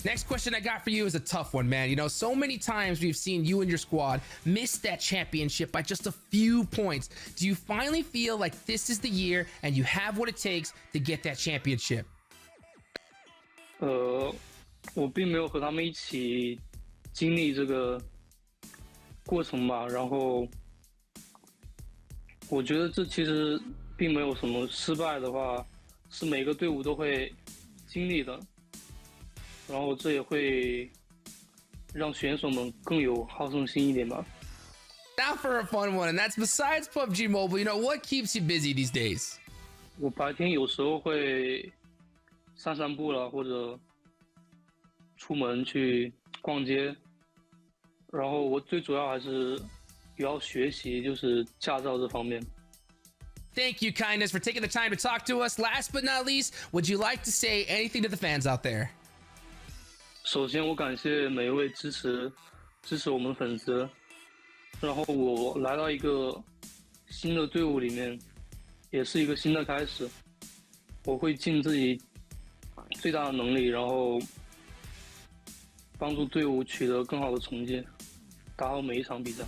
Next question I got for you is a tough one, man. You know, so many times we've seen you and your squad miss that championship by just a few points. Do you finally feel like this is the year and you have what it takes to get that championship? 我并没有和他们一起经历这个过程吧，然后我觉得这其实并没有什么失败的话，是每个队伍都会经历的。然后这也会让选手们更有好胜心一点吧。Now for a fun one, and that's besides PUBG Mobile, you know, what keeps you busy these days? 我白天有时候会散散步了，或者出门去逛街。然后我最主要还是也要学习，就是驾照这方面。Thank you, Kindness, for taking the time to talk to us. Last but not least, would you like to say anything to the fans out there? 首先，我感谢每一位支持我们的粉丝。然后我来到一个新的队伍里面，也是一个新的开始。我会尽自己最大的能力，然后帮助队伍取得更好的成绩，打好每一场比赛。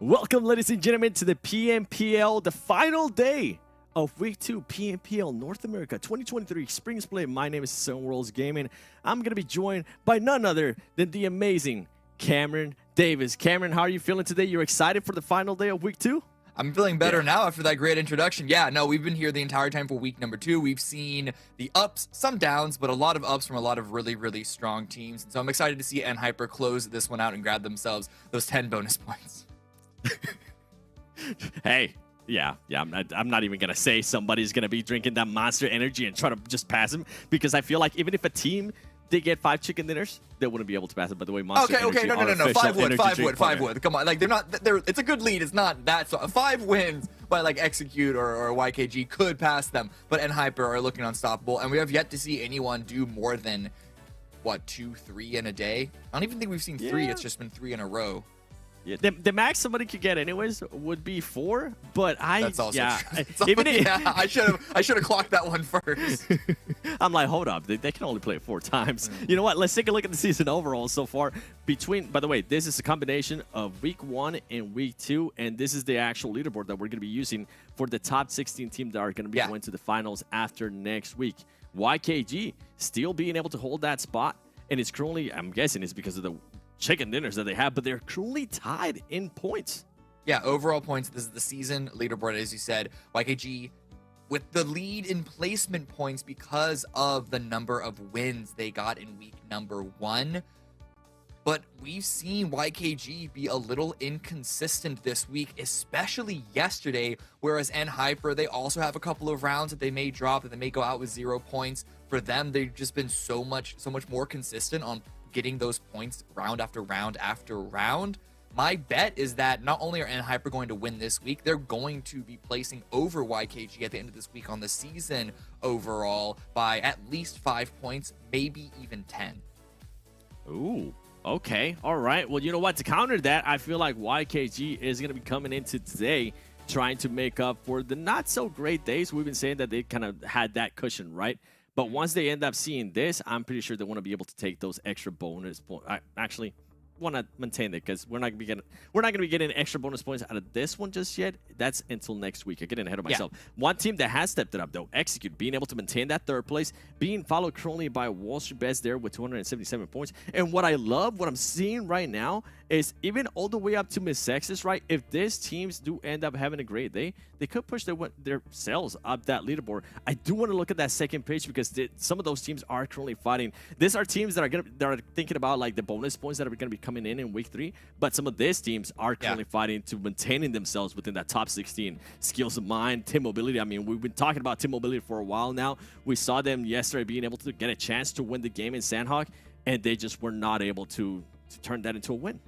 Welcome, ladies and gentlemen, to the PMPL, the final day of Week 2 PMPL North America 2023 Spring Split. My name is Sunworlds Gaming. I'm going to be joined by none other than the amazing Cameron Davis. Cameron, how are you feeling today? You're excited for the final day of Week 2? I'm feeling better now after that great introduction. Yeah, no, we've been here the entire time for week number 2. We've seen the ups, some downs, but a lot of ups from a lot of really, really strong teams. And so I'm excited to see NHyper close this one out and grab themselves those 10 bonus points. Hey, yeah, I'm not even gonna say somebody's gonna be drinking that Monster Energy and try to just pass him, because I feel like even if a team they get 5 chicken dinners, they wouldn't be able to pass it. By the way, Monster Energy, no, 5 wood. Come on, like it's a good lead. It's not that 5 wins by like Execute or YKG could pass them, but NHyper are looking unstoppable, and we have yet to see anyone do more than what 2, 3 in a day. I don't even think we've seen 3. It's just been 3 in a row. Yeah, the max somebody could get anyways would be 4, but That's also true. Even I should have clocked that one first. I'm like, hold up, they can only play it 4 times. You know what? Let's take a look at the season overall so far. By the way, this is a combination of Week 1 and Week 2, and this is the actual leaderboard that we're going to be using for the top 16 teams that are going to be going to the finals after next week. YKG still being able to hold that spot, and it's currently, I'm guessing it's because of the chicken dinners that they have, but they're currently tied in points. Yeah, overall points. This is the season leaderboard, as you said. YKG with the lead in placement points because of the number of wins they got in week number 1. But we've seen YKG be a little inconsistent this week, especially yesterday, whereas NHyper, they also have a couple of rounds that they may drop, that they may go out with 0 points. For them, they've just been so much more consistent on getting those points round after round after round. My bet is that not only are NHyper going to win this week, they're going to be placing over YKG at the end of this week on the season overall by at least 5 points, maybe even 10. Ooh, okay. All right. Well, you know what? To counter that, I feel like YKG is going to be coming into today trying to make up for the not so great days. We've been saying that they kind of had that cushion, right? But once they end up seeing this, I'm pretty sure they want to be able to take those extra bonus points. Actually, want to maintain it because we're not going to be getting extra bonus points out of this one just yet. That's until next week. I'm getting ahead of myself. One team that has stepped it up though, Execute, being able to maintain that 3rd place, being followed currently by WALLSTREETBETS there with 277 points. And what I love, what I'm seeing right now, is even all the way up to MEZEXIS, right? If these teams do end up having a great day, they could push their selves up that leaderboard. I do want to look at that second page because some of those teams are currently fighting. These are teams that are thinking about like the bonus points that are going to be coming in week 3. But some of these teams are currently fighting to maintaining themselves within that top 16. Skills of mind, team mobility. I mean, we've been talking about team mobility for a while now. We saw them yesterday being able to get a chance to win the game in Sanhok, and they just were not able to turn that into a win.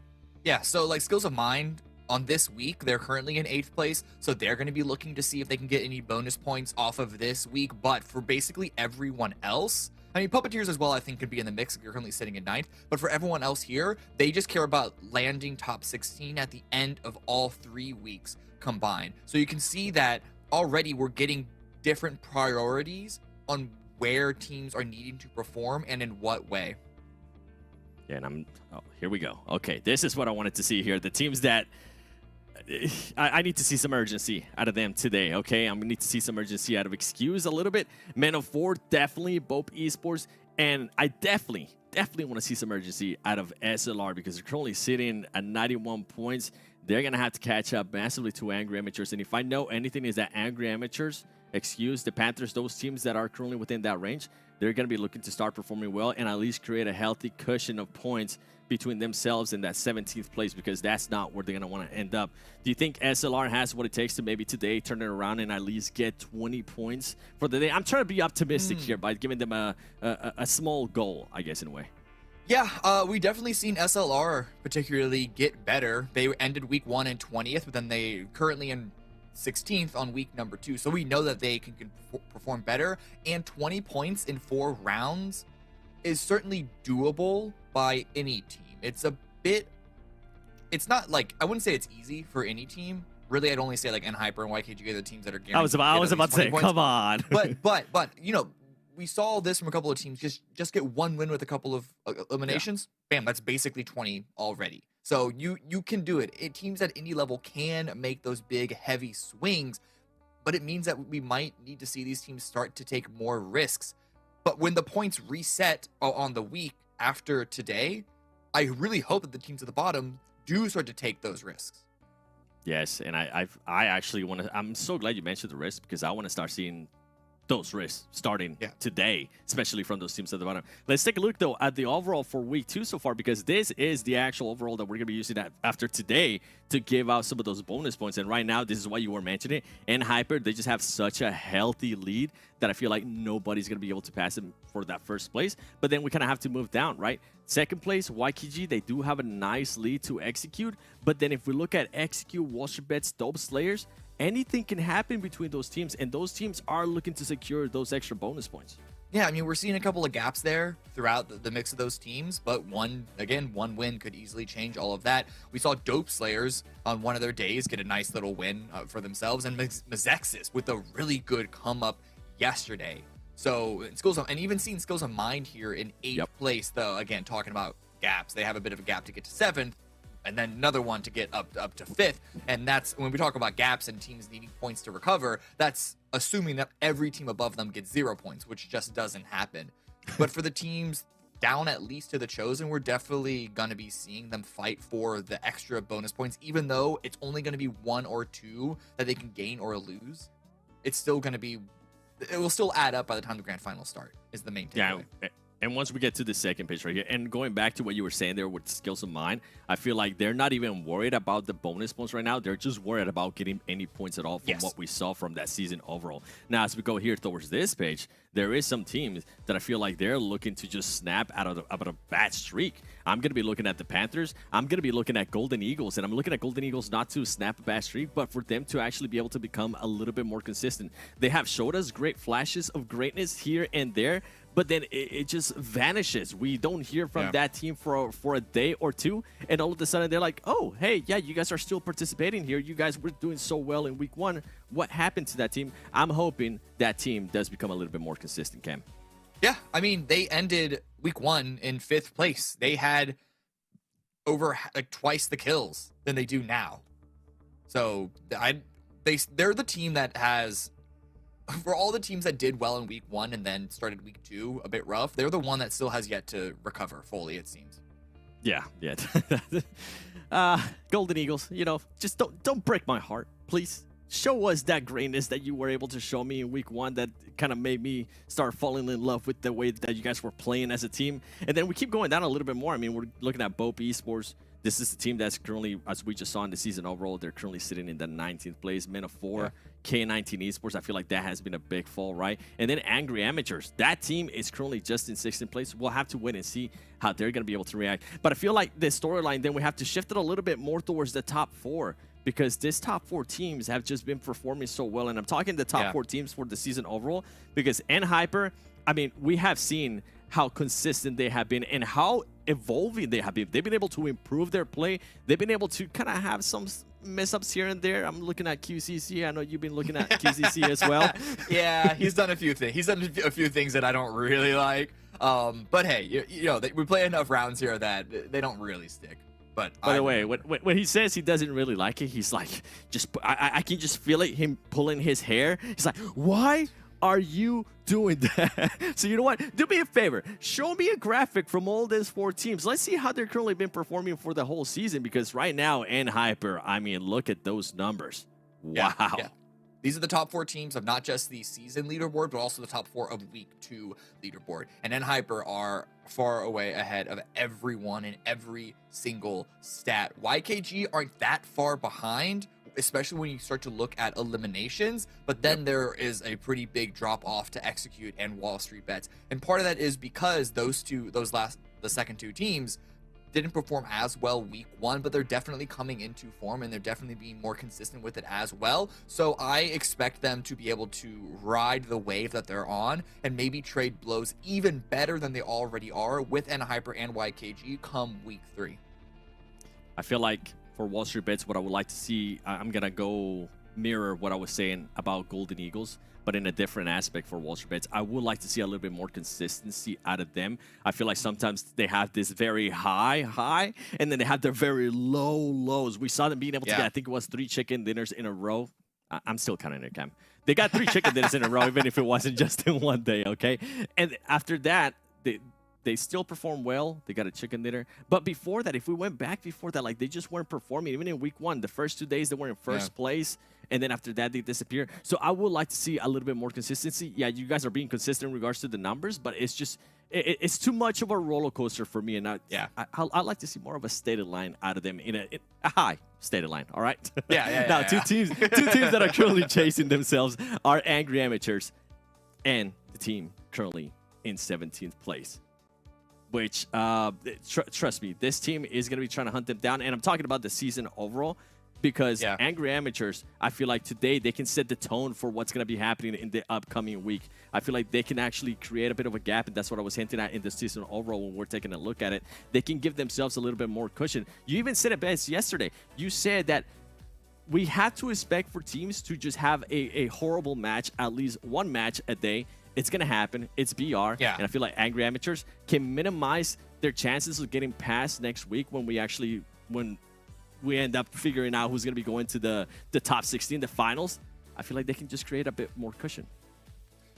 Yeah, so like skills of mind on this week, they're currently in 8th place, so they're going to be looking to see if they can get any bonus points off of this week. But for basically everyone else, I mean, Puppeteers as well, I think, could be in the mix. You're currently sitting in 9th. But for everyone else here, they just care about landing top 16 at the end of all 3 weeks combined. So you can see that already we're getting different priorities on where teams are needing to perform and in what way. Yeah, and here we go. Okay, this is what I wanted to see here. The teams that I need to see some urgency out of them today, okay? I'm going to need to see some urgency out of Excuse a little bit. Men of 4, definitely. BOPE Esports. And I definitely want to see some urgency out of SLR because they're currently sitting at 91 points. They're going to have to catch up massively to Angry Amateurs. And if I know anything is that Angry Amateurs, Excuse, the Panthers, those teams that are currently within that range, they're going to be looking to start performing well and at least create a healthy cushion of points between themselves and that 17th place because that's not where they're going to want to end up. Do you think SLR has what it takes to maybe today turn it around and at least get 20 points for the day? I'm trying to be optimistic here by giving them a small goal, I guess, in a way. Yeah, we definitely seen SLR particularly get better. They ended week 1 in 20th, but then they currently in 16th on week number 2. So we know that they can perform better, and 20 points in 4 rounds is certainly doable by any team. It's not like, I wouldn't say it's easy for any team. Really, I'd only say like NHyper and YKG are the teams that are guaranteed. I was about to say, points. come on. but you know, we saw this from a couple of teams just get 1 win with a couple of eliminations. Yeah. Bam, that's basically 20 already. So you can do it. Teams at any level can make those big, heavy swings, but it means that we might need to see these teams start to take more risks. But when the points reset on the week after today, I really hope that the teams at the bottom do start to take those risks. Yes, and I actually want to. I'm so glad you mentioned the risks because I want to start seeing those risks starting today, especially from those teams at the bottom. Let's take a look, though, at the overall for week 2 so far, because this is the actual overall that we're going to be using after today to give out some of those bonus points. And right now, this is why you were mentioning it. NHyper, they just have such a healthy lead that I feel like nobody's going to be able to pass them for that first place. But then we kind of have to move down, right? Second place, YKG, they do have a nice lead to Execute. But then if we look at Execute, WALLSTREETBETS, Dope Slayers, anything can happen between those teams, and those teams are looking to secure those extra bonus points. Yeah, I mean, we're seeing a couple of gaps there throughout the mix of those teams, but one win could easily change all of that. We saw Dope Slayers on one of their days get a nice little win for themselves, and MEZEXIS with a really good come up yesterday. So, and even seeing Skills of Mind here in 8th place, though, again, talking about gaps, they have a bit of a gap to get to 7th, and then another one to get up to 5th. And that's when we talk about gaps and teams needing points to recover, that's assuming that every team above them gets 0 points, which just doesn't happen. But for the teams down at least to the Chosen, we're definitely going to be seeing them fight for the extra bonus points, even though it's only going to be 1 or 2 that they can gain or lose. It's still going to be, it will still add up by the time the grand finals start, is the main takeaway. Yeah. And once we get to the second page right here, and going back to what you were saying there with Skills of Mind, I feel like they're not even worried about the bonus points right now. They're just worried about getting any points at all from what we saw from that season overall. Now, as we go here towards this page, there is some teams that I feel like they're looking to just snap out of a bad streak. I'm going to be looking at the Panthers. I'm going to be looking at Golden Eagles, and I'm looking at Golden Eagles not to snap a bad streak, but for them to actually be able to become a little bit more consistent. They have showed us great flashes of greatness here and there, but then it just vanishes. We don't hear from that team for a day or two, and all of a sudden they're like, oh, hey, yeah, you guys are still participating here. You guys were doing so well in week 1. What happened to that team? I'm hoping that team does become a little bit more consistent, Cam. Yeah, I mean, they ended week 1 in 5th place. They had over like twice the kills than they do now. So they're the team that has, for all the teams that did well in week 1 and then started week 2 a bit rough, they're the one that still has yet to recover fully, it seems. Yeah. Golden Eagles, you know, just don't break my heart, please. Show us that greatness that you were able to show me in week 1 that kind of made me start falling in love with the way that you guys were playing as a team. And then we keep going down a little bit more. I mean, we're looking at BOPE Esports. This is the team that's currently, as we just saw in the season overall, they're currently sitting in the 19th place. Men of 4, K19 Esports. I feel like that has been a big fall, right? And then Angry Amateurs. That team is currently just in 16th place. We'll have to wait and see how they're going to be able to react. But I feel like the storyline, then we have to shift it a little bit more towards the top 4, because this top 4 teams have just been performing so well. And I'm talking the top 4 teams for the season overall, because NHyper, I mean, we have seen how consistent they have been and how evolving they have been. They've been able to improve their play. They've been able to kind of have some mess-ups here and there. I'm looking at QCC. I know you've been looking at QCC as well. Yeah, he's done a few things. He's done a few things that I don't really like. But hey, you know, we play enough rounds here that they don't really stick. But by the way, when he says he doesn't really like it, he's like, I can just feel it, him pulling his hair. He's like, why are you doing that? So you know what? Do me a favor. Show me a graphic from all these 4 teams. Let's see how they're currently been performing for the whole season, because right now, NHyper, I mean, look at those numbers. Wow. Yeah. These are the top 4 teams of not just the season leaderboard, but also the top 4 of week 2 leaderboard. And NHyper are far away ahead of everyone in every single stat. YKG aren't that far behind, especially when you start to look at eliminations, but then there is a pretty big drop off to Execute and WALLSTREETBETS. And part of that is because the second 2 teams didn't perform as well week 1, but they're definitely coming into form and they're definitely being more consistent with it as well. So I expect them to be able to ride the wave that they're on and maybe trade blows even better than they already are with NHyper and YKG come week 3. I feel like for WALLSTREETBETS, what I would like to see, I'm going to go mirror what I was saying about Golden Eagles, but in a different aspect for WALLSTREETBETS. I would like to see a little bit more consistency out of them. I feel like sometimes they have this very high, and then they have their very lows. We saw them being able to get, I think it was 3 chicken dinners in a row. I'm still counting it, Cam. They got 3 chicken dinners in a row, even if it wasn't just in one day, okay? And after that, they still perform well. They got a chicken dinner. But before that, if we went back before that, like, they just weren't performing. Even in week 1, the first 2 days, they were in first place. And then after that, they disappear. So I would like to see a little bit more consistency. Yeah, you guys are being consistent in regards to the numbers, but it's just, it's too much of a roller coaster for me. And I'd like to see more of a stated line out of them in a high stated line. All right. Now, two teams that are currently chasing themselves are Angry Amateurs and the team currently in 17th place. Which, trust me, this team is going to be trying to hunt them down. And I'm talking about the season overall, because Angry Amateurs, I feel like today they can set the tone for what's going to be happening in the upcoming week. I feel like they can actually create a bit of a gap, and that's what I was hinting at in the season overall when we're taking a look at it. They can give themselves a little bit more cushion. You even said it best yesterday. You said that we have to expect for teams to just have a horrible match, at least one match a day. It's going to happen. It's BR. And I feel like Angry Amateurs can minimize their chances of getting past next week when we end up figuring out who's going to be going to the top 16, the finals. I feel like they can just create a bit more cushion.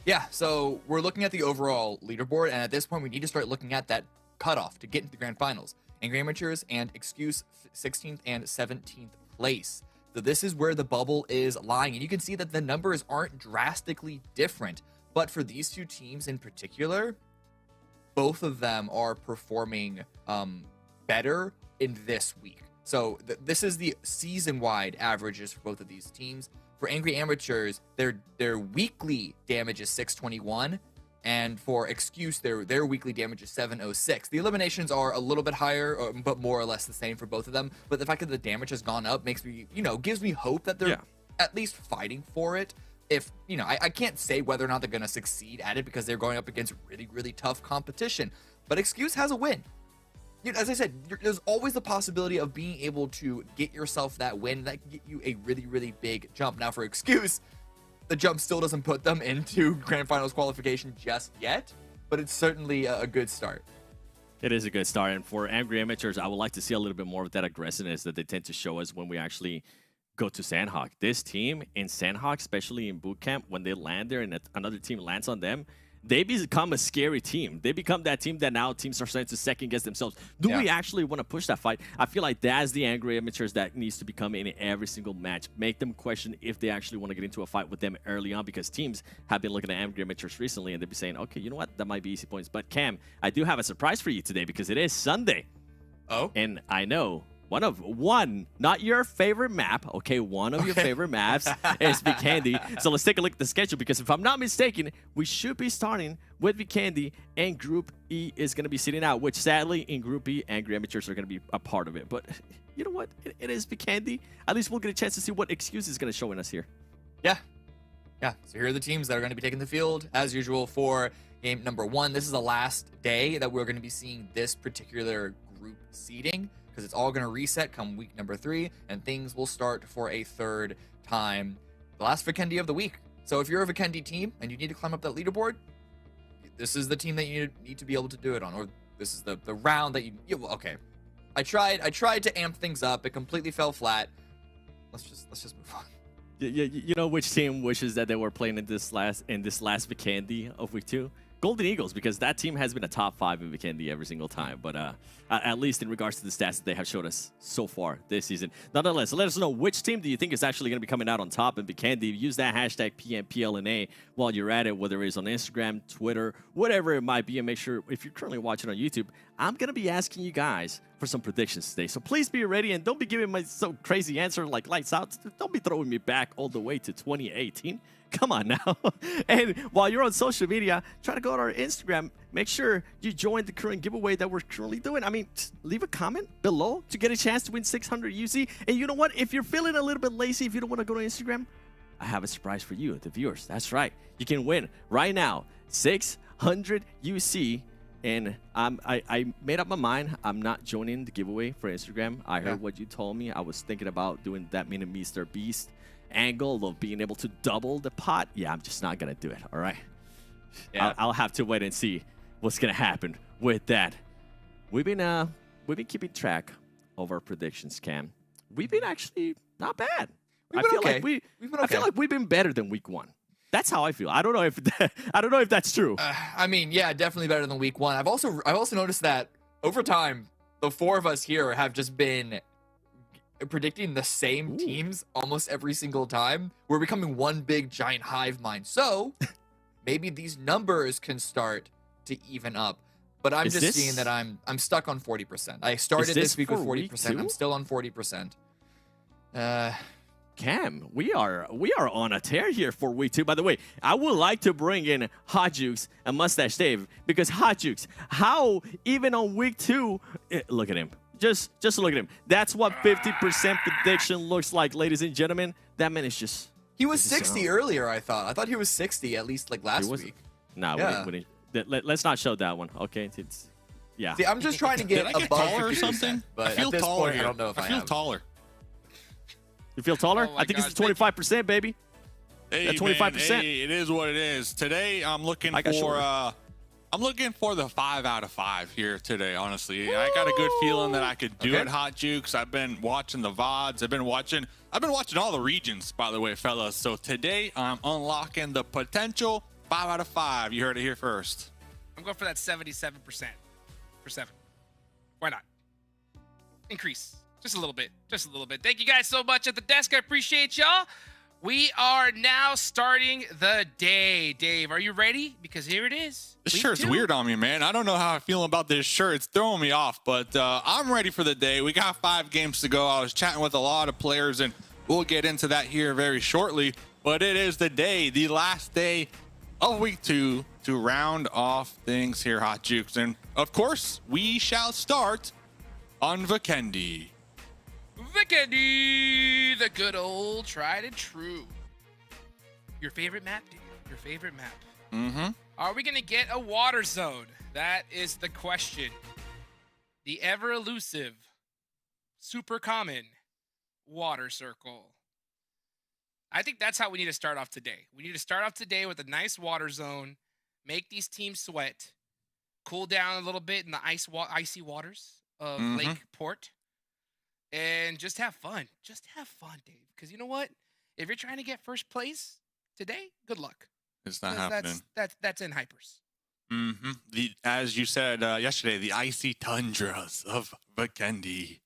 Yeah, so we're looking at the overall leaderboard, and at this point, we need to start looking at that cutoff to get into the grand finals. Angry Amateurs and Excuse 16th and 17th place. So this is where the bubble is lying, and you can see that the numbers aren't drastically different. But for these 2 teams in particular, both of them are performing better in this week. So this is the season-wide averages for both of these teams. For Angry Amateurs, their weekly damage is 621, and for Excuse, their weekly damage is 706. The eliminations are a little bit higher, but more or less the same for both of them. But the fact that the damage has gone up makes me, gives me hope that they're at least fighting for it. If, I can't say whether or not they're going to succeed at it because they're going up against really, really tough competition. But Excuse has a win. As I said, there's always the possibility of being able to get yourself that win. That can get you a really, really big jump. Now, for Excuse, the jump still doesn't put them into Grand Finals qualification just yet, but it's certainly a good start. It is a good start. And for Angry Amateurs, I would like to see a little bit more of that aggressiveness that they tend to show us when we actually go to Sanhok. This team in Sanhok, especially in boot camp, when they land there and another team lands on them, they become a scary team. They become that team that now teams are starting to second guess themselves. Do we actually want to push that fight? I feel like that's the Angry Amateurs that needs to become in every single match. Make them question if they actually want to get into a fight with them early on, because teams have been looking at Angry Amateurs recently and they'll be saying, okay, you know what? That might be easy points. But Cam, I do have a surprise for you today because it is Sunday. Oh? And I know one, not your favorite map, okay? One of your favorite maps is Vikendi. So let's take a look at the schedule, because if I'm not mistaken, we should be starting with Vikendi, and Group E is going to be sitting out, which sadly in Group E, Angry Amateurs are going to be a part of it. But you know what? It is Vikendi. At least we'll get a chance to see what excuse is going to show in us here. Yeah. Yeah. So here are the teams that are going to be taking the field, as usual, for game number 1. This is the last day that we're going to be seeing this particular group seeding, because it's all going to reset come week number 3, and things will start for a third time the last Vikendi of the week. So if you're a Vikendi team and you need to climb up that leaderboard, this is the team that you need to be able to do it on, or this is the round that you okay. I tried to amp things up. It completely fell flat. Let's just move on. You know which team wishes that they were playing in this last Vikendi of week 2? Golden Eagles, because that team has been a top 5 in Vikendi every single time. But at least in regards to the stats that they have showed us so far this season. Nonetheless, let us know which team do you think is actually going to be coming out on top in Vikendi. Use that hashtag PMPL NA while you're at it, whether it's on Instagram, Twitter, whatever it might be. And make sure, if you're currently watching on YouTube, I'm going to be asking you guys for some predictions today. So please be ready, and don't be giving me so crazy answer like lights out. Don't be throwing me back all the way to 2018. Come on now. And while you're on social media, try to go to our Instagram. Make sure you join the current giveaway that we're currently doing. I mean, leave a comment below to get a chance to win 600 UC. And you know what? If you're feeling a little bit lazy, if you don't want to go to Instagram, I have a surprise for you, the viewers. That's right. You can win right now 600 UC. And I made up my mind. I'm not joining the giveaway for Instagram. I heard what you told me. I was thinking about doing that Mr. Beast angle of being able to double the pot. Yeah, I'm just not gonna do it. All right. Yeah. I'll have to wait and see what's gonna happen with that. We've been keeping track of our predictions, Cam. We've been actually not bad. I feel like we've been better than week 1. That's how I feel. I don't know if that's true. I mean, yeah, definitely better than week 1. I've also noticed that over time, the 4 of us here have just been predicting the same teams almost every single time. We're becoming one big giant hive mind. So maybe these numbers can start to even up. But I'm just seeing that I'm stuck on 40%. I started this week with 40%. I'm still on 40%. Cam, we are on a tear here for week 2. By the way, I would like to bring in Hot Jukes and Mustache Dave, because Hot Jukes, how even on week 2, look at him. Just look at him. That's what 50% prediction looks like, ladies and gentlemen. That man is just... He was 60 earlier, I thought. I thought he was 60 at least like last week. Nah, let's not show that one, okay? Yeah. See, I'm just trying to get above taller or something. But I feel at this taller. point, I don't know if I feel am. taller. You feel taller? Oh I think it's 25%, baby. Hey, that 25%. Man, hey, it is what it is. Today, I'm looking for the 5 out of 5 here today, honestly. Woo! I got a good feeling that I could do it, Hot Jukes. I've been watching the VODs. I've been watching all the regions, by the way, fellas. So today, I'm unlocking the potential 5 out of 5. You heard it here first. I'm going for that 77% for 7. Why not? Increase. Just a little bit. Just a little bit. Thank you guys so much at the desk. I appreciate y'all. We are now starting the day. Dave, are you ready? Because here it is. This shirt's weird on me, man. I don't know how I feel about this shirt. It's throwing me off, but I'm ready for the day. We got 5 games to go. I was chatting with a lot of players, and we'll get into that here very shortly. But it is the day, the last day of week 2 to round off things here, Hot Jukes. And, of course, we shall start on Vikendi. Vikendi, the good old tried and true. Your favorite map, dude? Your favorite map? Mm-hmm. Are we going to get a water zone? That is the question. The ever elusive, super common water circle. I think that's how we need to start off today. We need to start off today with a nice water zone, make these teams sweat, cool down a little bit in the icy waters of Lake Port, and just have fun. Just have fun, Dave. Because you know what? If you're trying to get first place today, good luck. It's not happening. That's in hypers. As you said yesterday, the icy tundras of Vikendi.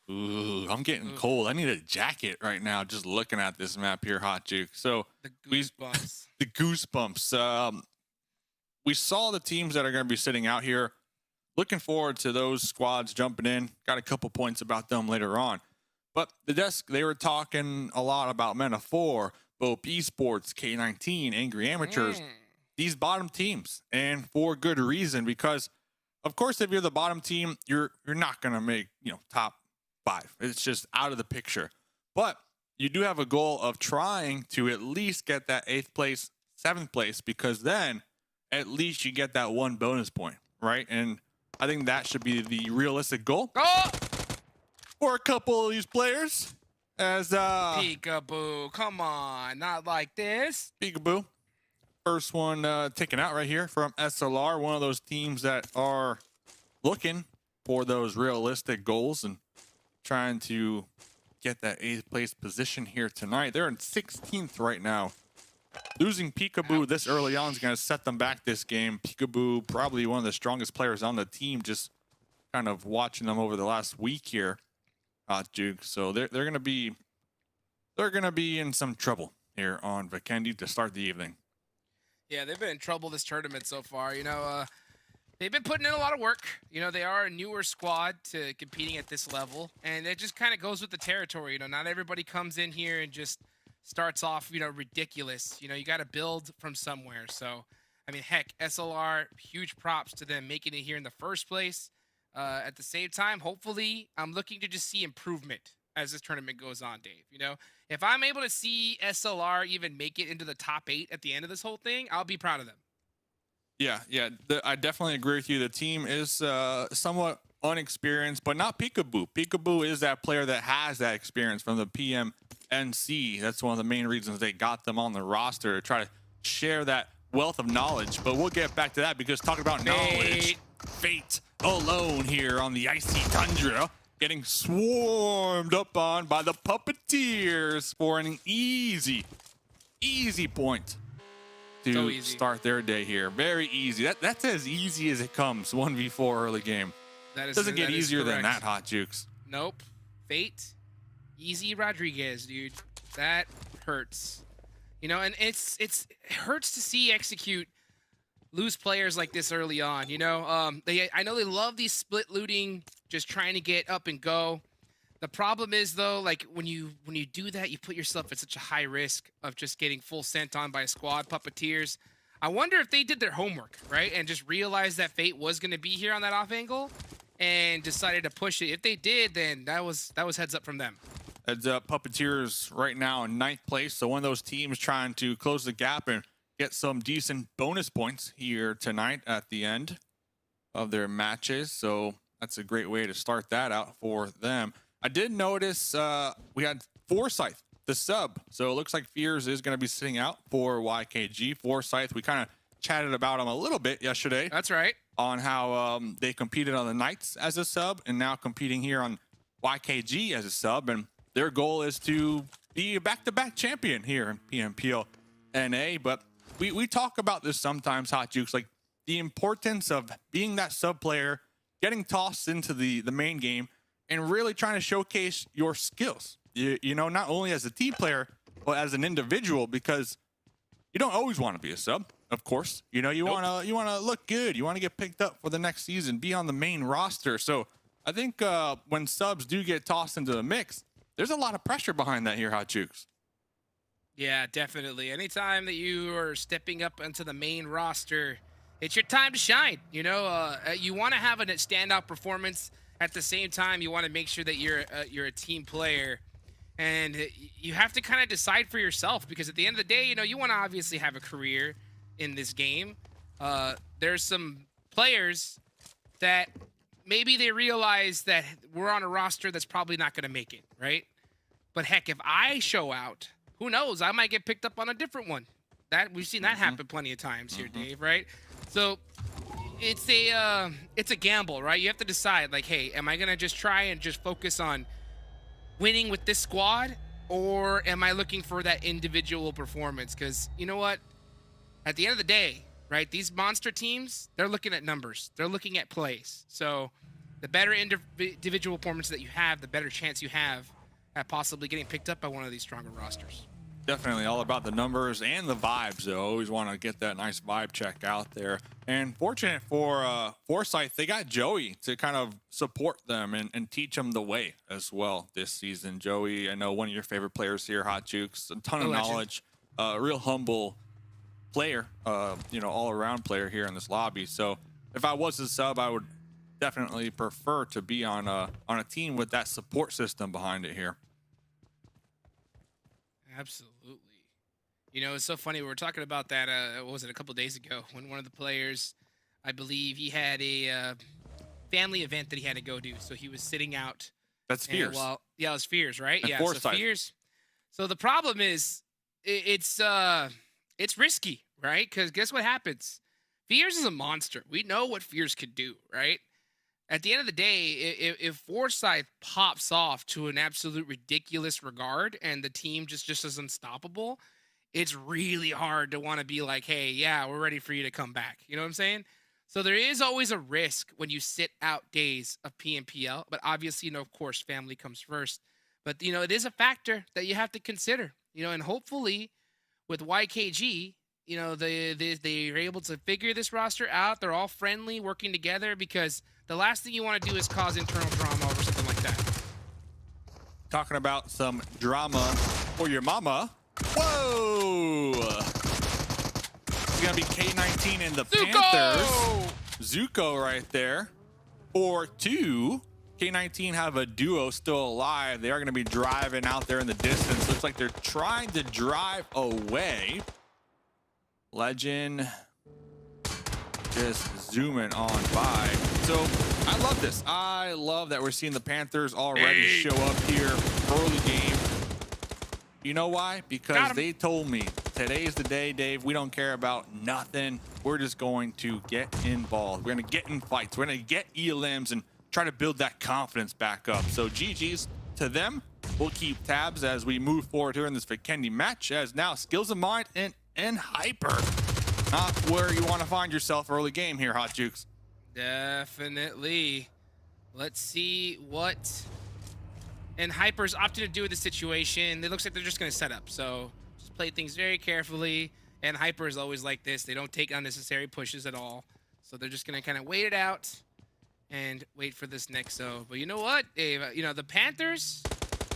Ooh, I'm getting cold. I need a jacket right now just looking at this map here, Hot Juke. So the goosebumps. The goosebumps. We saw the teams that are going to be sitting out here. looking forward to those squads jumping in. Got a couple points about them later on. But the desk, they were talking a lot about Men of 4, BOPE Esports, K19, Angry Amateurs, these bottom teams, and for good reason, because of course, if you're the bottom team, you're not gonna make, you know, top 5. It's just out of the picture. But you do have a goal of trying to at least get that 8th place, 7th place, because then at least you get that 1 bonus point, right? And I think that should be the realistic goal for a couple of these players. As Peekaboo, come on, not like this. Peekaboo. First one taken out right here from SLR, one of those teams that are looking for those realistic goals and trying to get that 8th place position here tonight. They're in 16th right now. Losing Peekaboo this early on is going to set them back this game. Peekaboo, probably one of the strongest players on the team, just kind of watching them over the last week here, Duke. So they're going to be in some trouble here on Vikendi to start the evening. Yeah, they've been in trouble this tournament so far. You know, they've been putting in a lot of work. You know, they are a newer squad to competing at this level, and it just kind of goes with the territory. You know, not everybody comes in here and just starts off, you know, ridiculous. You know, you got to build from somewhere. So, I mean, heck, SLR, huge props to them making it here in the first place. At the same time, hopefully, I'm looking to just see improvement as this tournament goes on, Dave. You know, if I'm able to see SLR even make it into the top 8 at the end of this whole thing, I'll be proud of them. Yeah, I definitely agree with you. The team is somewhat unexperienced, but not Peekaboo. Peekaboo is that player that has that experience from the PMNC. That's one of the main reasons they got them on the roster, to try to share that wealth of knowledge. But we'll get back to that, because talking about knowledge, Fate alone here on the icy tundra, getting swarmed up on by the Puppeteers for an easy point to start their day here. Very easy. That's as easy as it comes. 1v4 early game. Doesn't get easier than that, Hot Jukes. Nope. Fate, easy Rodriguez, dude. That hurts. You know, and it hurts to see Execute lose players like this early on. You know, I know they love these split looting, just trying to get up and go. The problem is, though, like when you do that, you put yourself at such a high risk of just getting full sent on by a squad. Puppeteers, I wonder if they did their homework, right, and just realized that Fate was going to be here on that off angle and decided to push it. If they did, then that was heads up from them. Heads up. Puppeteers right now in 9th place, so one of those teams trying to close the gap and get some decent bonus points here tonight at the end of their matches. So that's a great way to start that out for them. I did notice we had Forsyth, the sub. So it looks like Fears is going to be sitting out for YKG. Forsyth, we kind of chatted about him a little bit yesterday. That's right. On how they competed on the Knights as a sub and now competing here on YKG as a sub. And their goal is to be a back-to-back champion here in PMPL NA. But we talk about this sometimes, Hot Jukes, like the importance of being that sub player, getting tossed into the main game, and really trying to showcase your skills. You know, not only as a team player, but as an individual, because you don't always want to be a sub, of course. You know, you wanna look good. You want to get picked up for the next season, be on the main roster. So I think when subs do get tossed into the mix, there's a lot of pressure behind that here, Hot Jukes. Yeah, definitely. Anytime that you are stepping up into the main roster, it's your time to shine. You know, you want to have a standout performance. At the same time, you want to make sure that you're a team player, and you have to kind of decide for yourself, because at the end of the day, you know, you want to obviously have a career in this game. There's some players that maybe they realize that we're on a roster that's probably not going to make it, right? But heck, if I show out, who knows? I might get picked up on a different one. That we've seen that happen plenty of times here, Dave, right? So it's a gamble, right? You have to decide, like, hey, am I gonna just try and just focus on winning with this squad, or am I looking for that individual performance? Because you know what? At the end of the day, right, these monster teams, they're looking at numbers. They're looking at plays. So the better individual performance that you have, the better chance you have at possibly getting picked up by one of these stronger rosters. Definitely all about the numbers and the vibes, though. Always want to get that nice vibe check out there. And fortunate for Forsyth, they got Joey to kind of support them and teach them the way as well this season. Joey, I know one of your favorite players here, Hot Jukes, a ton of knowledge, real humble player, you know, all-around player here in this lobby. So if I was a sub, I would definitely prefer to be on a team with that support system behind it here. Absolutely. You know, it's so funny. We were talking about that, what was it, a couple days ago, when one of the players, I believe he had a family event that he had to go do. So he was sitting out. That's Fears. Well, yeah, it was Fears, right? And yeah, Forsyth. so Fears. So the problem is, it's risky, right? Because guess what happens? Fears is a monster. We know what Fears could do, right? At the end of the day, if Forsyth pops off to an absolute ridiculous regard and the team just is unstoppable, it's really hard to want to be like, hey, yeah, we're ready for you to come back. You know what I'm saying? So there is always a risk when you sit out days of PMPL, but obviously, you know, of course, family comes first. But, you know, it is a factor that you have to consider, you know, and hopefully with YKG, you know, they're able to figure this roster out. They're all friendly, working together, because the last thing you want to do is cause internal drama over something like that. Talking about some drama for your mama. Whoa! It's going to be K19 and the Panthers. Zuko right there. 4-2. K19 have a duo still alive. They are going to be driving out there in the distance. Looks like they're trying to drive away. Legend just zooming on by. So I love this. I love that we're seeing the Panthers already show up here early game. You know why? Because they told me today's the day, Dave. We don't care about nothing. We're just going to get involved. We're going to get in fights. We're going to get elims and try to build that confidence back up. So GG's to them. We'll keep tabs as we move forward here in this Vikendi match, as now Skills of Mind and Hyper. Not where you want to find yourself early game here, Hot Jukes. Definitely. Let's see what and Hyper's opted to do with the situation. It looks like they're just going to set up. So just play things very carefully. And Hyper is always like this. They don't take unnecessary pushes at all. So they're just going to kind of wait it out and wait for this next zone. But you know what, Dave? You know, the Panthers,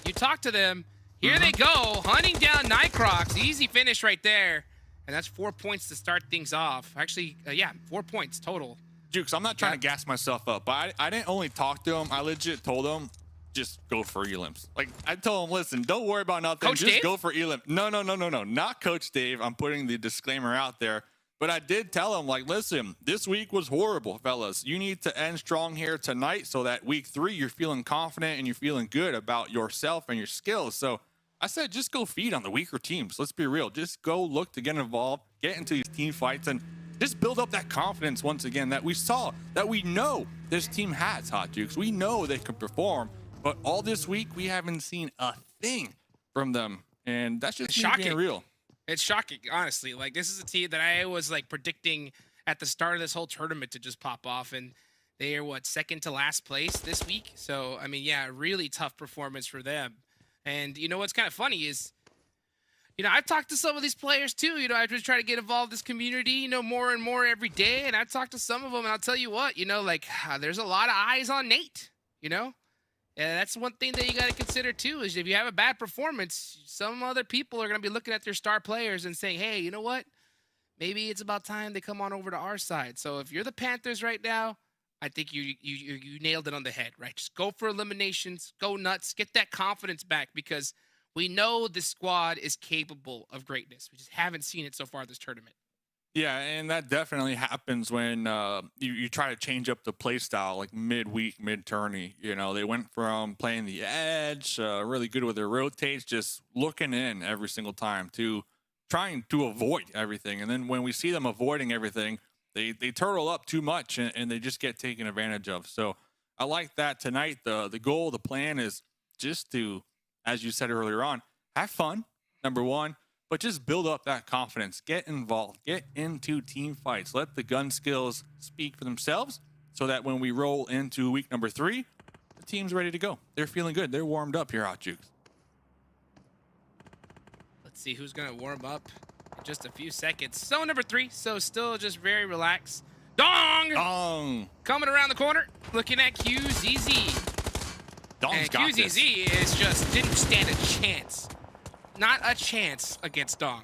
you talk to them. Here they go, hunting down Nightcrocs. Easy finish right there. And that's 4 points to start things off. Actually, yeah, 4 points total. Jukes, I'm not trying to gas myself up, but I didn't only talk to him. I legit told him, just go for elims. Like, I told him, listen, don't worry about nothing. Coach just Dave? go for elim. No, not Coach Dave. I'm putting the disclaimer out there. But I did tell him, like, listen, this week was horrible, fellas. You need to end strong here tonight so that week 3, you're feeling confident and you're feeling good about yourself and your skills. So I said, just go feed on the weaker teams. Let's be real. Just go look to get involved, get into these team fights, and just build up that confidence once again that we saw, that we know this team has, Hot Jukes. We know they can perform, but all this week, we haven't seen a thing from them. And that's just being real. It's shocking, honestly. Like, this is a team that I was, like, predicting at the start of this whole tournament to just pop off, and they are, what, second to last place this week? So, I mean, yeah, really tough performance for them. And, you know, what's kind of funny is, you know, I've talked to some of these players, too. You know, I just try to get involved in this community, you know, more and more every day, and I've talked to some of them, and I'll tell you what, you know, like, there's a lot of eyes on Nate, you know? And that's one thing that you got to consider, too, is if you have a bad performance, some other people are going to be looking at their star players and saying, hey, you know what? Maybe it's about time they come on over to our side. So if you're the Panthers right now, I think you nailed it on the head, right? Just go for eliminations, go nuts, get that confidence back, because we know this squad is capable of greatness. We just haven't seen it so far this tournament. Yeah, and that definitely happens when you try to change up the play style, like midweek, mid-tourney. You know, they went from playing the edge, really good with their rotates, just looking in every single time, to trying to avoid everything. And then when we see them avoiding everything, they turtle up too much and they just get taken advantage of. So I like that tonight. The goal, the plan is just to, as you said earlier on, have fun, number one. But just build up that confidence, get involved, get into team fights, let the gun skills speak for themselves so that when we roll into week number 3, the team's ready to go. They're feeling good. They're warmed up here, Hot Jukes. Let's Let's see who's gonna warm up in just a few seconds. Zone number 3, so still just very relaxed. Dong! Dong. Coming around the corner, looking at QZZ. Dong's And got this. QZZ is just didn't stand a chance. Not a chance against Dong.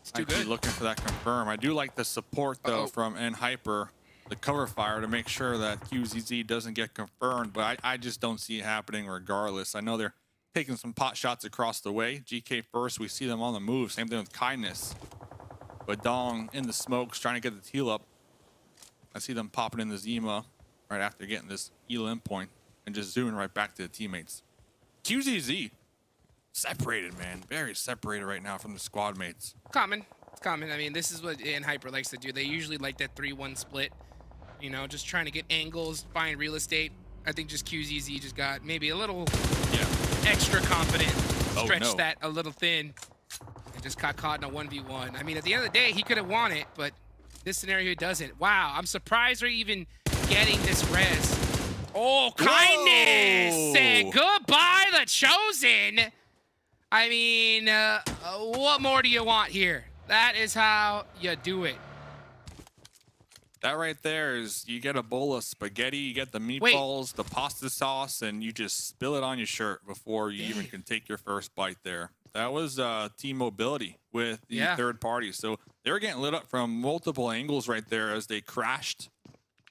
It's too Might be good. looking for that confirm. I do like the support though Uh-oh. from NHyper, the cover fire to make sure that QZZ doesn't get confirmed, but I just don't see it happening regardless. I know they're taking some pot shots across the way. GK first, we see them on the move. Same thing with Kindness. But Dong in the smokes trying to get the teal up. I see them popping in the Zima right after getting this ELM point and just zooming right back to the teammates. QZZ separated, man. Very separated right now from the squad mates. Common. It's common. I mean, this is what NHyper likes to do. They usually like that 3-1 split. You know, just trying to get angles, find real estate. I think just QZZ just got maybe a little extra confident. Stretched that a little thin. And just got caught in a 1v1. I mean, at the end of the day, he could have won it, but this scenario he doesn't. Wow, I'm surprised they're even getting this res. Oh, Kindness! Whoa. Say goodbye, the Chosen! I mean, what more do you want here? That is how you do it. That right there is, you get a bowl of spaghetti, you get the meatballs, the pasta sauce, and you just spill it on your shirt before you even can take your first bite there. That was team mobility with the third party. So they were getting lit up from multiple angles right there as they crashed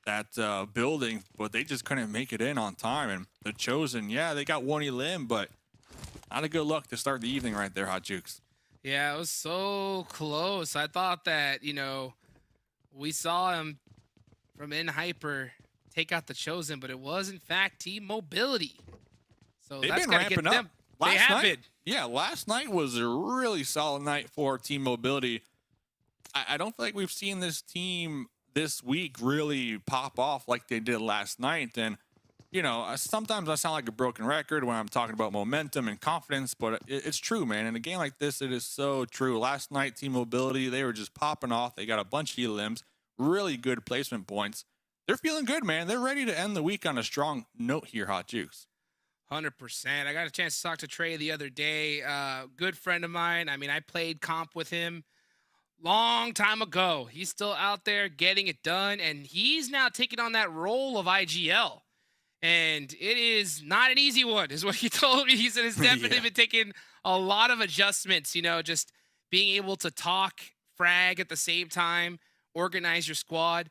that building, but they just couldn't make it in on time. And the Chosen, yeah, they got one elim, but not a good luck to start the evening right there, Hot Jukes. Yeah, it was so close. I thought that, you know, we saw him from NHyper take out the Chosen, but it was in fact team mobility. So They've that's been got to get ramping them. up. They have been. Yeah, last night was a really solid night for team mobility. I don't think we've seen this team this week really pop off like they did last night. And, you know, sometimes I sound like a broken record when I'm talking about momentum and confidence, but it's true, man. In a game like this, it is so true. Last night, team mobility, they were just popping off. They got a bunch of elims, really good placement points. They're feeling good, man. They're ready to end the week on a strong note here, Hot Jukes. 100%. I got a chance to talk to Trey the other day. Good friend of mine. I mean, I played comp with him long time ago. He's still out there getting it done, and he's now taking on that role of IGL. And it is not an easy one, is what he told me. He said it's definitely been taking a lot of adjustments, you know, just being able to talk, frag at the same time, organize your squad.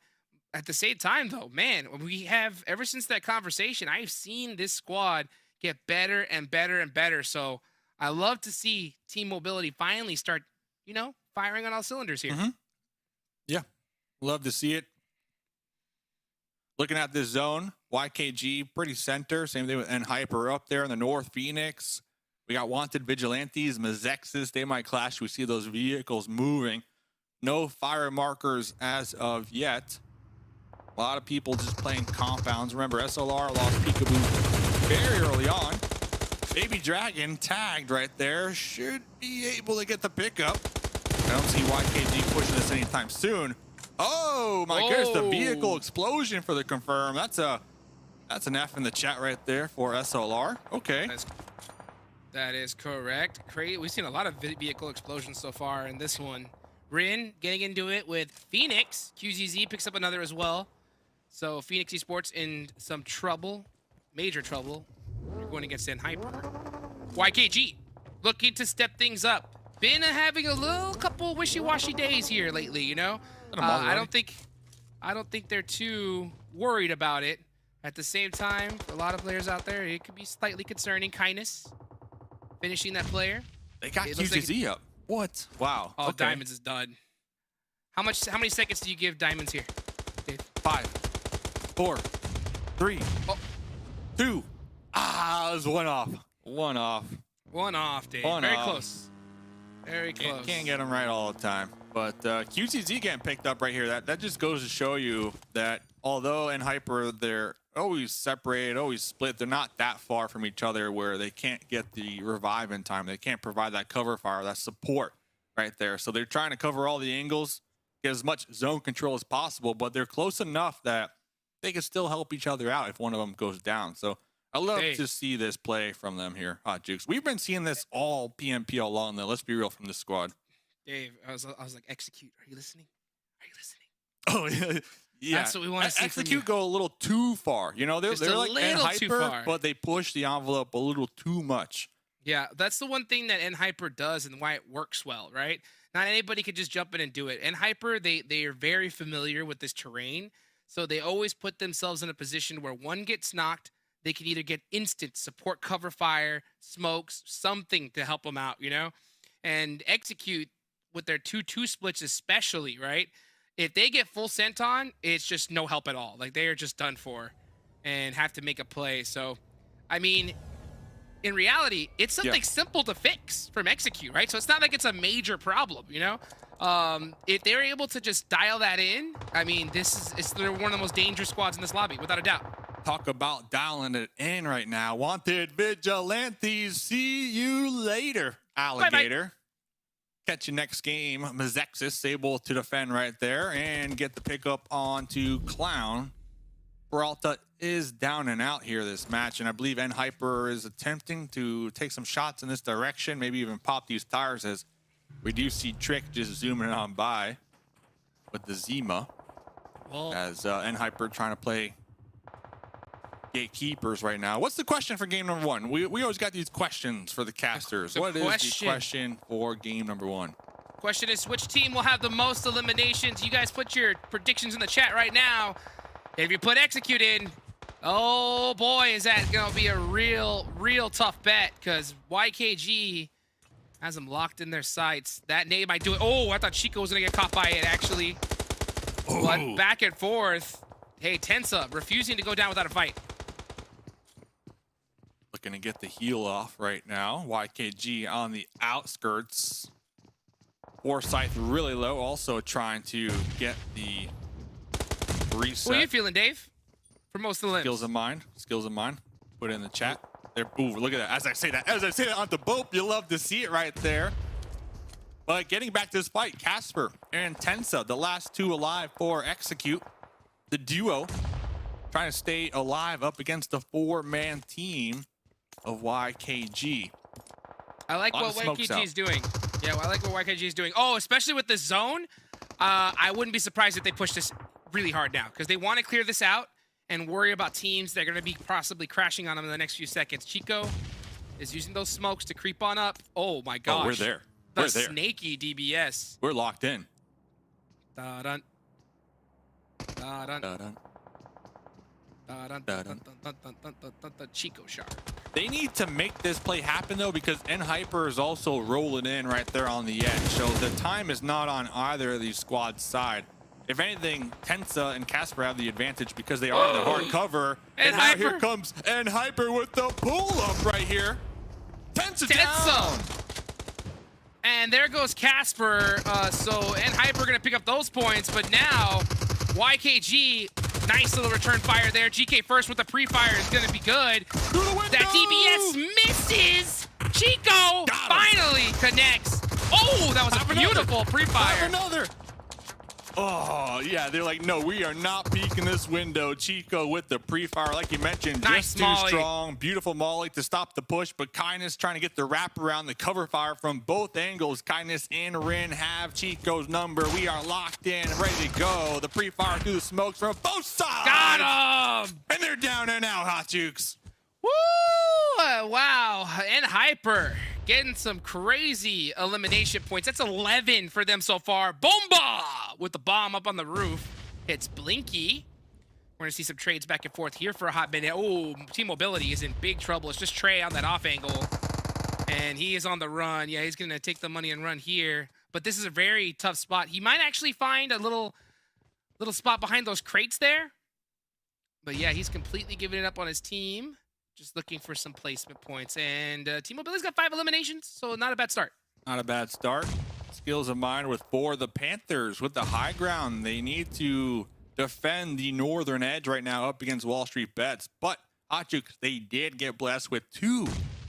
At the same time, though, man, we have, ever since that conversation, I've seen this squad get better and better and better. So I love to see team mobility finally start, you know, firing on all cylinders here. Yeah, love to see it. Looking at this zone, YKG pretty center. Same thing with NHyper up there in the north. Phoenix. We got Wanted Vigilantes, MEZEXIS. They might clash. We see those vehicles moving. No fire markers as of yet. A lot of people just playing compounds. Remember, SLR lost Peekaboo very early on. Baby Dragon tagged right there. Should be able to get the pickup. I don't see YKG pushing this anytime soon. Oh my goodness, the vehicle explosion for the confirm. That's an F in the chat right there for SLR. Okay. That is correct. We've seen a lot of vehicle explosions so far in this one. Rin getting into it with Phoenix. QZZ picks up another as well. So Phoenix Esports in some trouble, major trouble. You're going against NHyper. YKG looking to step things up. Been having a couple wishy-washy days here lately, you know. I don't think they're too worried about it. At the same time, a lot of players out there, it could be slightly concerning. Kindness finishing that player. They got QZZ up. What? Wow. Oh, okay. Diamonds is done. How many seconds do you give Diamonds here, Dave? 5, 4, 3, 2. Ah, it was one off. One off. One off, Dave. Very close. Very close. Can't get them right all the time. But QZZ getting picked up right here. That just goes to show you that although NHyper, they're always separated, always split, they're not that far from each other where they can't get the revive in time. They can't provide that cover fire, that support right there. So they're trying to cover all the angles, get as much zone control as possible, but they're close enough that they can still help each other out if one of them goes down. So I love Hey. to see this play from them here, Hot Jukes. We've been seeing this all PMPL long, though. Let's be real from this squad. Dave, I was like, execute. Are you listening? Are you listening? Oh, yeah. Yeah. That's what we want to see from Execute you. go a little too far. You know, they're Just a like little too hyper, far. but they push the envelope a little too much. Yeah, that's the one thing that N-Hyper does and why it works well, right? Not anybody could just jump in and do it. N-Hyper, they are very familiar with this terrain, so they always put themselves in a position where one gets knocked, they can either get instant support cover fire, smokes, something to help them out, you know? And execute with their 2-2 splits especially, right? If they get full sent on, it's just no help at all. Like, they are just done for and have to make a play. So, I mean, in reality, it's something simple to fix from execute, right? So it's not like it's a major problem, you know? If they're able to just dial that in, I mean, they're one of the most dangerous squads in this lobby, without a doubt. Talk about dialing it in right now. Wanted Vigilantes. See you later, alligator. Bye-bye. Catch you next game. MEZEXIS able to defend right there and get the pickup onto Clown. Peralta is down and out here this match, and I believe N-Hyper is attempting to take some shots in this direction, maybe even pop these tires, as we do see Trick just zooming on by with the Zima. Well, As N-Hyper trying to play gatekeepers right now. What's the question for game number one? We always got these questions for the casters. What is the question for game number one? question is, which team will have the most eliminations? You guys put your predictions in the chat right now. If you put execute in, oh boy, is that gonna be a real tough bet, because YKG has them locked in their sights. That nade might do it. Oh, I thought Chico was gonna get caught by it, actually. But back and forth. Hey, Tensa refusing to go down without a fight. Looking to get the heal off right now. YKG on the outskirts. Forsyth really low, also trying to get the reset. What are you feeling, Dave? For most of the limbs. Skills of mine. Skills of mine. Put it in the chat. There. Ooh, look at that. As I say that on the BOPE, you love to see it right there. But getting back to this fight, Casper and Tensa, the last two alive for execute. The duo trying to stay alive up against the four-man team of YKG. I like what YKG is doing. Yeah, well, I like what YKG is doing. Oh, especially with the zone. I wouldn't be surprised if they push this really hard now, because they want to clear this out and worry about teams that are going to be possibly crashing on them in the next few seconds. Chico is using those smokes to creep on up. Oh my gosh. Oh, we're there. The We're there. snaky DBS. We're locked in. Da-dun. Da-dun. Dun-dun. Da-dun. Dun-dun. Dun-dun. Chico shard. They need to make this play happen, though, because N-Hyper is also rolling in right there on the edge. So the time is not on either of these squads' side. If anything, Tensa and Casper have the advantage because they are in the hard cover. And now here comes N-Hyper with the pull-up right here. Tensa down. And there goes Casper. So N-Hyper gonna pick up those points, but now YKG, nice little return fire there. GK first with the pre-fire is gonna be good. That DBS misses. Chico finally connects. Oh, that was a beautiful pre-fire. Another. Oh, yeah, they're like, no, we are not peeking this window. Chico with the pre-fire, like you mentioned, Nice just too molly. strong. Beautiful molly to stop the push, but Kindness trying to get the wrap around the cover fire from both angles. Kindness and Rin have Chico's number. We are locked in, ready to go. The pre-fire through the smokes from both sides. Got him. And they're down and out, Hot Jukes. Woo! Wow. N-Hyper getting some crazy elimination points. That's 11 for them so far. Bomba! With the bomb up on the roof. Hits Blinky. We're going to see some trades back and forth here for a hot minute. Oh, Team Mobility is in big trouble. It's just Trey on that off angle. And he is on the run. Yeah, he's going to take the money and run here. But this is a very tough spot. He might actually find a little spot behind those crates there. But yeah, he's completely giving it up on his team. Just looking for some placement points. And Team Mobility's got 5 eliminations, so not a bad start. Not a bad start. Skills of mine for the Panthers with the high ground. They need to defend the northern edge right now up against WALLSTREETBETS. But Hot Jukes, they did get blessed with 2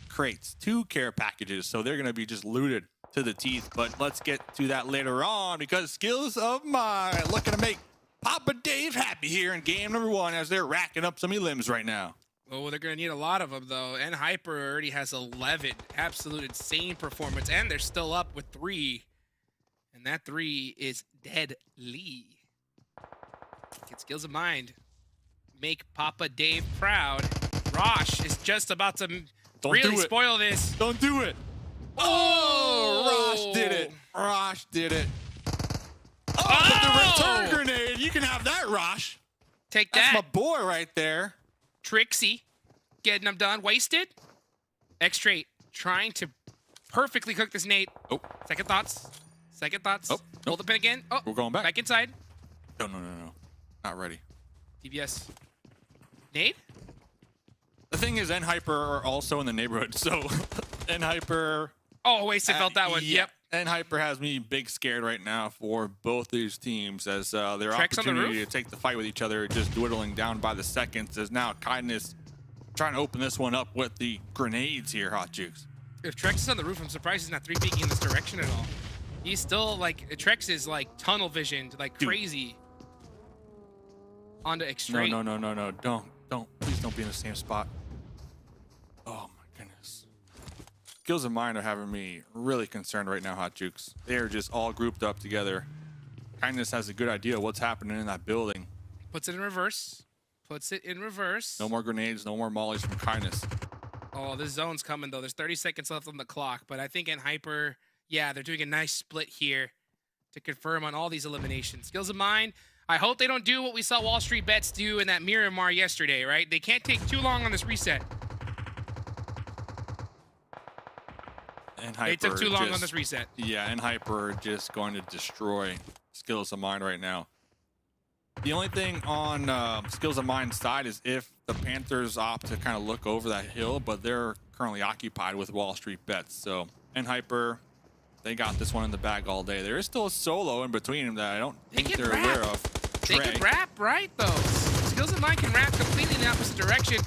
crates, 2 care packages. So they're going to be just looted to the teeth. But let's get to that later on, because skills of mine looking to make Papa Dave happy here in game number 1 as they're racking up some elims right now. Oh, they're going to need a lot of them, though. And Hyper already has 11. Absolute insane performance. And they're still up with 3. And that 3 is deadly. Get Skills of Mind. Make Papa Dave proud. Rosh is just about to really spoil this. Don't do it. Oh, Rosh did it. Rosh did it. Oh, with the return grenade. You can have that, Rosh. Take that. That's my boy right there. Trixie getting them done. Wasted. X-Straight trying to perfectly cook this nade. Oh. Second thoughts. Second thoughts. Oh, Hold the pin again. Oh, we're going back. Back inside. No. Not ready. DBS. Nade? The thing is, N-Hyper are also in the neighborhood, so N-Hyper... Oh, Wasted felt that one. Yeah. Yep. N-Hyper has me big scared right now for both these teams as their Trex opportunity to take the fight with each other just dwindling down by the seconds as now Kindness trying to open this one up with the grenades here, Hot Jukes. If Trex is on the roof, I'm surprised he's not 3-peeking in this direction at all. He's still, like, Trex is, like, tunnel visioned, like, crazy. Onto X-Straight. No. Don't. Please don't be in the same spot. Oh, my goodness. Skills of Mine are having me really concerned right now, Hot Jukes. They are just all grouped up together. Kindness has a good idea of what's happening in that building. Puts it in reverse. Puts it in reverse. No more grenades, no more mollies from Kindness. Oh, this zone's coming, though. There's 30 seconds left on the clock, but I think N-Hyper, yeah, they're doing a nice split here to confirm on all these eliminations. Skills of Mine, I hope they don't do what we saw Wall Street Bets do in that Miramar yesterday, right? They can't take too long on this reset. They took too long on this reset. Yeah, N-Hyper are just going to destroy Skills of Mine right now. The only thing on Skills of Mine's side is if the Panthers opt to kind of look over that hill, but they're currently occupied with Wall Street Bets. So N-Hyper, they got this one in the bag all day. There is still a solo in between them that I don't think they're aware of. They can wrap, right, though. Skills of Mine can wrap completely in the opposite direction.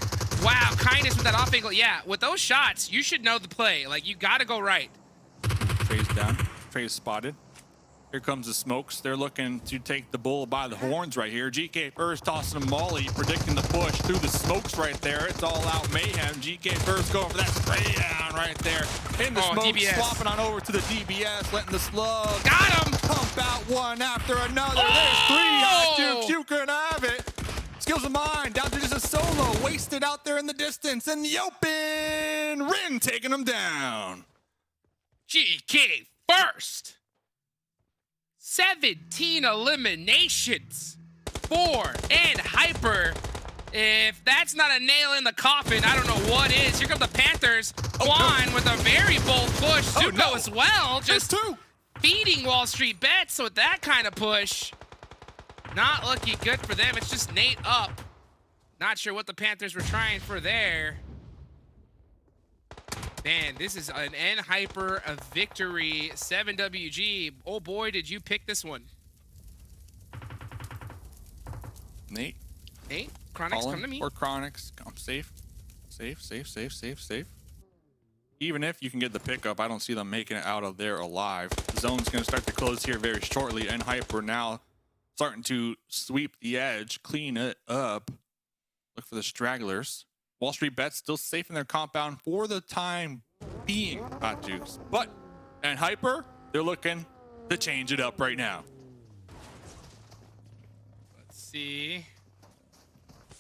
Wow, Kindness with that off angle. Yeah, with those shots, you should know the play. Like, you got to go right. Trey's down. Trey's spotted. Here comes the smokes. They're looking to take the bull by the horns right here. GK first tossing a molly, predicting the push through the smokes right there. It's all out mayhem. GK first going for that spray down right there. In the smoke, DBS. swapping on over to the DBS, letting the slug Got him! pump out one after another. There's 3 Hot Jukes. You can have it. Skills of Mine down to just a solo. Wasted out there in the distance. In the open. Rin taking them down. GK first. 17 eliminations for N-Hyper. If that's not a nail in the coffin, I don't know what is. Here come the Panthers. Juan with a very bold push. Zuko as well, just feeding Wall Street Bets with that kind of push. Not looking good for them. It's just Nate up. Not sure what the Panthers were trying for there. Man, this is an N-Hyper victory. 7WG. Oh boy, did you pick this one. Nate? Chronix, come to me. Or Chronix. I'm safe. Safe. Even if you can get the pickup, I don't see them making it out of there alive. The zone's going to start to close here very shortly. N-Hyper now starting to sweep the edge, clean it up. Look for the stragglers. Wall Street Bets still safe in their compound for the time being, Hot Jukes. But N-Hyper, they're looking to change it up right now. Let's see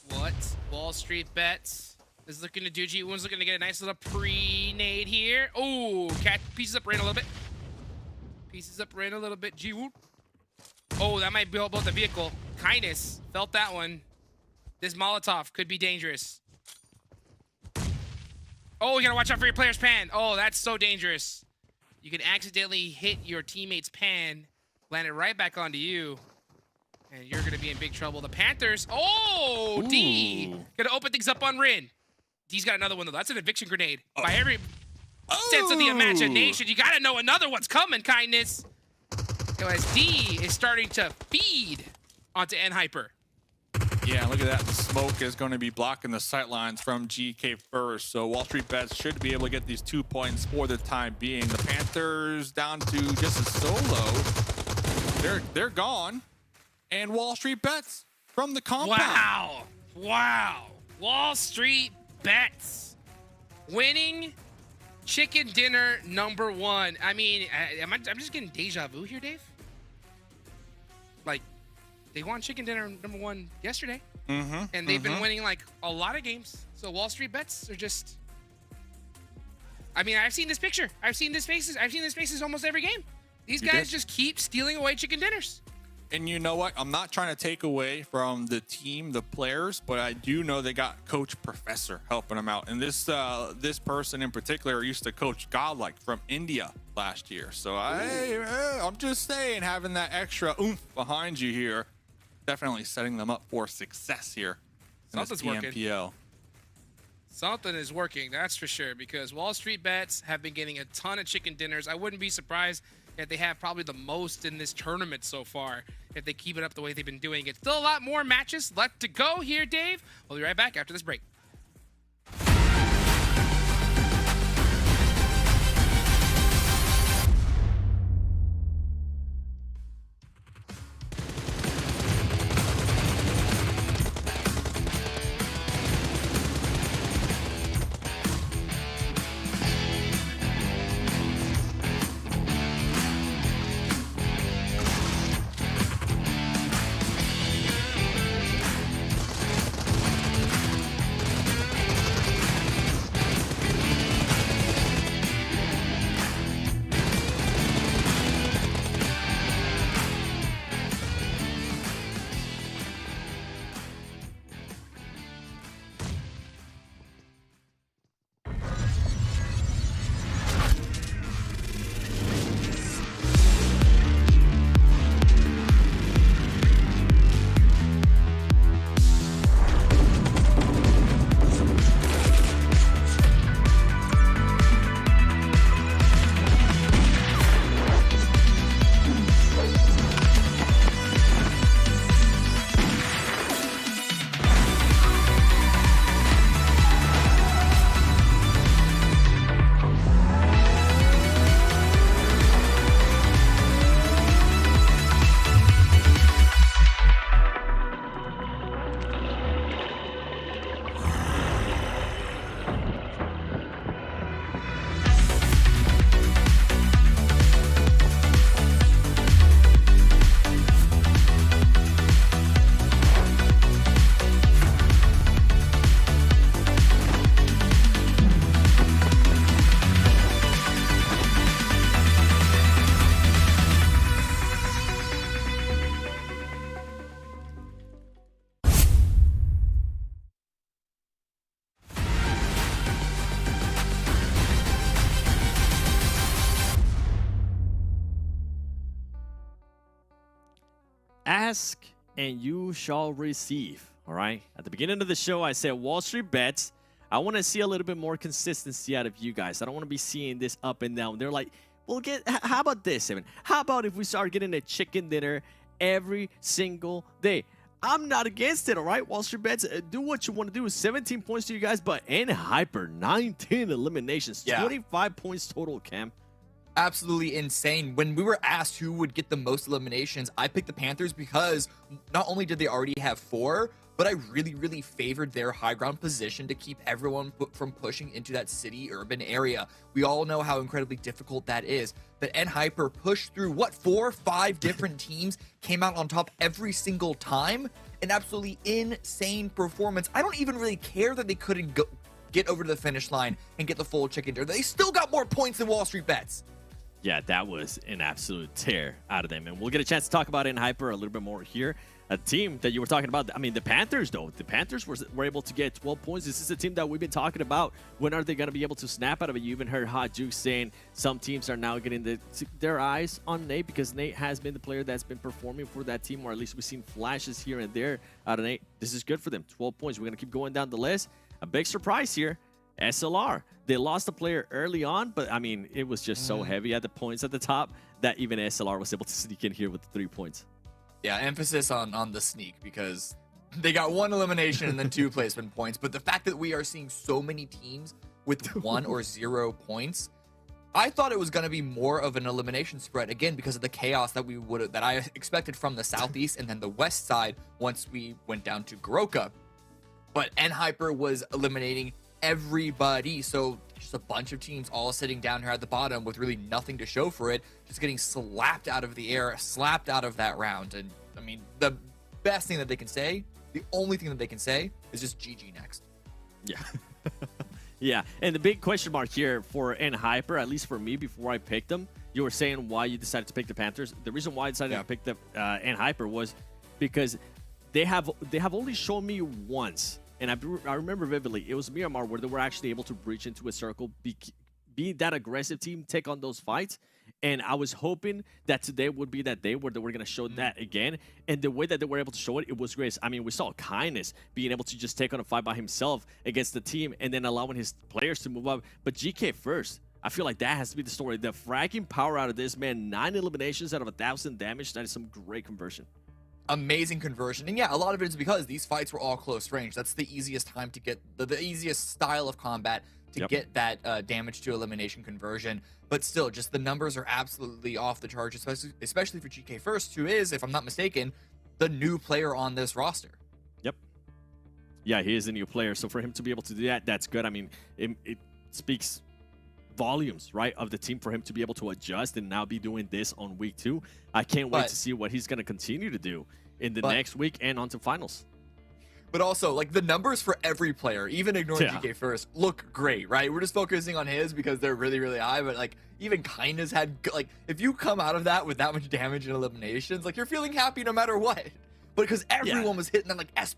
what Wall Street Bets is looking to do. G1's looking to get a nice little pre-nade here. Oh, cat pieces up rain a little bit. G1. Oh, that might blow both the vehicle. Kindness felt that one. This Molotov could be dangerous. Oh, you gotta watch out for your player's pan. Oh, that's so dangerous. You can accidentally hit your teammate's pan, land it right back onto you, and you're gonna be in big trouble. The Panthers, oh, D, gonna open things up on Rin. D's got another one though. That's an eviction grenade. By every sense of the imagination, you gotta know another one's coming, Kindness. As D is starting to feed onto N-Hyper. Yeah, look at that. The smoke is going to be blocking the sight lines from GK first. So Wall Street Bets should be able to get these 2 points for the time being. The Panthers down to just a solo. They're gone. And Wall Street Bets from the compound. Wow. Wall Street Bets winning chicken dinner #1. I mean, I'm just getting deja vu here, Dave. Like, they won chicken dinner #1 yesterday, and they've been winning like a lot of games. So Wall Street Bets are just. I mean, I've seen this picture. I've seen these faces. I've seen these faces almost every game. These guys just keep stealing away chicken dinners. And you know what? I'm not trying to take away from the team, the players, but I do know they got Coach Professor helping them out. And this person in particular used to coach Godlike from India last year. So I'm just saying, having that extra oomph behind you here, definitely setting them up for success here in this PMPL. Something is working, that's for sure, because Wall Street Bets have been getting a ton of chicken dinners. I wouldn't be surprised if they have probably the most in this tournament so far, if they keep it up the way they've been doing it. Still a lot more matches left to go here, Dave. We'll be right back after this break. Ask and you shall receive. All right. At the beginning of the show, I said Wall Street Bets. I want to see a little bit more consistency out of you guys. I don't want to be seeing this up and down. They're like, well, how about this, Evan? How about if we start getting a chicken dinner every single day? I'm not against it, all right? Wall Street Bets, do what you want to do. 17 points to you guys, but Hyper, 19 eliminations, 25 points total, Cam. Absolutely insane. When we were asked who would get the most eliminations, I picked the Panthers because not only did they already have 4, but I really favored their high ground position to keep everyone from pushing into that city urban area. We all know how incredibly difficult that is. But Hyper pushed through, 4, 5 different teams, came out on top every single time. An absolutely insane performance. I don't even really care that they couldn't get over to the finish line and get the full chicken dinner. They still got more points than Wall Street Bets. Yeah, that was an absolute tear out of them. And we'll get a chance to talk about Hyper a little bit more here. A team that you were talking about, I mean, the Panthers, though. The Panthers were able to get 12 points. This is a team that we've been talking about. When are they going to be able to snap out of it? You even heard Hot Juke saying some teams are now getting their eyes on Nate because Nate has been the player that's been performing for that team, or at least we've seen flashes here and there out of Nate. This is good for them. 12 points. We're going to keep going down the list. A big surprise here. SLR. They lost a player early on, but I mean, it was just so heavy at the points at the top that even SLR was able to sneak in here with 3 points. Yeah, emphasis on the sneak because they got 1 elimination and then 2 placement points. But the fact that we are seeing so many teams with 1 or 0 points, I thought it was going to be more of an elimination spread again because of the chaos that that I expected from the southeast and then the west side once we went down to Goroka. But NHyper was eliminating everybody. So just a bunch of teams all sitting down here at the bottom with really nothing to show for it, just getting slapped out of the air, slapped out of that round. And I mean, the best thing that they can say, the only thing that they can say is just GG next. Yeah. Yeah, and the big question mark here for NHyper, at least for me, before I picked them, you were saying why you decided to pick the Panthers. The reason why I decided to pick the NHyper was because they have only shown me once, and I remember vividly, it was Miramar where they were actually able to breach into a circle, be that aggressive team, take on those fights. And I was hoping that today would be that day where they were going to show that again. And the way that they were able to show it, it was great. I mean, we saw Kindness being able to just take on a fight by himself against the team and then allowing his players to move up. But GK first, I feel like that has to be the story. The fragging power out of this, man, 9 eliminations out of 1,000 damage. That is some great conversion. Amazing conversion. And yeah, a lot of it is because these fights were all close range. That's the easiest time to get the easiest style of combat to get that damage to elimination conversion. But still, just the numbers are absolutely off the charts, especially for GK First, who is, if I'm not mistaken, the new player on this roster. Yep. Yeah, he is a new player. So for him to be able to do that, that's good. I mean, it speaks volumes, right, of the team for him to be able to adjust and now be doing this on week 2. I can't wait to see what he's going to continue to do in the next week and on to finals. But also, like, the numbers for every player, even ignoring GK First, look great, right? We're just focusing on his because they're really, really high. But, like, even Kindness had, like, if you come out of that with that much damage and eliminations, like, you're feeling happy no matter what. But because everyone was hitting that, like, S+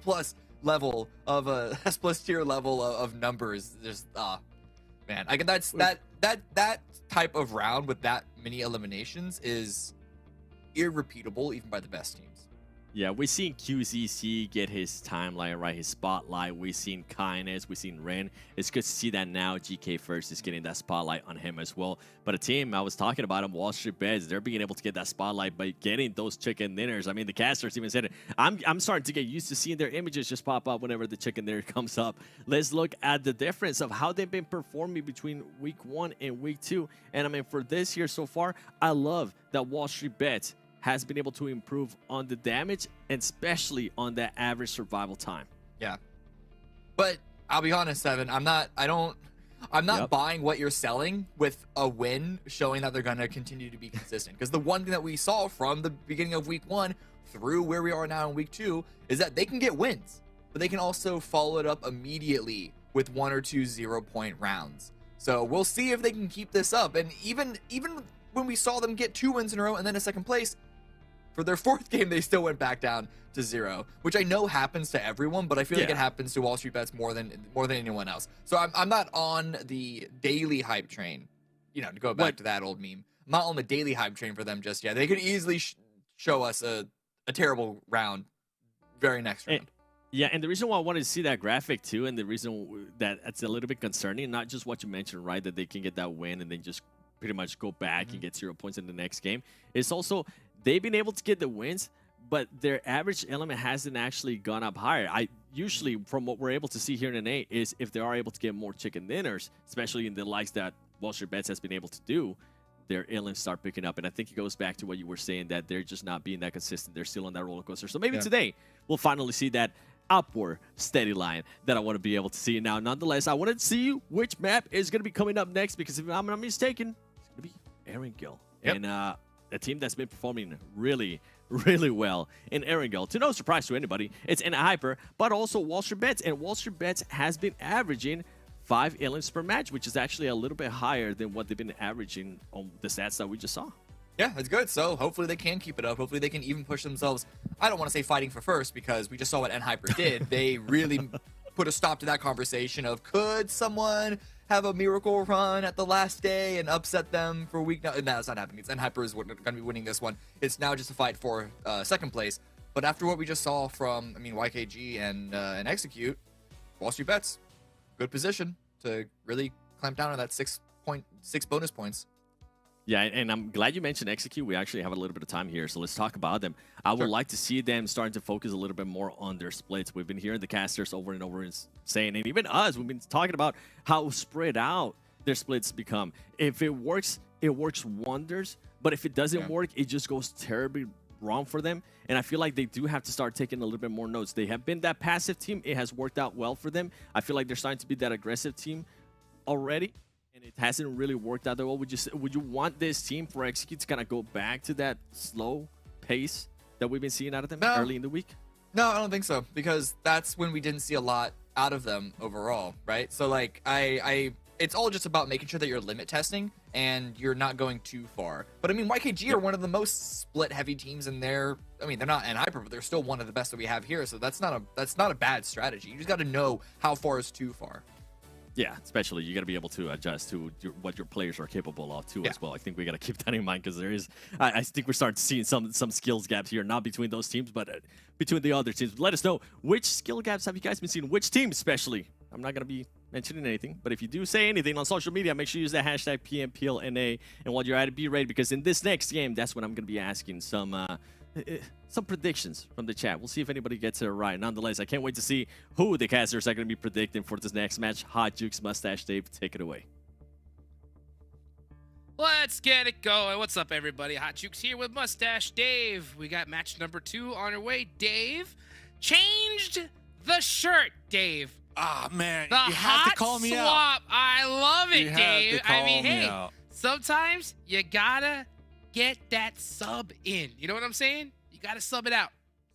level of S+ tier level of numbers, just, man. I guess that type of round with that many eliminations is irrepeatable, even by the best teams. Yeah, we've seen QZC get his timeline, right, his spotlight. We've seen Kindness, we've seen Ren. It's good to see that now GK First is getting that spotlight on him as well. But a team, I was talking about him, WALLSTREETBETS, they're being able to get that spotlight by getting those chicken dinners. I mean, the casters even said it. I'm starting to get used to seeing their images just pop up whenever the chicken dinner comes up. Let's look at the difference of how they've been performing between week 1 and week 2. And I mean, for this year so far, I love that WALLSTREETBETS has been able to improve on the damage, and especially on that average survival time. Yeah. But I'll be honest, Seven, I'm not buying what you're selling with a win showing that they're going to continue to be consistent. Because the one thing that we saw from the beginning of week 1 through where we are now in week 2 is that they can get wins, but they can also follow it up immediately with 1 or 2 0-point rounds. So we'll see if they can keep this up. And even when we saw them get 2 wins in a row and then a second place, for their 4th game, they still went back down to 0, which I know happens to everyone, but I feel like it happens to WALLSTREETBETS more than anyone else. So I'm not on the daily hype train, you know, to go back to that old meme. I'm not on the daily hype train for them just yet. They could easily show us a terrible round very next round. Yeah, and the reason why I wanted to see that graphic too, and the reason that it's a little bit concerning, not just what you mentioned, right, that they can get that win and then just pretty much go back and get 0 points in the next game. It's also they've been able to get the wins, but their average element hasn't actually gone up higher. I usually, from what we're able to see here in NA, is if they are able to get more chicken dinners, especially in the likes that WALLSTREETBETS has been able to do, their elements start picking up. And I think it goes back to what you were saying, that they're just not being that consistent. They're still on that roller coaster. So maybe today we'll finally see that upward steady line that I want to be able to see. Now, nonetheless, I wanted to see which map is going to be coming up next, because if I'm not mistaken, it's going to be Erangel. And a team that's been performing really, really well in Erangel. To no surprise to anybody, it's NHyper, but also WALLSTREETBETS. And WALLSTREETBETS has been averaging 5 elements per match, which is actually a little bit higher than what they've been averaging on the stats that we just saw. Yeah, that's good. So hopefully they can keep it up. Hopefully they can even push themselves. I don't want to say fighting for first, because we just saw what NHyper did. They really put a stop to that conversation of, could someone have a miracle run at the last day and upset them for a week? No, that's not happening. It's NHyper is going to be winning this one. It's now just a fight for second place. But after what we just saw from, YKG and Execute, WALLSTREETBETS, good position to really clamp down on that 6 bonus points. Yeah, and I'm glad you mentioned Execute. We actually have a little bit of time here, so let's talk about them. I would like to see them starting to focus a little bit more on their splits. We've been hearing the casters over and over saying, and even us, we've been talking about how spread out their splits become. If it works, it works wonders. But if it doesn't work, it just goes terribly wrong for them. And I feel like they do have to start taking a little bit more notes. They have been that passive team. It has worked out well for them. I feel like they're starting to be that aggressive team already, and it hasn't really worked out that well. Would you want this team for Execute to kind of go back to that slow pace that we've been seeing out of them early in the week? No, I don't think so, because that's when we didn't see a lot out of them overall, right? So like it's all just about making sure that you're limit testing and you're not going too far. But I mean, YKG are one of the most split heavy teams in there. I mean, they're not in hyper, but they're still one of the best that we have here. So that's not a bad strategy. You just got to know how far is too far. Yeah, especially you got to be able to adjust to what your players are capable of too as well. I think we got to keep that in mind, because there is, I think we're starting to see some skills gaps here, not between those teams, but between the other teams. Let us know, which skill gaps have you guys been seeing? Which team especially? I'm not going to be mentioning anything, but if you do say anything on social media, make sure you use that hashtag PMPL NA, and while you're at it, be ready, because in this next game, that's when I'm going to be asking some predictions from the chat. We'll see if anybody gets it right. Nonetheless, I can't wait to see who the casters are going to be predicting for this next match. Hot Jukes, Mustache Dave, take it away. Let's get it going. What's up, everybody? Hot Jukes here with Mustache Dave. We got match number 2 on our way. Dave changed the shirt, Dave. Ah, man, The you hot have to call me swap. out. I love it, You have Dave. to call I mean, me hey, out. sometimes you gotta get that sub in. You know what I'm saying? You gotta sub it out.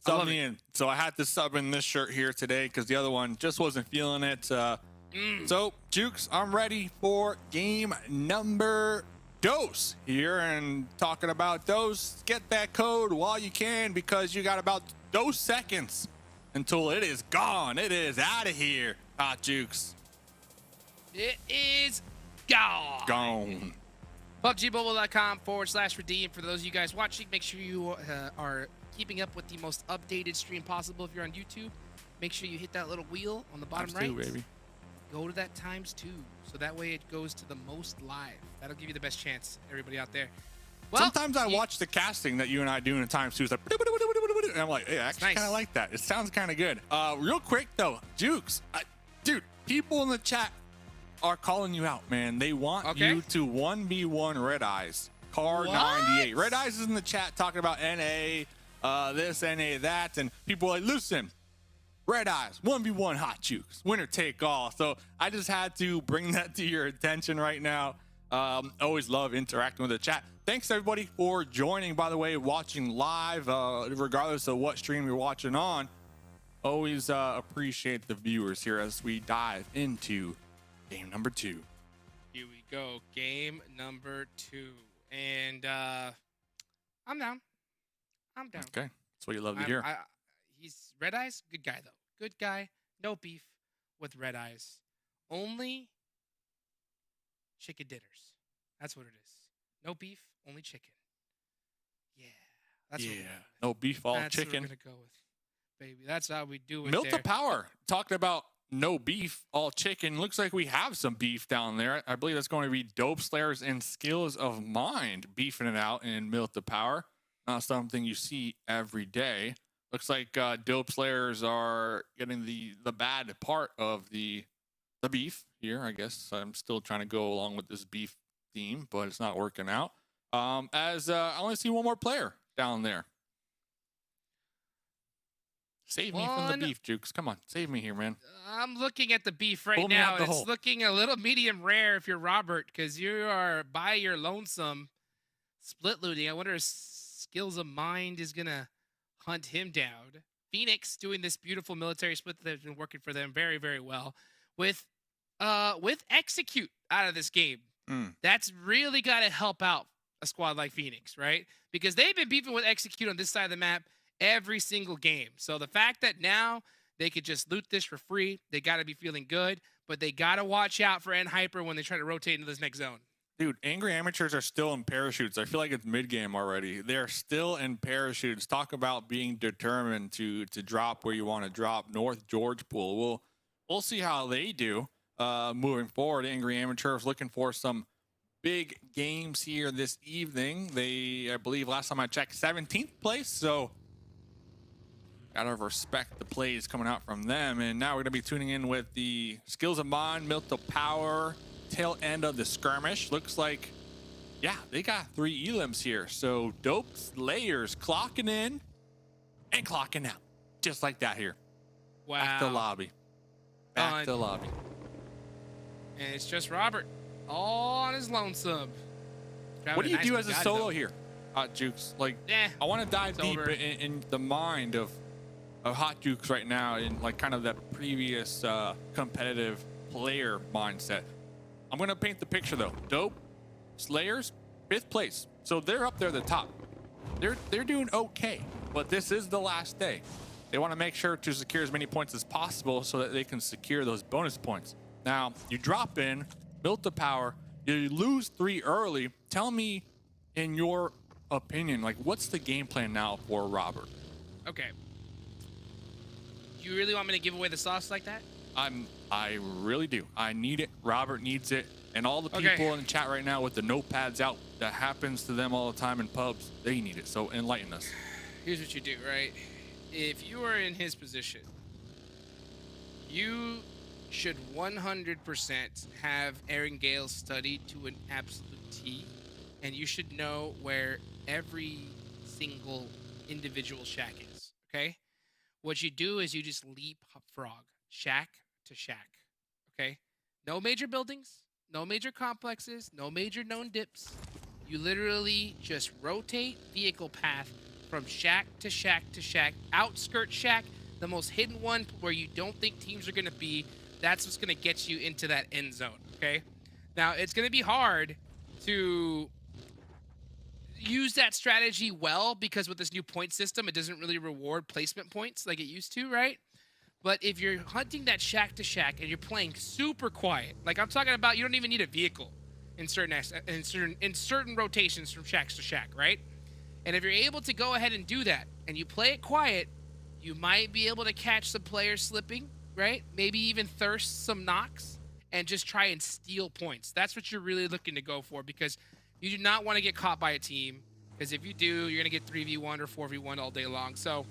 I Sub love me it. in. So I had to sub in this shirt here today because the other one just wasn't feeling it. So, Jukes, I'm ready for game number dose here. And talking about dose, get that code while you can, because you got about those seconds until it is gone. It is out of here, Hot Jukes. It is gone. Gone. PUBGmobile.com/redeem. For those of you guys watching, make sure you are keeping up with the most updated stream possible. If you're on YouTube, make sure you hit that little wheel on the bottom right. ×2, baby. Go to that ×2, so that way it goes to the most live. That'll give you the best chance, everybody out there. Well, Sometimes I watch the casting that you and I do in ×2. It's like, and I'm like, hey, I actually nice. kind of like that. It sounds kind of good. Real quick though, Jukes, dude, people in the chat are calling you out, man. They want you to 1v1 Red Eyes. Car 98. Red Eyes is in the chat talking about NA, this, NA, that, and people are like, listen, Red Eyes, 1v1 Hot Jukes, winner take all. So I just had to bring that to your attention right now. Always love interacting with the chat. Thanks everybody for joining, by the way, watching live, regardless of what stream you're watching on. Always appreciate the viewers here as we dive into game number 2. Here we go, game number 2. And I'm down. I'm down. Okay, that's what you love to hear. He's Red Eyes, good guy though. Good guy. No beef with Red Eyes. Only chicken dinners. That's what it is. No beef, only chicken. Yeah. That's what we're going with. No beef, all That's chicken. what we're gonna go with, baby. That's how we do it. Milk there. the Power talked about no beef, all chicken. Looks like we have some beef down there. I believe that's going to be Dope Slayers and Skills of Mind beefing it out in Milk the Power. Not something you see every day. Looks like Dope Slayers are getting the bad part of the beef here. I guess I'm still trying to go along with this beef theme, but it's not working out. As I only see one more player down there. Save me from the beef, Jukes. Come on, save me here, man. I'm looking at the beef right Pull me now. out the It's hole. looking a little medium rare if you're Robert, because you are by your lonesome split looting. I wonder if Skills of Mind is going to hunt him down. Phoenix doing this beautiful military split that's been working for them very, very well. With Execute out of this game. That's really got to help out a squad like Phoenix, right? Because they've been beefing with Execute on this side of the map every single game. So the fact that now they could just loot this for free, they got to be feeling good, but they got to watch out for N-Hyper when they try to rotate into this next zone. Dude, Angry Amateurs are still in parachutes. I feel like it's mid-game already. They're still in parachutes. Talk about being determined to drop where you want to drop. North George Pool. We'll see how they do moving forward. Angry Amateurs looking for some big games here this evening. They, I believe, last time I checked, 17th place. So gotta respect the plays coming out from them. And now we're gonna be tuning in with the Skills of Mind, Milk the Power, tail end of the skirmish. Looks like Yeah, they got 3 elims here. So Dope Slayers clocking in and clocking out. Just like that here. Wow. Back to lobby. Back to lobby. And it's just Robert, all on his lonesome. What do you do as a solo here, Hot Jukes? Like, Eh, I want to dive deep over. in the mind of Hot Jukes right now, in like kind of that previous competitive player mindset. I'm gonna paint the picture though. Dope Slayers, 5th place, so they're up there at the top. They're doing okay, but this is the last day. They want to make sure to secure as many points as possible so that they can secure those bonus points. Now, you drop in, built the power, you lose 3 early. Tell me, in your opinion, like, what's the game plan now for Robert? Okay. You really want me to give away the sauce like that? I really do. I need it. Robert needs it. And all the people in the chat right now with the notepads out, that happens to them all the time in pubs, they need it. So enlighten us. Here's what you do, right? If you are in his position, you should 100% have Erangel studied to an absolute T, and you should know where every single individual shack is, okay? What you do is you just leapfrog, shack to shack, okay? No major buildings, no major complexes, no major known dips. You literally just rotate vehicle path from shack to shack to shack, outskirt shack, the most hidden one where you don't think teams are going to be. That's what's going to get you into that end zone, okay? Now, it's going to be hard to use that strategy well because with this new point system, it doesn't really reward placement points like it used to, right? But if you're hunting that shack to shack and you're playing super quiet, like I'm talking about, you don't even need a vehicle in certain rotations from shacks to shack, right? And if you're able to go ahead and do that and you play it quiet, you might be able to catch some players slipping, right? Maybe even thirst some knocks and just try and steal points. That's what you're really looking to go for because you do not want to get caught by a team because if you do, you're going to get 3v1 or 4v1 all day long. So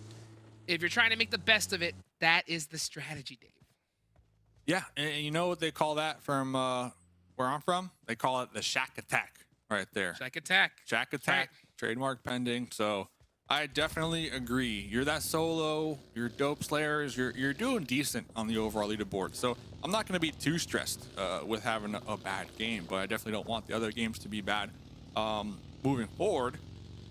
if you're trying to make the best of it, that is the strategy, Dave. Yeah, and you know what they call that from where I'm from? They call it the shack attack right there. Shack attack. Shack attack, trademark pending. So I definitely agree. You're that solo, you're Dope Slayers, you're doing decent on the overall leaderboard. So I'm not going to be too stressed with having a bad game, but I definitely don't want the other games to be bad moving forward.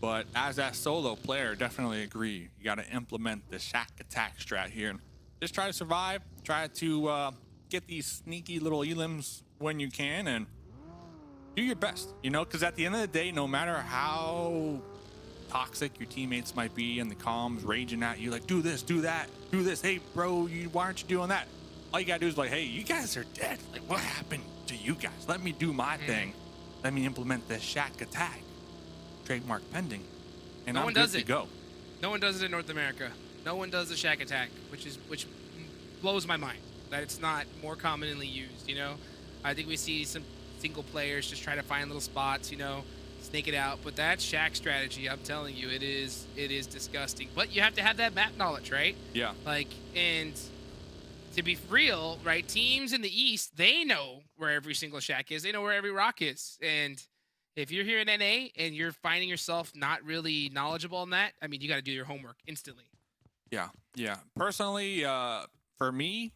But as that solo player, definitely agree. You got to implement the shack attack strat here and just try to survive. Try to get these sneaky little elims when you can and do your best, you know, because at the end of the day, no matter how toxic your teammates might be and the comms raging at you, like, do this, do that, do this. Hey, bro, why aren't you doing that? All you got to do is like, hey, you guys are dead. Like, what happened to you guys? Let me do my thing. Let me implement the shack attack. Trademark pending. And No one good does to it. go. No one does it in North America. No one does the shack attack, which blows my mind that it's not more commonly used, you know? I think we see some single players just try to find little spots, you know, snake it out. But that shack strategy, I'm telling you, it is disgusting. But you have to have that map knowledge, right? Yeah. Like, and to be real, right, teams in the East, they know where every single shack is. They know where every rock is. And if you're here in NA and you're finding yourself not really knowledgeable on that, I mean, you got to do your homework instantly. Yeah, yeah. Personally, for me,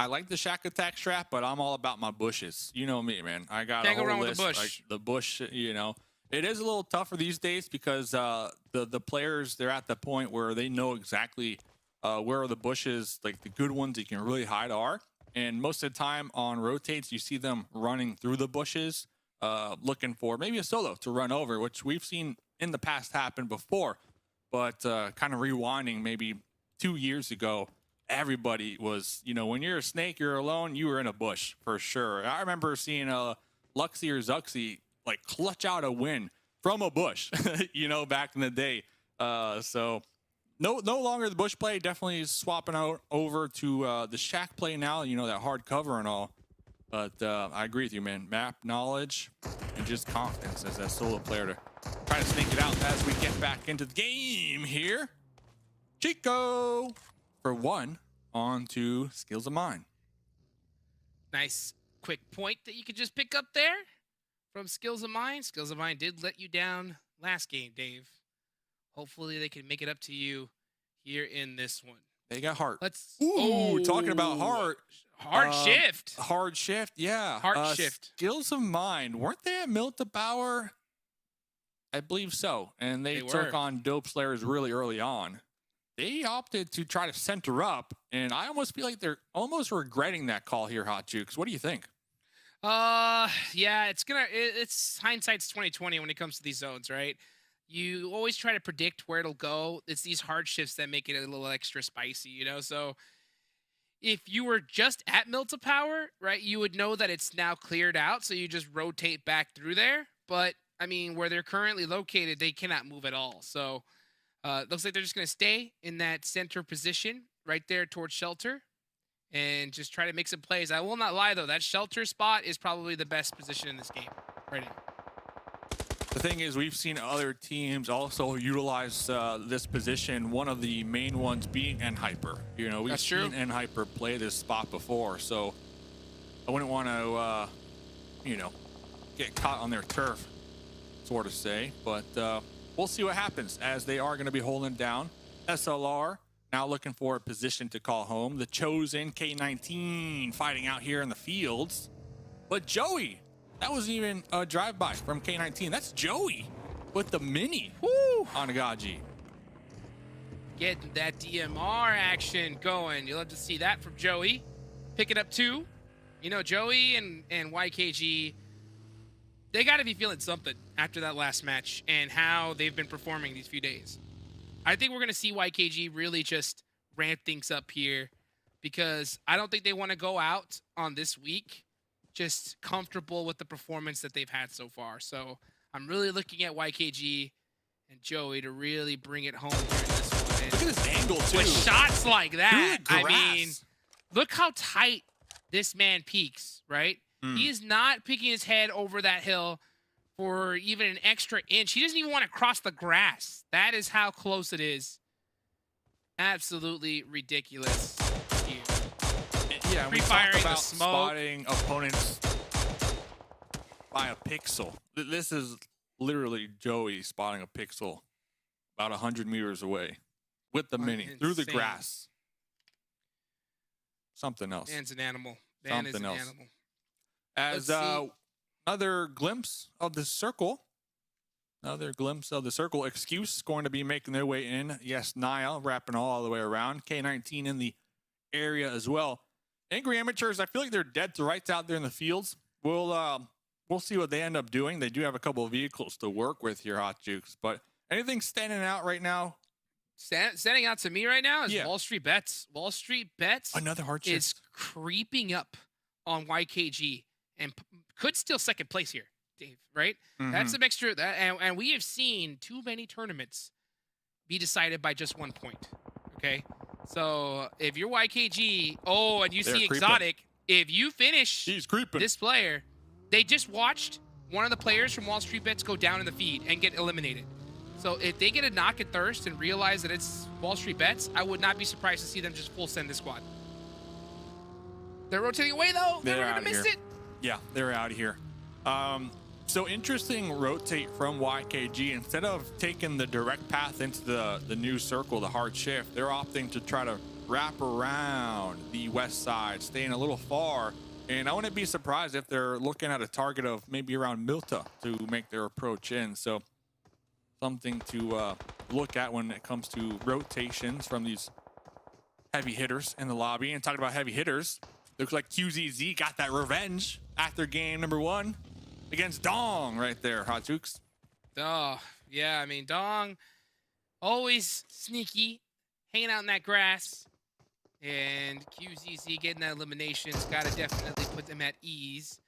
I like the shack attack strat, but I'm all about my bushes. You know me, man. I got Can't a go whole wrong with list. the bush. Like the bush, you know. It is a little tougher these days because the players, they're at the point where they know exactly where the bushes, like the good ones you can really hide are. And most of the time on rotates, you see them running through the bushes, looking for maybe a solo to run over, which we've seen in the past happen before. But kind of rewinding maybe 2 years ago, everybody was, you know, when you're a snake, you're alone, you were in a bush for sure. I remember seeing Luxy or Zuxy like clutch out a win from a bush, you know, back in the day. So no longer the bush play, definitely swapping out over to the shack play now, you know, that hard cover and all. But I agree with you, man. Map knowledge and just confidence as that solo player to try to sneak it out as we get back into the game here. Chico for one on to Skills of Mine. Nice quick point that you could just pick up there from Skills of Mine. Skills of Mine did let you down last game, Dave. Hopefully they can make it up to you here in this one. They got heart. Let's. Talking about heart. Hard shift. Hard shift, yeah. Hard shift. Skills of Mind, weren't they at Milta Power? I believe so. And they took were. on Dope Slayers really early on. They opted to try to center up, and I almost feel like they're almost regretting that call here, Hot Jukes. What do you think? Yeah, it's hindsight's 2020 when it comes to these zones, right? You always try to predict where it'll go. It's these hard shifts that make it a little extra spicy, you know? So if you were just at Milta Power, right, you would know that it's now cleared out, so you just rotate back through there. But, I mean, where they're currently located, they cannot move at all. So looks like they're just going to stay in that center position right there towards shelter and just try to make some plays. I will not lie, though. That shelter spot is probably the best position in this game right now. The thing is, we've seen other teams also utilize this position, one of the main ones being N-Hyper. You know, we've seen N-Hyper play this spot before, so I wouldn't want to, you know, get caught on their turf, sort of say. But we'll see what happens, as they are going to be holding down. SLR now looking for a position to call home. The Chosen, K19 fighting out here in the fields. But Joey, that wasn't even a drive-by from K19. That's Joey with the mini on Agaji. Getting that DMR action going. You'll have to see that from Joey. Picking up 2. You know, Joey and YKG, they got to be feeling something after that last match and how they've been performing these few days. I think we're going to see YKG really just ramp things up here because I don't think they want to go out on this week just comfortable with the performance that they've had so far. So I'm really looking at YKG and Joey to really bring it home here in this one. Look at this angle, too. With shots like that, Through the I mean, grass. look how tight this man peaks, right? He is not peeking his head over that hill for even an extra inch. He doesn't even want to cross the grass. That is how close it is. Absolutely ridiculous here. Yeah, we Pre-firing talk the about smoke. spotting opponents by a pixel. This is literally Joey spotting a pixel about 100 meters away with the mini through the Insane. grass. Something else. Man's an animal. Man is an Something else. animal. As Let's see. another glimpse of the circle. Another glimpse of the circle. Excuse going to be making their way in. Yes, Niall wrapping all the way around. K19 in the area as well. Angry Amateurs, I feel like they're dead to rights out there in the fields. We'll see what they end up doing. They do have a couple of vehicles to work with here, Hot Jukes. But anything standing out right now? Standing out to me right now is Yeah. WALLSTREETBETS. WALLSTREETBETS Another hard shift. is creeping up on YKG and could steal second place here, Dave, right? That's some extra, and we have seen too many tournaments be decided by just 1 point, okay? So if you're YKG, and you They're see creeping. Exotic, if you finish He's creeping. this player, they just watched one of the players from WALLSTREETBETS go down in the feed and get eliminated. So if they get a knock at thirst and realize that it's WALLSTREETBETS, I would not be surprised to see them just full send the squad. They're rotating away though. They're They're gonna miss it. Yeah, they're out of here. So interesting rotate from YKG. Instead of taking the direct path into the new circle, the hard shift, they're opting to try to wrap around the west side, staying a little far. And I wouldn't be surprised if they're looking at a target of maybe around Milta to make their approach in. So something to look at when it comes to rotations from these heavy hitters in the lobby. And talking about heavy hitters, looks like QZZ got that revenge after game number 1 against Dong right there, Hot Jukes. Oh, yeah, I mean, Dong, always sneaky, hanging out in that grass. And QZZ getting that elimination's got to definitely put them at ease.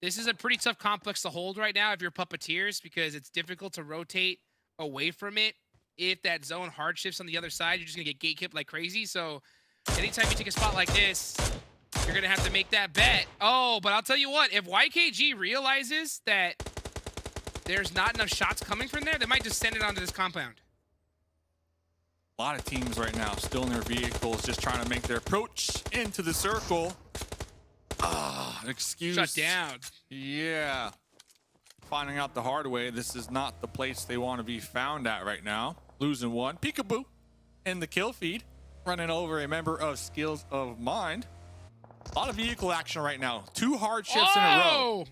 This is a pretty tough complex to hold right now if you're Puppeteers because it's difficult to rotate away from it. If that zone hard shifts on the other side, you're just going to get gatekept like crazy. So anytime you take a spot like this, you're going to have to make that bet. Oh, but I'll tell you what, if YKG realizes that there's not enough shots coming from there, they might just send it onto this compound. A lot of teams right now still in their vehicles, just trying to make their approach into the circle. Excuse. Shut down. Yeah. finding out the hard way this is not the place they want to be found at right now. Losing one. Peekaboo in the kill feed. Running over a member of Skills of Mind. A lot of vehicle action right now. 2 hard shifts in a row.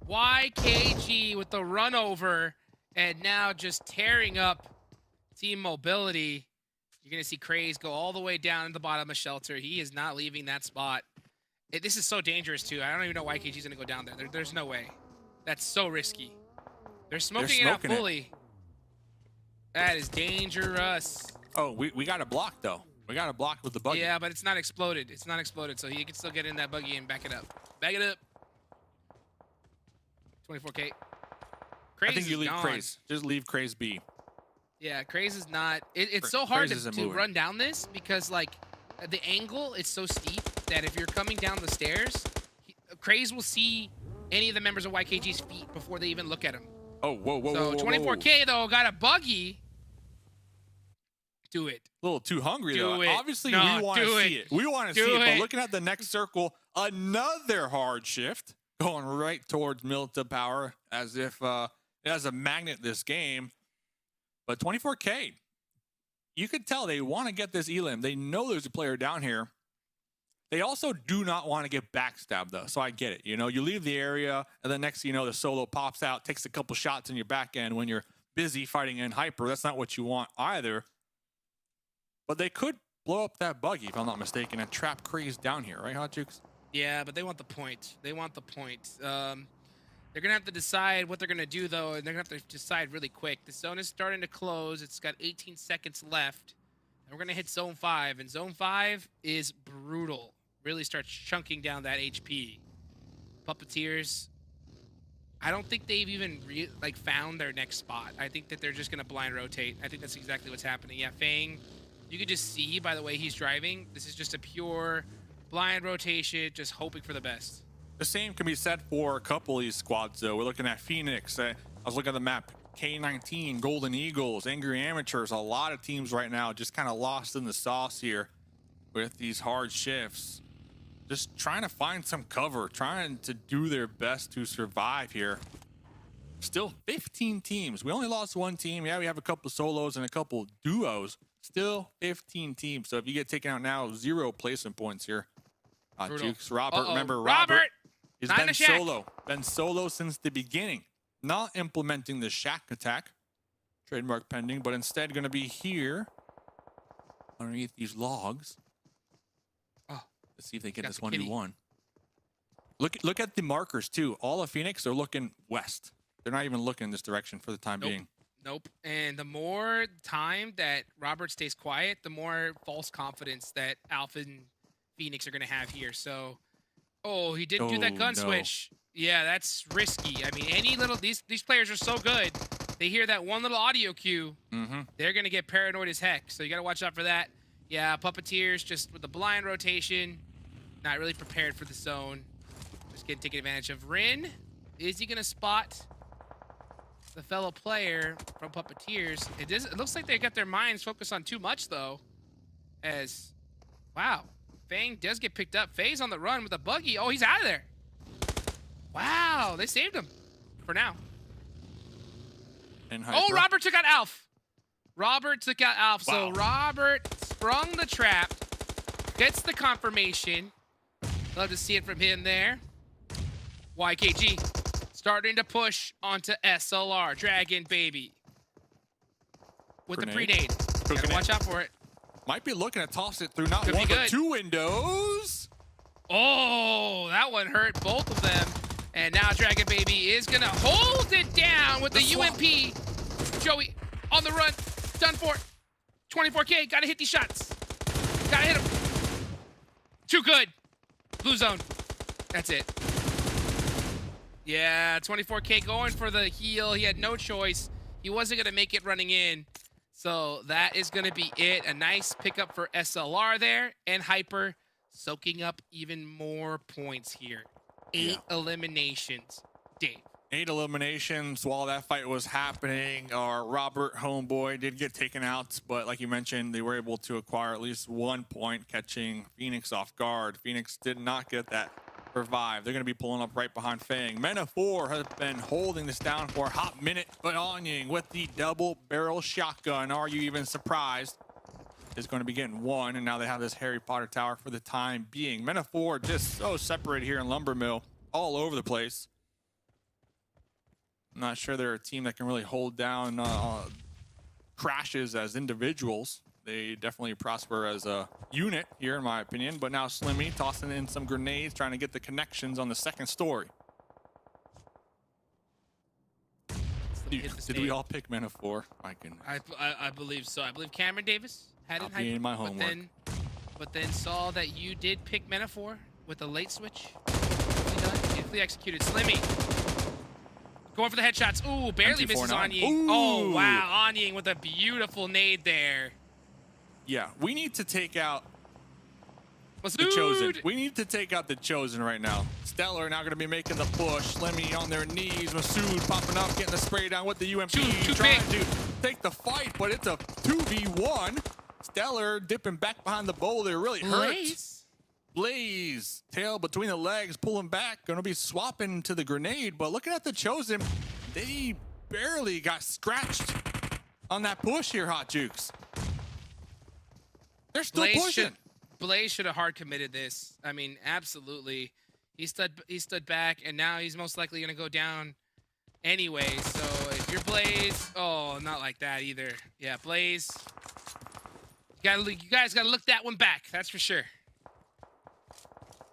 YKG with the run over and now just tearing up team mobility. You're going to see Craze go all the way down to the bottom of shelter. He is not leaving that spot. This is so dangerous, too. I don't even know why YKG's going to go down there. There's no way. That's so risky. They're smoking it out fully. That is dangerous. Oh, we got it blocked, though. We got it blocked with the buggy. Yeah, but it's not exploded. It's not exploded, so he can still get in that buggy and back it up. Back it up. 24K. Craze I think you is leave gone. Craze. Just leave Craze be. Yeah, Craze is not. It's so hard to moving. run down this because, like, the angle is so steep that if you're coming down the stairs, Craze will see any of the members of YKG's feet before they even look at him. Oh, whoa. So 24K, though, got a buggy. Do it. A little too hungry, though. Do it. Obviously, No, we want to do see it. We want to see it. But looking at the next circle, another hard shift going right towards Milta Power as if it has a magnet this game. But 24K, you could tell they want to get this elim. They know there's a player down here. They also do not want to get backstabbed, though. So I get it. You know, you leave the area, and then next thing you know, the solo pops out, takes a couple shots in your back end when you're busy fighting in hyper. That's not what you want either. But they could blow up that buggy, if I'm not mistaken, and trap Craze down here, right, Hot Jukes? Yeah, but they want the point. They want the point. They're going to have to decide what they're going to do, though, and they're going to have to decide really quick. The zone is starting to close. It's got 18 seconds left. And we're going to hit Zone 5, and Zone 5 is brutal. Really starts chunking down that HP. Puppeteers, I don't think they've even found their next spot. I think that they're just going to blind rotate. I think that's exactly what's happening. Yeah, Fang, you could just see by the way he's driving, this is just a pure blind rotation, just hoping for the best. The same can be said for a couple of these squads, though. We're looking at Phoenix. I was looking at the map. K19, Golden Eagles, Angry Amateurs. A lot of teams right now just kind of lost in the sauce here with these hard shifts. Just trying to find some cover, trying to do their best to survive here. Still 15 teams. We only lost 1 team. Yeah, we have a couple solos and a couple duos. Still 15 teams. So if you get taken out now, 0 placement points here. Jukes, Robert. Remember, Robert. He's been solo. Been solo since the beginning. Not implementing the shack attack. Trademark pending, but instead going to be here underneath these logs. Oh, let's see if they get this 1v1. Look at the markers, too. All of Phoenix are looking west. They're not even looking in this direction for the time being. Nope. And the more time that Robert stays quiet, the more false confidence that Alpha and Phoenix are going to have here. So... Oh, he didn't do that gun switch. Yeah, that's risky. I mean, any little these players are so good. They hear that one little audio cue. They're gonna get paranoid as heck. So you gotta watch out for that. Yeah, Puppeteers just with the blind rotation, not really prepared for the zone. Just taking advantage of Rin. Is he gonna spot the fellow player from Puppeteers? It looks like they got their minds focused on too much though. As wow. Fang does get picked up. Faye's on the run with a buggy. Oh, he's out of there. Wow, they saved him for now. Oh, Robert took out Alf. Robert took out Alf. Wow. So Robert sprung the trap, gets the confirmation. Love to see it from him there. YKG starting to push onto SLR. Dragon Baby. With the pre-nade. Gotta watch out for it. Might be looking to toss it through not one, but 2 windows. Oh, that one hurt both of them. And now Dragon Baby is going to hold it down with the UMP. Joey on the run. Done for. 24K. Got to hit these shots. Got to hit him. Too good. Blue zone. That's it. Yeah, 24K going for the heal. He had no choice. He wasn't going to make it running in. So that is going to be it. A nice pickup for SLR there. And Hyper soaking up even more points here. 8 eliminations. Dave. 8 eliminations while that fight was happening. Our Robert homeboy did get taken out, but like you mentioned, they were able to acquire at least 1 point, catching Phoenix off guard. Phoenix did not get that revive. They're going to be pulling up right behind Fang. MENA4 has been holding this down for a hot minute, but Onying with the double barrel shotgun. Are you even surprised? Is going to be getting one, and now they have this Harry Potter tower for the time being. MENA4 just so separated here in Lumber Mill, all over the place. I'm not sure they're a team that can really hold down crashes as individuals. They definitely prosper as a unit here, in my opinion. But now Slimmy tossing in some grenades, trying to get the connections on the second story. Did we all pick MENA4? My goodness. I believe so. I believe Cameron Davis had it Copying my homework. But then saw that you did pick MENA4 with a late switch. Beautifully executed. Slimmy going for the headshots. Ooh, barely misses Onying. Oh, wow. Onying with a beautiful nade there. Yeah, we need to take out Masood. the Chosen. We need to take out the Chosen right now. Stellar now going to be making the push. Slimmy on their knees. Masood popping up, getting the spray down with the UMP. Trying to take the fight, but it's a 2v1. Stellar dipping back behind the boulder. Really hurt. Blaze, tail between the legs, pulling back. Going to be swapping to the grenade, but looking at the Chosen, they barely got scratched on that push here, Hot Jukes. They're still pushing. Blaze should have hard committed this. I mean, absolutely. He stood back, and now he's most likely going to go down anyway. So if you're Blaze, oh, not like that either. Yeah, Blaze, you guys got to look that one back. That's for sure.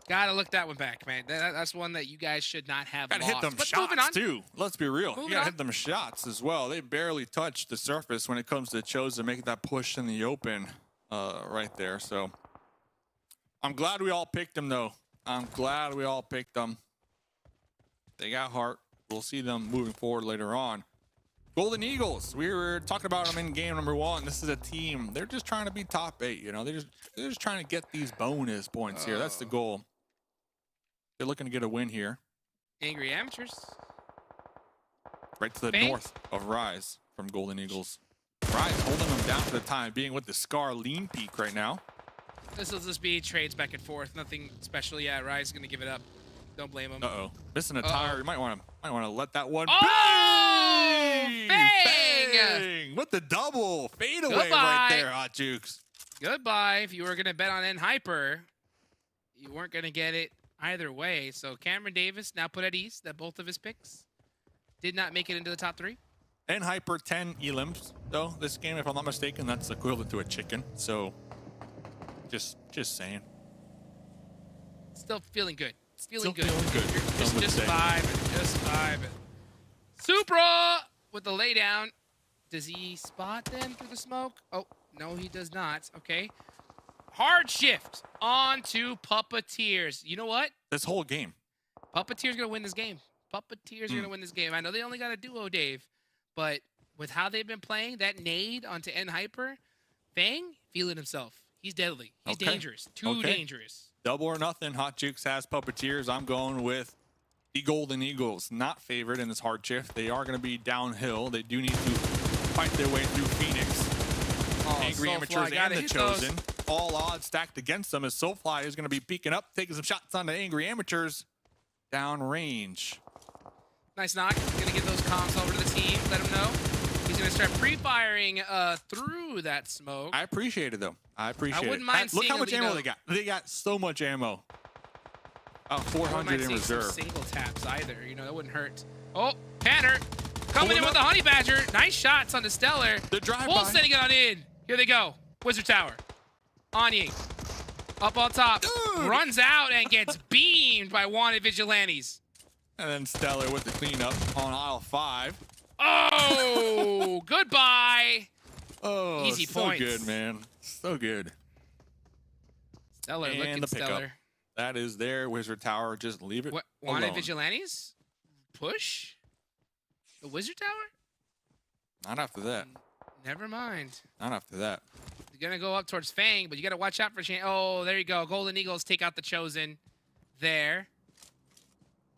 Gotta look that one back, man. That's one that you guys should not have Gotta lost. hit them But shots, too. Let's be real. Moving You gotta on. hit them shots as well. They barely touched the surface when it comes to Chosen making that push in the open right there. So I'm glad we all picked them, though. I'm glad we all picked them. They got heart. We'll see them moving forward later on. Golden Eagles. We were talking about them in game number 1. This is a team. They're just trying to be top 8. You know, they're just trying to get these bonus points here. That's the goal. They're looking to get a win here. Angry Amateurs. Right to the north of Rise from Golden Eagles. Rise holding them down for the time being with the Scar lean peak right now. This will just be trades back and forth. Nothing special yet. Rise is gonna give it up. Don't blame him. Uh-oh. Missing a tire. You might want to let that one be. Bang! Bang! With the double fadeaway Goodbye. right there, Hot Jukes. Goodbye. If you were gonna bet on N Hyper, you weren't gonna get it either way. So Cameron Davis now put at ease that both of his picks did not make it into the top 3. And Hyper 10 elims, though, this game, if I'm not mistaken, that's equivalent to a chicken. So, just saying. Still feeling good. Still feeling good. Just vibing. Supra with the laydown. Does he spot them through the smoke? Oh, no, he does not. Okay. Hard shift on to Puppeteers. You know what? This whole game. Puppeteers going to win this game. Puppeteers are going to win this game. I know they only got a duo, Dave, but with how they've been playing, that nade onto N Hyper, Fang feeling himself. He's deadly. He's dangerous. Too dangerous. Double or nothing. Hot Jukes has Puppeteers. I'm going with the Golden Eagles. Not favored in this hard shift. They are going to be downhill. They do need to fight their way through Phoenix. Angry Amateurs and the Chosen. All odds stacked against them as Soulfly is going to be peeking up, taking some shots on the Angry Amateurs down range. Nice knock. Going to get those comms over to the team. Let him know. He's going to start pre-firing through that smoke. I appreciate it, though. I appreciate it. I wouldn't mind Look seeing how much a ammo they got. They got so much ammo. 400 in reserve. Single taps either. You know, that wouldn't hurt. Oh, Tanner coming in with the Honey Badger. Nice shots on the Stellar. The drive-by. Full sending it on in. Here they go. Wizard Tower. Onying. Up on top. Dude. Runs out and gets beamed by Wanted Vigilantes. And then Stellar with the cleanup on aisle 5. Oh, goodbye. Oh, Easy so points. good, man. So good. Stellar And looking the pickup. stellar. That is their Wizard Tower. Just leave it What? Wanted alone. Vigilantes? Push? The Wizard Tower? Not after that. Never mind. Not after that. You're going to go up towards Fang, but you got to watch out for Shane. Oh, there you go. Golden Eagles take out the Chosen there.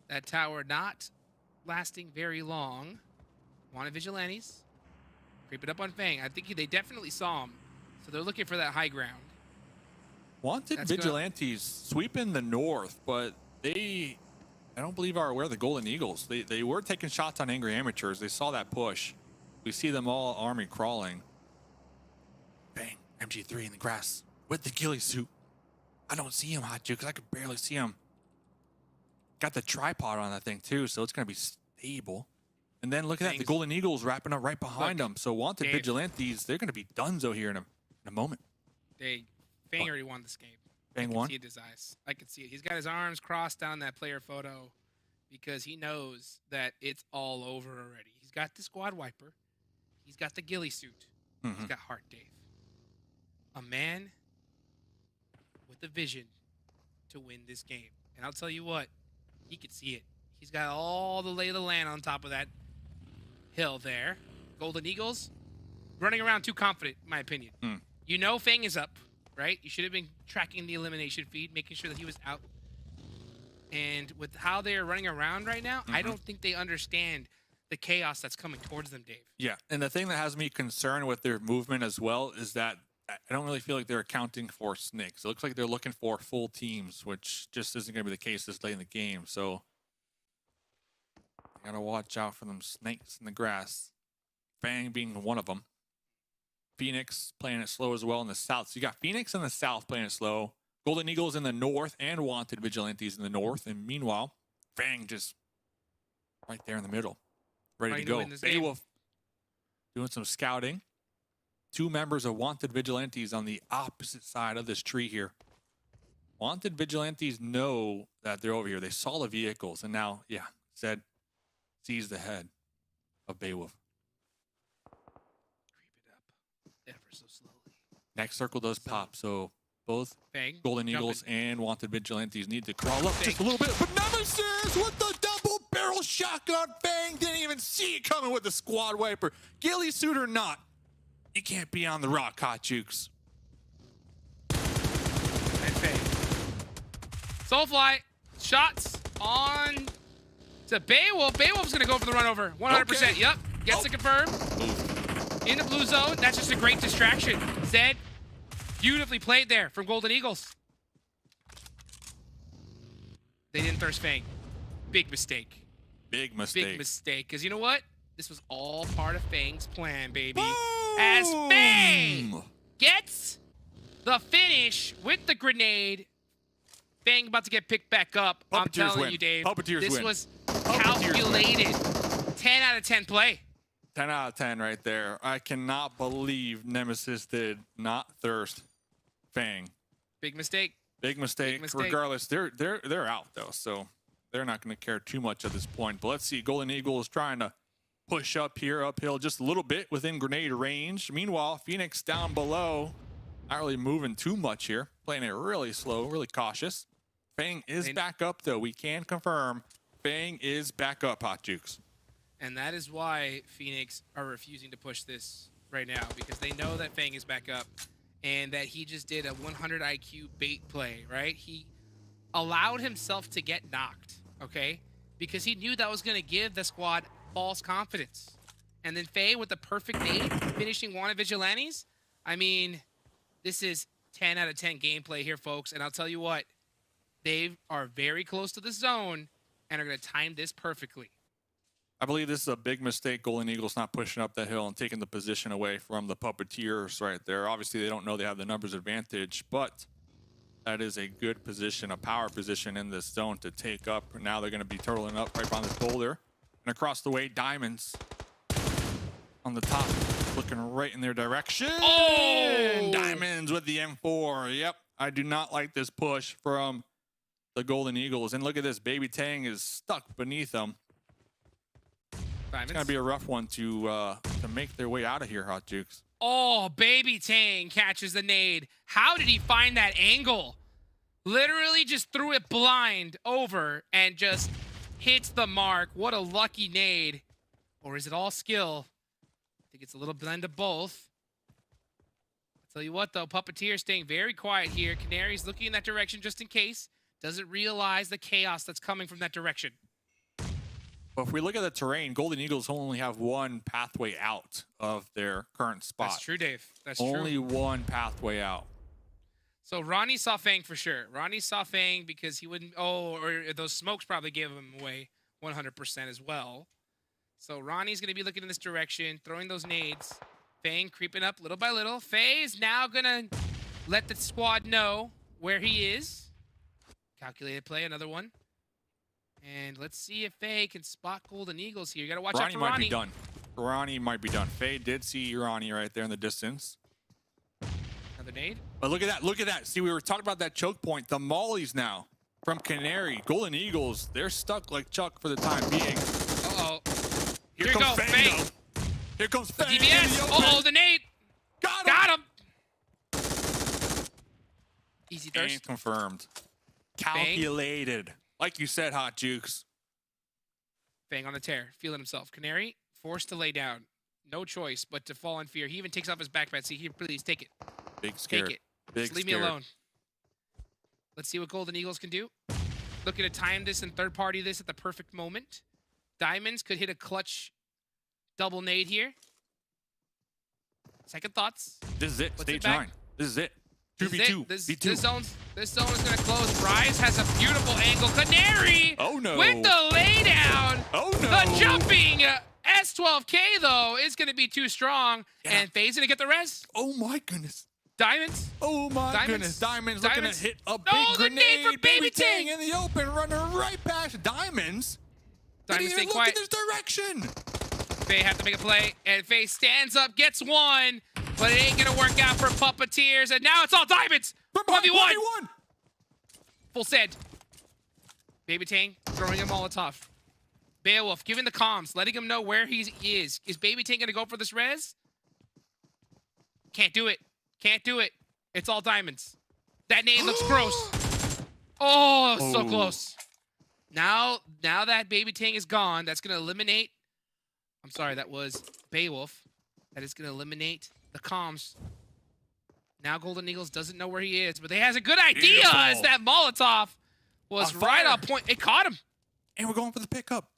That tower not lasting very long. Wanted Vigilantes. Creeping up on Fang. I think they definitely saw him. So they're looking for that high ground. Wanted That's Vigilantes sweeping the north, but they, I don't believe are aware of the Golden Eagles. They were taking shots on Angry Amateurs. They saw that push. We see them all army crawling. Bang, MG3 in the grass with the ghillie suit. I don't see him, Hot Juke, because I could barely see him. Got the tripod on that thing too, so it's going to be stable. And then look at that, the Golden Eagles wrapping up right behind them. So Wanted Vigilantes, they're going to be donezo here in a moment. Fang already won this game. Fang I won? can see it in his eyes. I can see it. He's got his arms crossed down that player photo because he knows that it's all over already. He's got the squad wiper. He's got the ghillie suit. He's got heart, Dave. A man with a vision to win this game. And I'll tell you what, he could see it. He's got all the lay of the land on top of that hill there. Golden Eagles running around too confident, in my opinion. You know Fang is up, right? You should have been tracking the elimination feed, making sure that he was out. And with how they're running around right now, I don't think they understand the chaos that's coming towards them, Dave. Yeah, and the thing that has me concerned with their movement as well is that I don't really feel like they're accounting for snakes. It looks like they're looking for full teams, which just isn't going to be the case this late in the game. So you got to watch out for them snakes in the grass. Fang being one of them. Phoenix playing it slow as well in the south. So you got Phoenix in the south playing it slow. Golden Eagles in the north and Wanted Vigilantes in the north. And meanwhile, Fang just right there in the middle. Ready to go. Beowulf doing some scouting. 2 members of Wanted Vigilantes on the opposite side of this tree here. Wanted Vigilantes know that they're over here. They saw the vehicles and now, yeah, said, sees the head of Beowulf. Creep it up ever so slowly. Next circle does pop, so both Fang, Golden Eagles and Wanted Vigilantes need to crawl up just a little bit. But Nemesis with the double barrel shotgun. Fang didn't even see it coming with the squad wiper. Ghillie suit or not, you can't be on the rock, Hot Jukes. And Fang. Soulfly, shots on to Beowulf. Beowulf's going to go for the run over. 100%. Okay. Yep. Gets it confirmed. In the blue zone. That's just a great distraction. Zed, beautifully played there from Golden Eagles. They didn't thirst Fang. Big mistake. Big mistake. Big mistake. Because you know what? This was all part of Fang's plan, baby. Boom! As Fang gets the finish with the grenade. Fang about to get picked back up. I'm telling you, Dave. This was calculated. 10 out of 10 play. 10 out of 10 right there. I cannot believe Nemesis did not thirst Fang. Big mistake. Big mistake. Regardless, they're out though, so they're not going to care too much at this point. But let's see, Golden Eagles trying to push up here, uphill just a little bit within grenade range. Meanwhile, Phoenix down below, not really moving too much here, playing it really slow, really cautious. Fang is back up though. We can confirm Fang is back up, Hot Jukes. And that is why Phoenix are refusing to push this right now, because they know that Fang is back up and that he just did a 100 IQ bait play, right? He allowed himself to get knocked, okay? Because he knew that was going to give the squad false confidence. And then Faye with the perfect nade, finishing Wanted Vigilantes. I mean, this is 10 out of 10 gameplay here, folks. And I'll tell you what, they are very close to the zone and are going to time this perfectly. I believe this is a big mistake. Golden Eagles not pushing up that hill and taking the position away from the Puppeteers right there. Obviously, they don't know they have the numbers advantage, but that is a good position, a power position in this zone to take up. Now they're going to be turtling up right behind this boulder. And across the way, Diamonds on the top, looking right in their direction. Oh! Diamonds with the M4. Yep, I do not like this push from the Golden Eagles. And look at this, Baby Tang is stuck beneath them. Diamonds. It's gonna be a rough one to make their way out of here, Hot Jukes. Oh, Baby Tang catches the nade. How did he find that angle? Literally just threw it blind over and just hits the mark. What a lucky nade. Or is it all skill? I think it's a little blend of both. I'll tell you what, though, Puppeteer staying very quiet here. Canary's looking in that direction just in case. Doesn't realize the chaos that's coming from that direction. Well, if we look at the terrain, Golden Eagles only have one pathway out of their current spot. That's true, Dave. That's only true. one pathway out. So Ronnie saw Fang for sure. Ronnie saw Fang because he wouldn't. Oh, or those smokes probably gave him away 100% as well. So Ronnie's going to be looking in this direction, throwing those nades. Fang creeping up little by little. Faye is now going to let the squad know where he is. Calculated play, another one. And let's see if Faye can spot Golden Eagles here. You got to watch out for Ronnie. Might be done. Ronnie might be done. Faye did see Ronnie right there in the distance. Another nade. But look at that. Look at that. See, we were talking about that choke point. The mollies now from Canary. Golden Eagles, they're stuck like Chuck for the time being. Uh-oh. Here you comes go, Fang. Fang. Here comes The Fang. DBS. Uh-oh, the nade. Got him. Easy thirst. And confirmed. Calculated. Like you said, Hot Jukes. Fang on the tear, feeling himself. Canary forced to lay down. No choice but to fall in fear. He even takes off his backpack. See, here, please take it. Big scared. Take it. Big Just leave me scared. alone. Let's see what Golden Eagles can do. Looking to time this and third party this at the perfect moment. Diamonds could hit a clutch double nade here. Second thoughts. This is it. Puts it Stage back. 9. This is it. This is 2v2. it. This V2. zone is going to close. Rise has a beautiful angle. Canary Oh, no. with the lay down. Oh, no. The jumping S12K, though, is going to be too strong. Yeah. And Faye's going to get the res. Oh, my goodness. Diamonds. Oh, my Diamonds. goodness. Diamonds looking to hit a big Oh, the nade grenade. for Baby Ting. in the open, running right past Diamonds. Diamonds stay Didn't even look quiet. in this direction. Faye have to make a play, and Faye stands up, gets one, but it ain't gonna work out for Puppeteers, and now it's all Diamonds! From behind, 1v1! Full send. Baby Tang throwing a Molotov. Beowulf giving the comms, letting him know where he is. Is Baby Tang gonna go for this res? Can't do it. Can't do it. It's all Diamonds. That nade looks gross. Oh, so close. Now that Baby Tang is gone, that's gonna eliminate. I'm sorry, that was Beowulf. That is going to eliminate the comms. Now Golden Eagles doesn't know where he is, but he has a good idea Beautiful. as that Molotov was On right fire. on point. It caught him. And we're going for the pickup.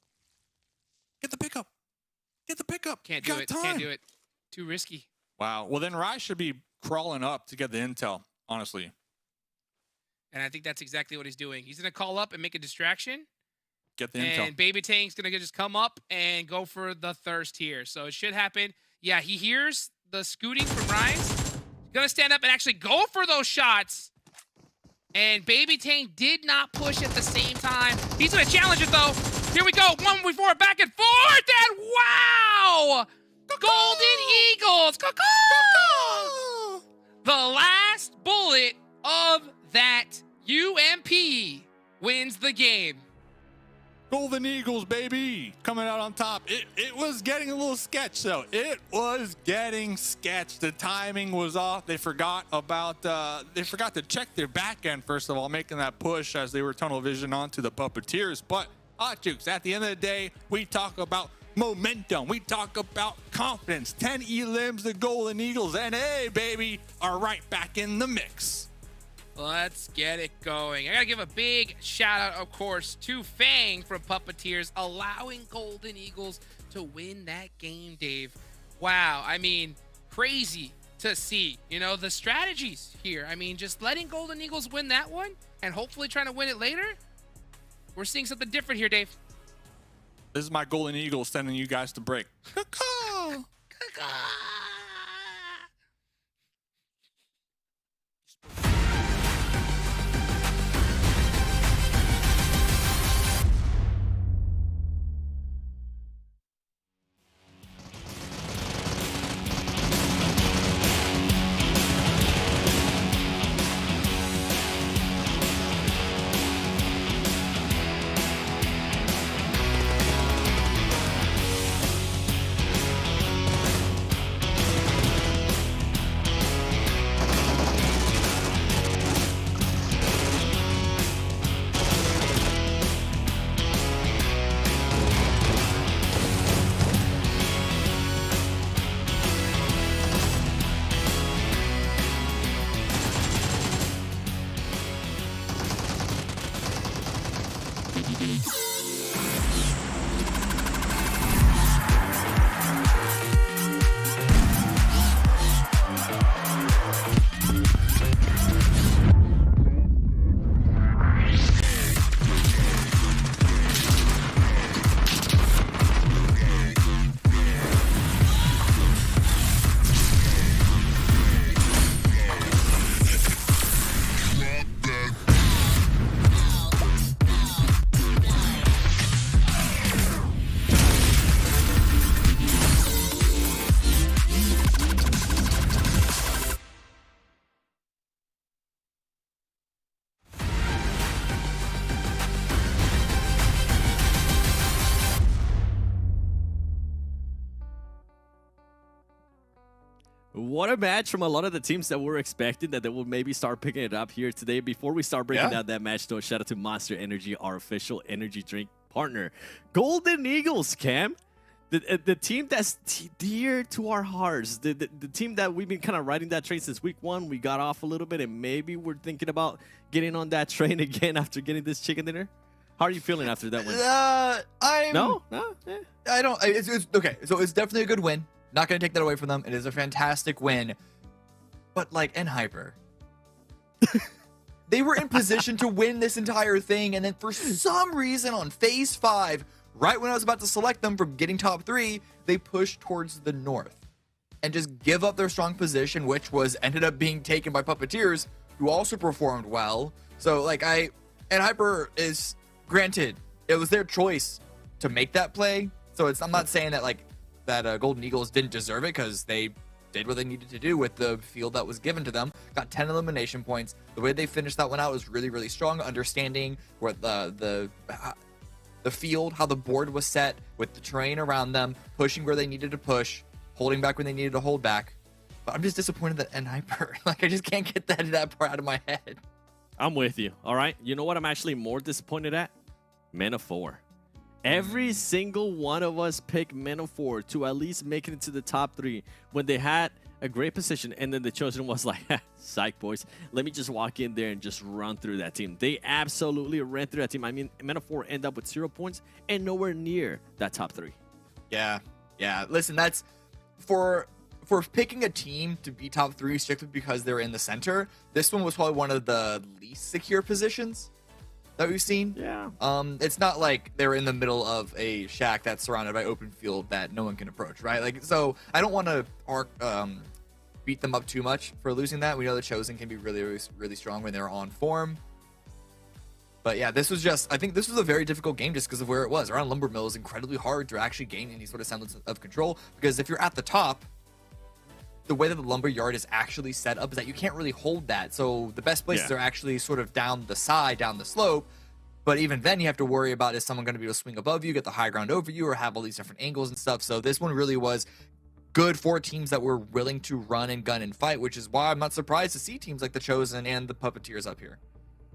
Get the pickup. Get the pickup. Can't You do got it. time. Can't do it. Too risky. Wow. Well, then Rai should be crawling up to get the intel, honestly. And I think that's exactly what he's doing. He's going to call up and make a distraction. Get the And intel. Baby Tang's going to just come up and go for the thirst here. So it should happen. Yeah, he hears the scooting from Rise. He's going to stand up and actually go for those shots. And Baby Tang did not push at the same time. He's going to challenge it, though. Here we go. 1v4, back and forth. And wow! Golden Eagles. Caw-caw! The last bullet of that UMP wins the game. Golden Eagles, baby, coming out on top. It was getting a little sketch, though. It was getting sketch. The timing was off. They forgot about, they forgot to check their back end, first of all, making that push as they were tunnel vision onto the Puppeteers. But, Hot Jukes, at the end of the day, we talk about momentum. We talk about confidence. 10 elims, the Golden Eagles, NA, baby, are right back in the mix. Let's get it going. I gotta give a big shout out, of course, to Fang from Puppeteers, allowing Golden Eagles to win that game, Dave. Wow, I mean, crazy to see, you know, the strategies here. I mean, just letting Golden Eagles win that one and hopefully trying to win it later. We're seeing something different here, Dave. This is my Golden Eagles sending you guys to break. What a match from a lot of the teams that we're expecting that they will maybe start picking it up here today. Before we start breaking down that match, though, shout out to Monster Energy, our official energy drink partner. Golden Eagles, Cam. The team that's dear to our hearts. The team that we've been kind of riding that train since week 1. We got off a little bit, and maybe we're thinking about getting on that train again after getting this chicken dinner. How are you feeling after that win? I don't. It's okay. So it's definitely a good win. Not going to take that away from them. It is a fantastic win. But like NHyper, they were in position to win this entire thing, and then for some reason on phase 5, right when I was about to select them from getting top 3, they pushed towards the north and just give up their strong position, which was ended up being taken by Puppeteers, who also performed well. So like NHyper is, granted, it was their choice to make that play. So I'm not saying that like that Golden Eagles didn't deserve it, because they did what they needed to do with the field that was given to them. Got 10 elimination points. The way they finished that one out was really, really strong, understanding where the field, how the board was set with the terrain around them, pushing where they needed to push, holding back when they needed to hold back. But I'm just disappointed that NHyper, like, I just can't get that part out of my head. I'm with you. All right. You know what I'm actually more disappointed at? Men of 4. Every single one of us picked Men of 4 to at least make it into the top 3 when they had a great position, and then the Chosen was like, psych, boys. Let me just walk in there and just run through that team. They absolutely ran through that team. I mean, Men of 4 end up with 0 points and nowhere near that top 3. Yeah. Listen, that's for picking a team to be top 3 strictly because they're in the center. This one was probably one of the least secure positions that we've seen. Yeah. It's not like they're in the middle of a shack that's surrounded by open field that no one can approach, right? Like, so I don't want to beat them up too much for losing that. We know the Chosen can be really, really, really strong when they're on form. But yeah, this was just, I think this was a very difficult game just because of where it was. Around Lumber Mill is incredibly hard to actually gain any sort of semblance of control, because if you're at the top, the way that the lumber yard is actually set up is that you can't really hold that. So the best places are actually sort of down the side, down the slope. But even then, you have to worry about, is someone going to be able to swing above you, get the high ground over you, or have all these different angles and stuff. So this one really was good for teams that were willing to run and gun and fight, which is why I'm not surprised to see teams like the Chosen and the Puppeteers up here.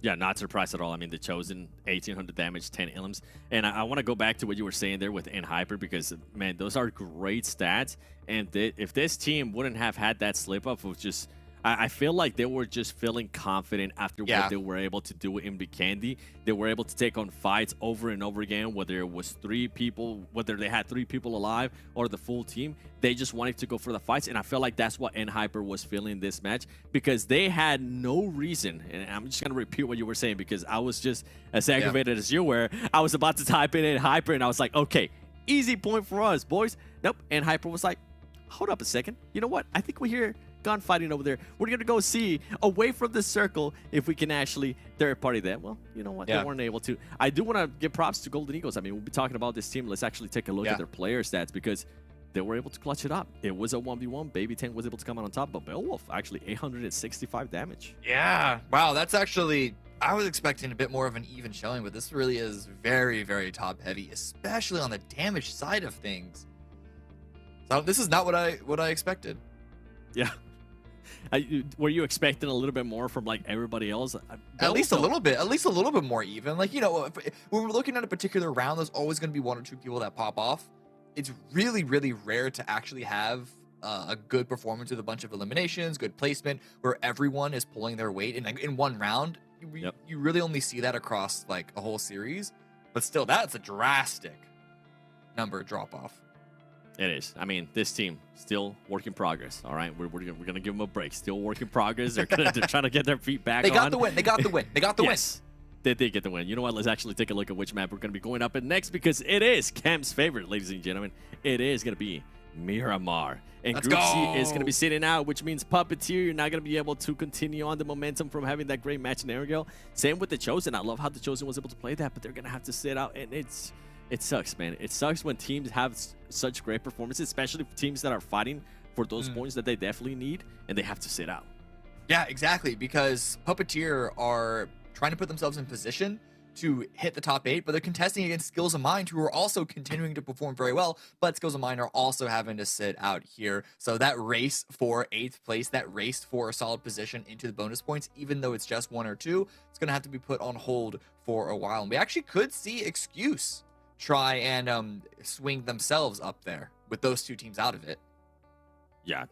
Yeah, not surprised at all. I mean, the Chosen, 1,800 damage, 10 elims. And I want to go back to what you were saying there with NHyper, because, man, those are great stats. And if this team wouldn't have had that slip-up of just... I feel like they were just feeling confident after what they were able to do in Vikendi. They were able to take on fights over and over again, whether it was 3 people, whether they had 3 people alive or the full team. They just wanted to go for the fights, and I feel like that's what NHyper was feeling this match, because they had no reason. And I'm just going to repeat what you were saying, because I was just as aggravated as you were. I was about to type in NHyper, and I was like, okay, easy point for us, boys. Nope, NHyper was like, hold up a second. You know what? I think we hear gunfighting over there. We're going to go see, away from the circle, if we can actually third party that. Well, you know what? They weren't able to. I do want to give props to Golden Eagles. I mean, we'll be talking about this team. Let's actually take a look at their player stats, because they were able to clutch it up. It was a 1v1. Baby Tank was able to come out on top, but Beowulf actually 865 damage. Yeah. Wow, that's actually... I was expecting a bit more of an even showing, but this really is very, very top heavy, especially on the damage side of things. So this is not what I expected. Yeah. Were you expecting a little bit more from like everybody else? At least a little bit more even. Like, you know, when we're looking at a particular round, there's always going to be 1 or 2 people that pop off. It's really, really rare to actually have a good performance with a bunch of eliminations, good placement, where everyone is pulling their weight in one round. You really only see that across like a whole series, but still, that's a drastic number drop off. It is. I mean, this team still work in progress. All right, we're gonna give them a break. Still work in progress. They're trying to get their feet back. They got the win. They got the win. Yes, they did get the win. You know what? Let's actually take a look at which map we're gonna be going up in next, because it is Cam's favorite, ladies and gentlemen. It is gonna be Miramar. And Let's Group go. C is going to be sitting out, which means Puppeteer, you're not going to be able to continue on the momentum from having that great match in Erangel. Same with the Chosen. I love how the Chosen was able to play that, but they're going to have to sit out, and it sucks, man. It sucks when teams have such great performances, especially teams that are fighting for those points that they definitely need, and they have to sit out. Yeah, exactly, because Puppeteer are trying to put themselves in position to hit the top 8, but they're contesting against Skills of Mind, who are also continuing to perform very well, but Skills of Mind are also having to sit out here. So that race for 8th place, that race for a solid position into the bonus points, even though it's just 1 or 2, it's going to have to be put on hold for a while. And we actually could see Excuse try and swing themselves up there with those 2 teams out of it. Yeah,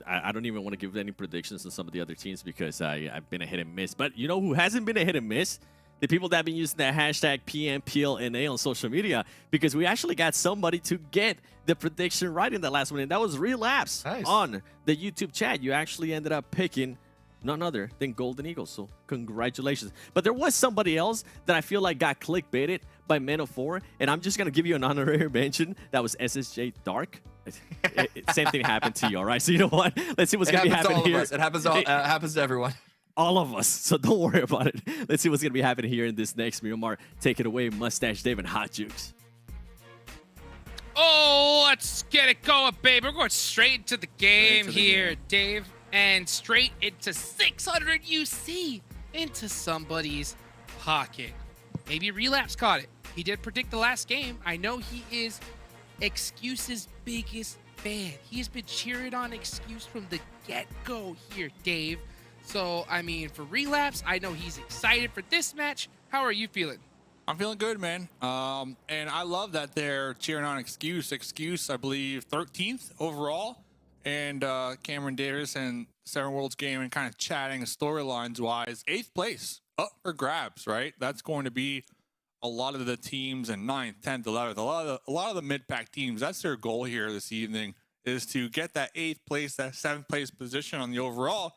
I don't even want to give any predictions on some of the other teams because I've been a hit and miss. But you know who hasn't been a hit and miss? The people that have been using that hashtag PMPL NA on social media, because we actually got somebody to get the prediction right in the last one, and that was Relapse. Nice. On the YouTube chat. You actually ended up picking none other than Golden Eagles, so congratulations. But there was somebody else that I feel like got clickbaited by Men of 4, and I'm just going to give you an honorary mention. That was SSJ Dark. Same thing happened to you, all right? So you know what? Let's see what's going to be happening here. It happens to everyone. All of us, so don't worry about it. Let's see what's going to be happening here in this next Miramar. Take it away, Mustache Dave and Hot Jukes. Oh, let's get it going, babe. We're going straight into the game here, Dave. And straight into 600 UC into somebody's pocket. Maybe Relapse caught it. He did predict the last game. I know he is Excuse's biggest fan. He's been cheering on Excuse from the get-go here, Dave. So, I mean, for Relapse, I know he's excited for this match. How are you feeling? I'm feeling good, man. And I love that they're cheering on Excuse. Excuse, I believe, 13th overall. And Cameron Davis and Seven Worlds Gaming kind of chatting storylines-wise. 8th place, up for grabs, right? That's going to be a lot of the teams in 9th, 10th, 11th. A lot of the mid-pack teams, that's their goal here this evening, is to get that 8th place, that 7th place position on the overall,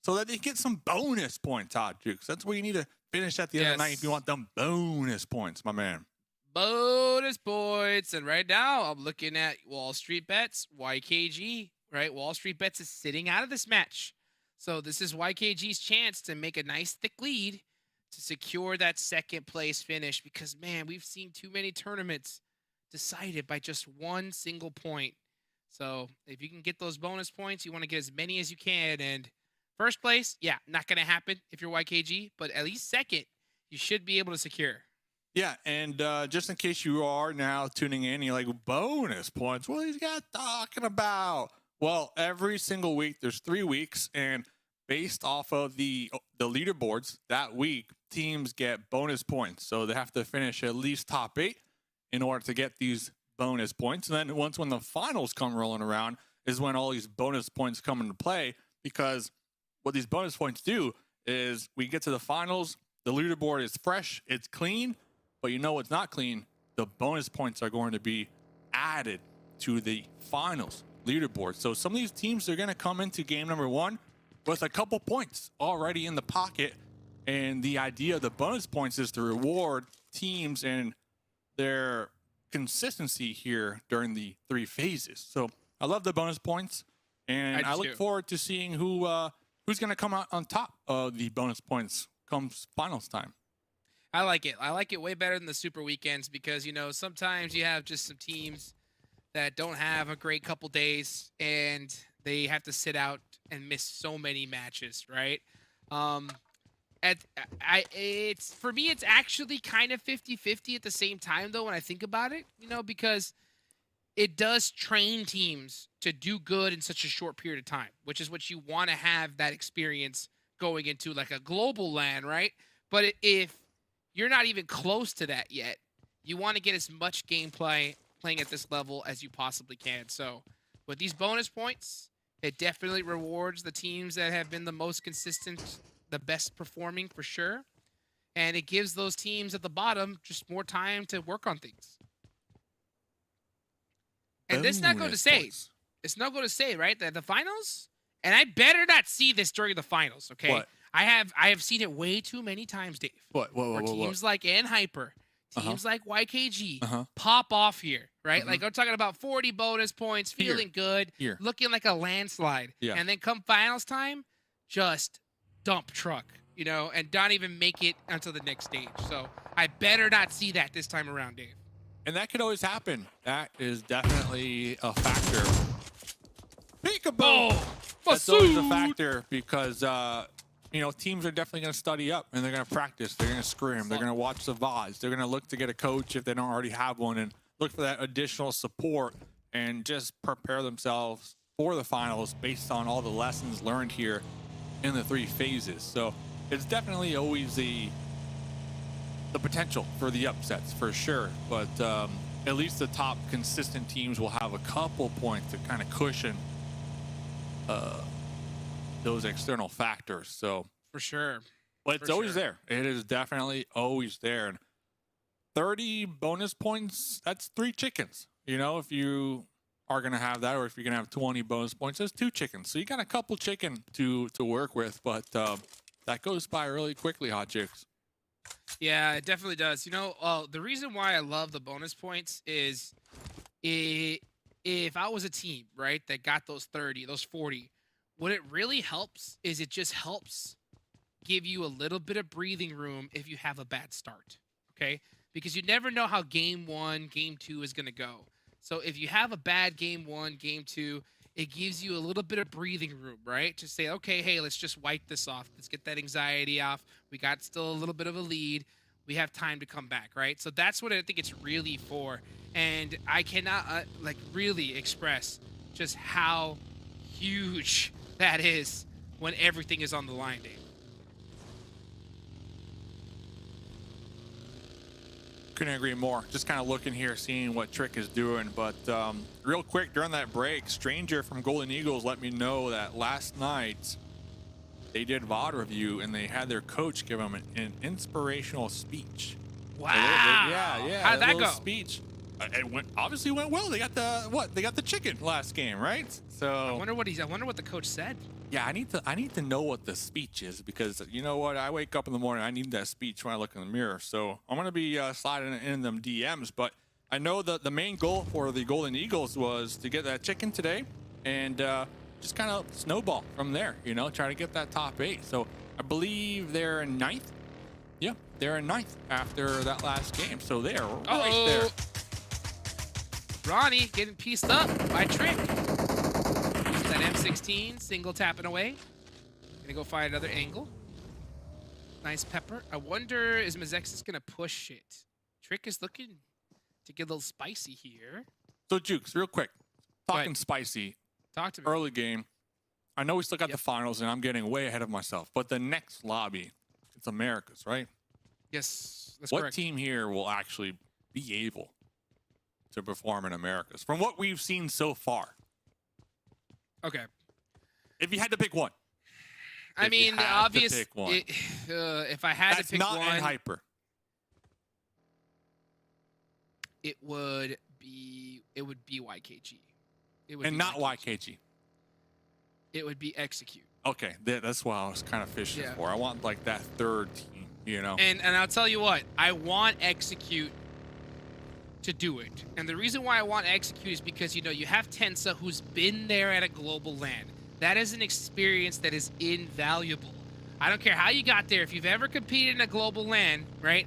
so that they get some bonus points, Hot Jukes. That's where you need to finish at the end of the night if you want them bonus points, my man. Bonus points. And right now, I'm looking at WALLSTREETBETS, YKG, right? WALLSTREETBETS is sitting out of this match. So this is YKG's chance to make a nice thick lead to secure that 2nd place finish, because, man, we've seen too many tournaments decided by just one single point. So if you can get those bonus points, you want to get as many as you can. And 1st place, yeah, not going to happen if you're YKG, but at least 2nd, you should be able to secure. Yeah, and just in case you are now tuning in, you're like, bonus points? What is he got talking about? Well, every single week, there's 3 weeks, and based off of the leaderboards that week, teams get bonus points. So they have to finish at least top 8 in order to get these bonus points. And then when the finals come rolling around is when all these bonus points come into play, because what these bonus points do is we get to the finals, the leaderboard is fresh, it's clean, but you know what's not clean? The bonus points are going to be added to the finals leaderboard. So some of these teams are going to come into game number 1 with a couple points already in the pocket. And the idea of the bonus points is to reward teams and their consistency here during the 3 phases. So I love the bonus points, and I look forward to seeing who's going to come out on top of the bonus points comes finals time. I like it. I like it way better than the super weekends because, you know, sometimes you have just some teams that don't have a great couple days and they have to sit out and miss so many matches, right? It's for me, it's actually kind of 50-50 at the same time, though, when I think about it, you know, because it does train teams to do good in such a short period of time, which is what you want to have that experience going into like a global LAN, right? But if you're not even close to that yet, you want to get as much gameplay playing at this level as you possibly can. So with these bonus points, it definitely rewards the teams that have been the most consistent, the best performing for sure. And it gives those teams at the bottom just more time to work on things. And this not going to say, it's not going to say, right, that the finals, and I better not see this during the finals, okay? What? I have seen it way too many times, Dave. What? Teams like NHyper, teams like YKG pop off here, right? Like I'm talking about 40 bonus points, feeling good, looking like a landslide. And then come finals time, just dump truck, you know, and don't even make it until the next stage. So I better not see that this time around, Dave. And that could always happen. That is definitely a factor. Peekaboo! Oh, that's always a factor because you know, teams are definitely going to study up and they're going to practice. They're going to scrim. They're going to watch the VODs. They're going to look to get a coach if they don't already have one and look for that additional support and just prepare themselves for the finals based on all the lessons learned here in the 3 phases. So it's definitely always the potential for the upsets for sure. But at least the top consistent teams will have a couple points to kind of cushion those external factors. So For sure. but it's always there. It is definitely always there. And 30 bonus points, that's 3 chickens. You know, if you are going to have that, or if you're going to have 20 bonus points, that's 2 chickens. So you got a couple chicken to work with, but that goes by really quickly, Hot Chicks. Yeah, it definitely does. You know, the reason why I love the bonus points is if I was a team, right, that got those 30, those 40, what it really helps is it just helps give you a little bit of breathing room if you have a bad start, okay? Because you never know how game 1, game 2 is going to go. So if you have a bad game 1, game 2, it gives you a little bit of breathing room, right? To say, okay, hey, let's just wipe this off. Let's get that anxiety off. We got still a little bit of a lead. We have time to come back, right? So that's what I think it's really for. And I cannot like really express just how huge that is when everything is on the line, Dave. Couldn't agree more. Just kind of looking here, seeing what Trick is doing. But real quick, during that break, Stranger from Golden Eagles let me know that last night they did VOD review and they had their coach give them an inspirational speech. Wow. Yeah. How'd that go? Speech. It obviously went well. They got the chicken last game, right? So I wonder what the coach said. yeah, I need to know what the speech is, because you know what? I wake up in the morning, I need that speech when I look in the mirror. So I'm gonna be sliding in them DMs. But I know that the main goal for the Golden Eagles was to get that chicken today, and just kind of snowball from there. You know, try to get that top 8. So I believe they're in 9th. Yeah, they're in 9th after that last game. So they're right there. Ronnie getting pieced up by Trick. That M16 single tapping away. Gonna go find another angle. Nice pepper. I wonder, is MEZEXIS gonna push it? Trick is looking to get a little spicy here. So Jukes, real quick, talking ahead. spicy. Talk to me. Early game. I know we still got the finals, and I'm getting way ahead of myself. But the next lobby, it's Americas, right? Yes, that's What correct. team here will actually be able to perform in Americas from what we've seen so far? Okay. If you had to pick one. I If you mean, had to obvious. pick one. If I had That's to pick not one, in hyper. it would be YKG. It would And be not YKG. It would be Execute. Okay, that's what I was kind of fishing Yeah. for. I want like that third team, you know? And I'll tell you what, I want Execute to do it. And the reason why I want Execute is because, you know, you have Tensa, who's been there at a global LAN. That is an experience that is invaluable. I don't care how you got there. If you've ever competed in a global LAN, right,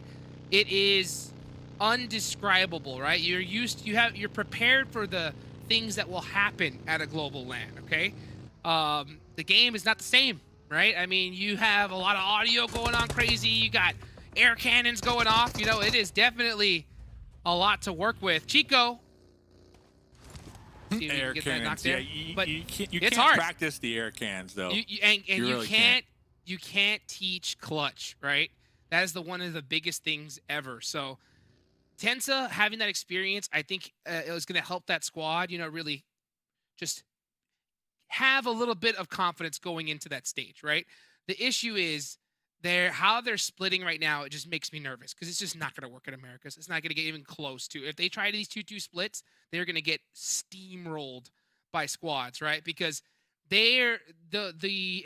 it is undescribable, right? You're prepared for the things that will happen at a global LAN, okay? The game is not the same, right? I mean, you have a lot of audio going on crazy. You got air cannons going off. You know, it is definitely a lot to work with. Chico. See if we Air can get that cannons. knocked Yeah, there. you But can't it's hard. practice the air cans, though. You really can't teach clutch, right? That is one of the biggest things ever. So Tensa having that experience, I think it was going to help that squad, you know, really just have a little bit of confidence going into that stage, right? The issue is how they're splitting right now. It just makes me nervous because it's just not going to work at Americas. It's not going to get even close to. If they try these 2-2 splits, they're going to get steamrolled by squads, right? Because in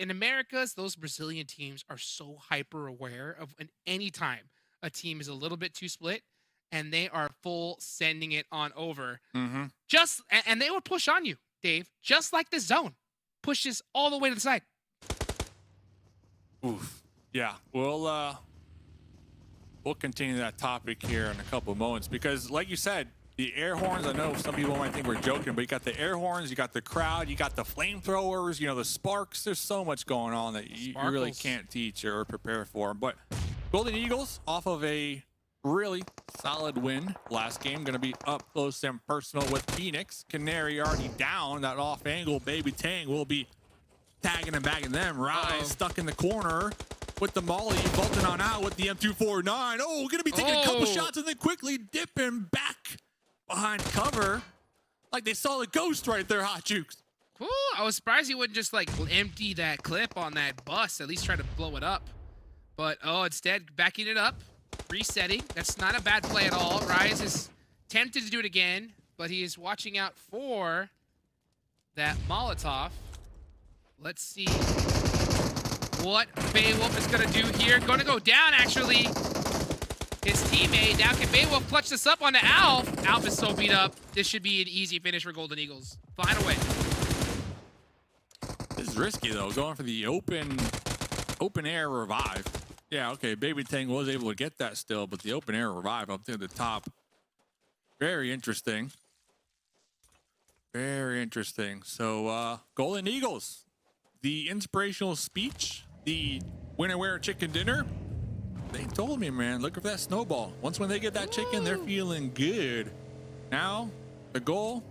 Americas, those Brazilian teams are so hyper aware of any time a team is a little bit too split, and they are full sending it on over. Mm-hmm. And they will push on you, Dave, just like this zone pushes all the way to the side. Oof. Yeah, we'll continue that topic here in a couple of moments because, like you said, The air horns, I know some people might think we're joking, but you got the air horns, you got the crowd, you got the flamethrowers, you know, the sparks. There's so much going on that you really can't teach or prepare for. But Golden Eagles, off of a really solid win last game, going to be up close and personal with Phoenix. Canary already down. That off angle, Baby Tang will be tagging and bagging them. Rise stuck in the corner with the molly, bolting on out with the M249. Oh, going to be taking a couple shots and then quickly dipping back behind cover, like they saw the ghost right there, Hot Jukes. Ooh, I was surprised he wouldn't just like empty that clip on that bus, at least try to blow it up. But instead backing it up, resetting. That's not a bad play at all. Rise is tempted to do it again, but he is watching out for that Molotov. Let's see what Beowulf is gonna do here. Gonna go down actually. His teammate. Now can Beowulf clutch this up onto Alf? Alf is so beat up. This should be an easy finish for Golden Eagles. Flying away. This is risky though, going for the open air revive. Yeah, okay, Baby Tang was able to get that still, but the open air revive up there at the top. Very interesting. Very interesting. So Golden Eagles, the inspirational speech, the winner wear chicken dinner. They told me, man, look for that snowball. Once when they get that chicken, they're feeling good. Now, the goal,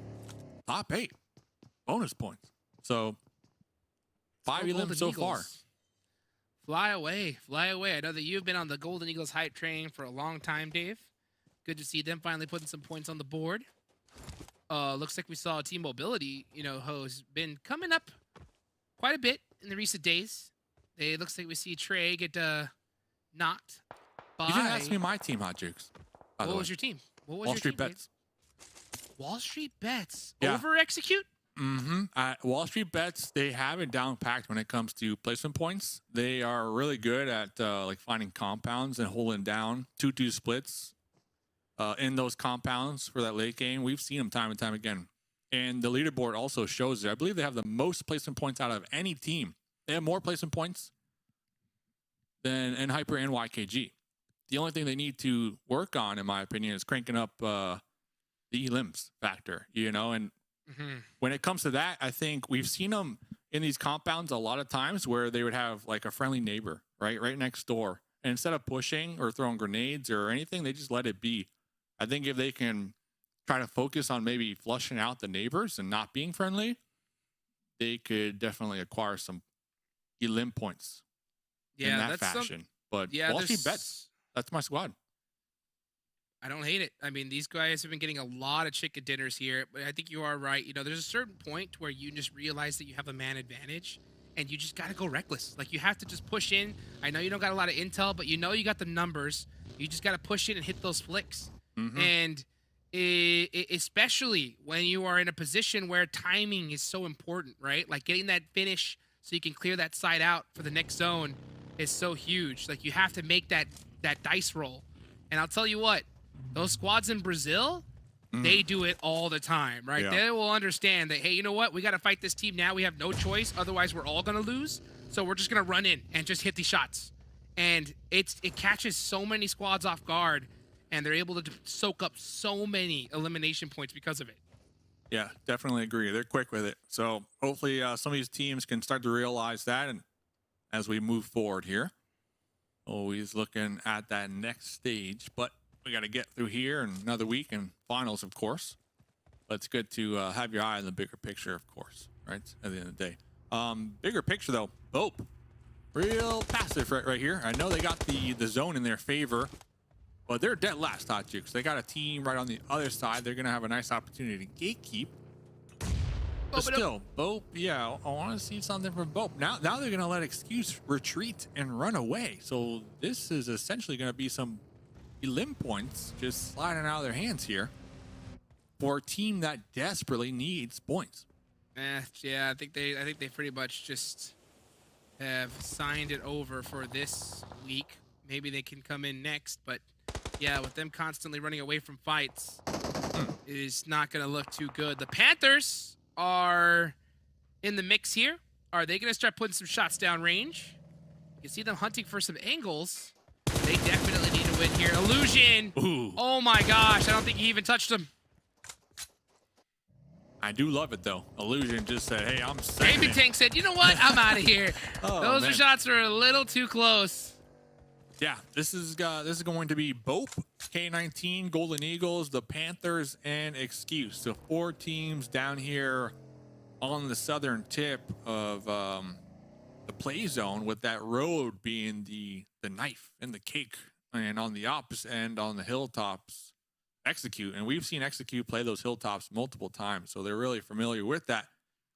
top 8. Bonus points. So, 5 elims so far. Fly away. Fly away. I know that you've been on the Golden Eagles hype train for a long time, Dave. Good to see them finally putting some points on the board. Looks like we saw Team Mobility, has been coming up quite a bit in the recent days. It looks like we see Trey get knocked by... You didn't ask me my team, Hot Jukes. What was your team? What was Wall Street Bets. Wall Street Bets. Yeah. Over execute? Wall Street Bets, they have it down packed when it comes to placement points. They are really good at like finding compounds and holding down 2-2 splits in those compounds for that late game. We've seen them time and time again. And the leaderboard also shows it. I believe they have the most placement points out of any team. They have more placement points than Hyper and YKG. The only thing they need to work on, in my opinion, is cranking up the elims factor, and when it comes to that, I think we've seen them in these compounds a lot of times where they would have like a friendly neighbor right next door, and instead of pushing or throwing grenades or anything, they just let it be. I think if they can try to focus on maybe flushing out the neighbors and not being friendly, they could definitely acquire some elim points in that fashion. But Wall Street Bets, that's my squad. I don't hate it. I mean, these guys have been getting a lot of chicken dinners here, but I think you are right. There's a certain point where you just realize that you have a man advantage, and you just got to go reckless. Like, you have to just push in. I know you don't got a lot of intel, but you got the numbers. You just got to push in and hit those flicks. And especially when you are in a position where timing is so important, right? Like, getting that finish so you can clear that side out for the next zone is so huge. Like, you have to make that dice roll. And I'll tell you what, those squads in Brazil, they do it all the time, right? Yeah. They will understand that, hey, you know what? We got to fight this team now. We have no choice. Otherwise, we're all going to lose. So we're just going to run in and just hit these shots. And it catches so many squads off guard, and they're able to soak up so many elimination points because of it. Yeah, definitely agree. They're quick with it. So hopefully some of these teams can start to realize that, and as we move forward here, always looking at that next stage. But we got to get through here and another week and finals, of course. But it's good to have your eye on the bigger picture, of course, right? At the end of the day. Bigger picture, though. BOPE. Real passive right here. I know they got the zone in their favor, but they're dead last, Hot Jukes. They got a team right on the other side. They're going to have a nice opportunity to gatekeep. But still, BOPE, yeah, I want to see something from BOPE. Now they're going to let Excuse retreat and run away. So this is essentially going to be some elim points just sliding out of their hands here for a team that desperately needs points. Yeah, I think they pretty much just have signed it over for this week. Maybe they can come in next, but yeah, with them constantly running away from fights, it is not going to look too good. The Panthers are in the mix here. Are they going to start putting some shots down range? You see them hunting for some angles. They definitely need to win here. Illusion. Ooh. Oh my gosh. I don't think he even touched him. I do love it though. Illusion just said, "Hey, I'm saving Baby it." Tank said, "You know what? I'm out of here." Oh, Those man. shots are a little too close. Yeah, this is going to be BOPE, K19, Golden Eagles, the Panthers, and Excuse. So 4 teams down here on the southern tip of the play zone, with that road being the knife and the cake, and on the opposite end on the hilltops, Execute. And we've seen Execute play those hilltops multiple times, so they're really familiar with that.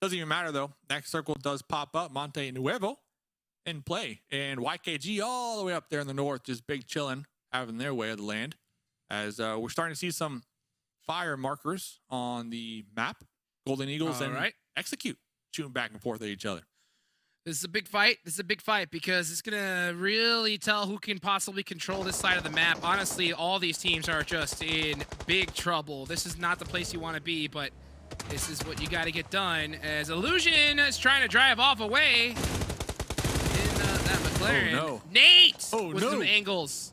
Doesn't even matter though. Next circle does pop up, Monte Nuevo in play, and YKG all the way up there in the north, just big chillin', having their way of the land, as we're starting to see some fire markers on the map. Golden Eagles and Execute shooting back and forth at each other. This is a big fight. This is a big fight because it's going to really tell who can possibly control this side of the map. Honestly, all these teams are just in big trouble. This is not the place you want to be, but this is what you got to get done, as Illusion is trying to drive off away in that McLaren. Oh, no. Nate Oh, with no. some angles,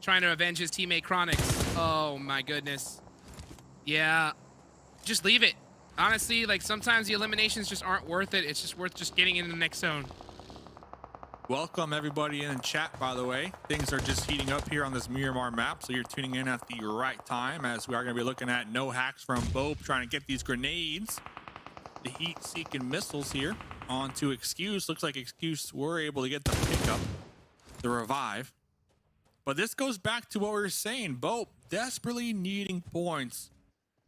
trying to avenge his teammate Chronix. Oh, my goodness. Yeah, just leave it. Honestly, like, sometimes the eliminations just aren't worth it. It's just worth just getting into the next zone. Welcome everybody in chat, by the way. Things are just heating up here on this Miramar map, so you're tuning in at the right time, as we are going to be looking at no hacks from BOPE, trying to get these grenades, the heat-seeking missiles here onto Excuse. Looks like Excuse were able to get the pickup, the revive. But this goes back to what we were saying. BOPE desperately needing points.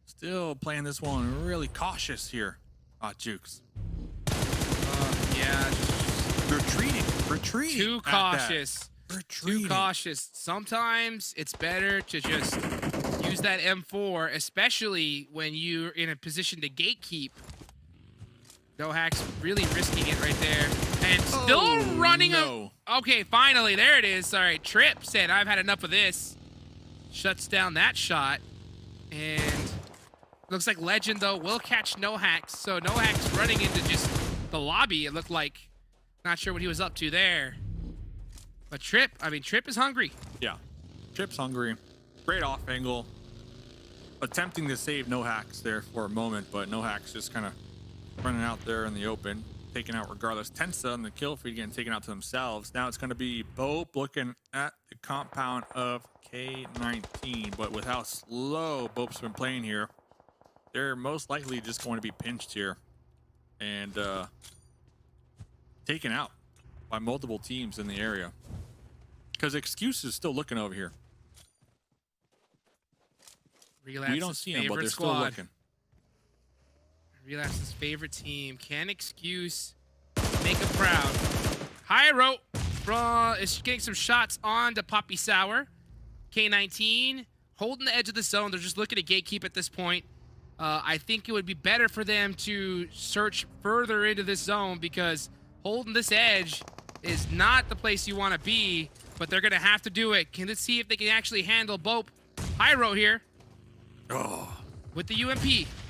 Still playing this one really cautious here. Jukes. Yeah. Retreating. Too cautious. Retreating. Too cautious. Sometimes it's better to just use that M4, especially when you're in a position to gatekeep. No hacks really risking it right there. And still running no. Okay, finally, there it is. All right, Trip said, "I've had enough of this." Shuts down that shot. And looks like Legend, though, will catch no hacks. So no hacks running into just the lobby, it looked like. Not sure what he was up to there. But Trip is hungry. Yeah, Trip's hungry. Great off angle. Attempting to save no hacks there for a moment, but no hacks just kind of running out there in the open, taken out regardless. Tensa and the kill feed getting taken out to themselves. Now it's going to be BOPE looking at the compound of K19, but with how slow BOPE's been playing here, they're most likely just going to be pinched here and taken out by multiple teams in the area, because Excuse is still looking over here. Relapse's We don't see him, but favorite they're squad. still looking. Relapse's favorite team. Can Excuse make him proud? Hyro is getting some shots on to Poppy Sour. K19 holding the edge of the zone. They're just looking to gatekeep at this point. I think it would be better for them to search further into this zone, because holding this edge is not the place you want to be, but they're going to have to do it. Let's see if they can actually handle BOPE. Hyro here. Oh, With the UMP.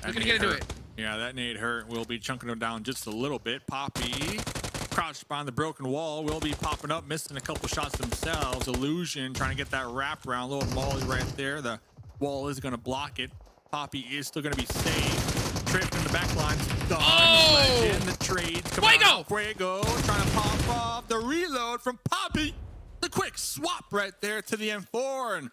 Looking to get into it. Yeah, that nade hurt. We'll be chunking him down just a little bit. Poppy, crouched behind the broken wall, will be popping up, missing a couple shots themselves. Illusion trying to get that wrap around. Little molly right there. The wall is going to block it. Poppy is still going to be saved. Trip in the back line. Done. Oh! Legend, the trade. Fuego trying to pop off the reload from Poppy. The quick swap right there to the M4. And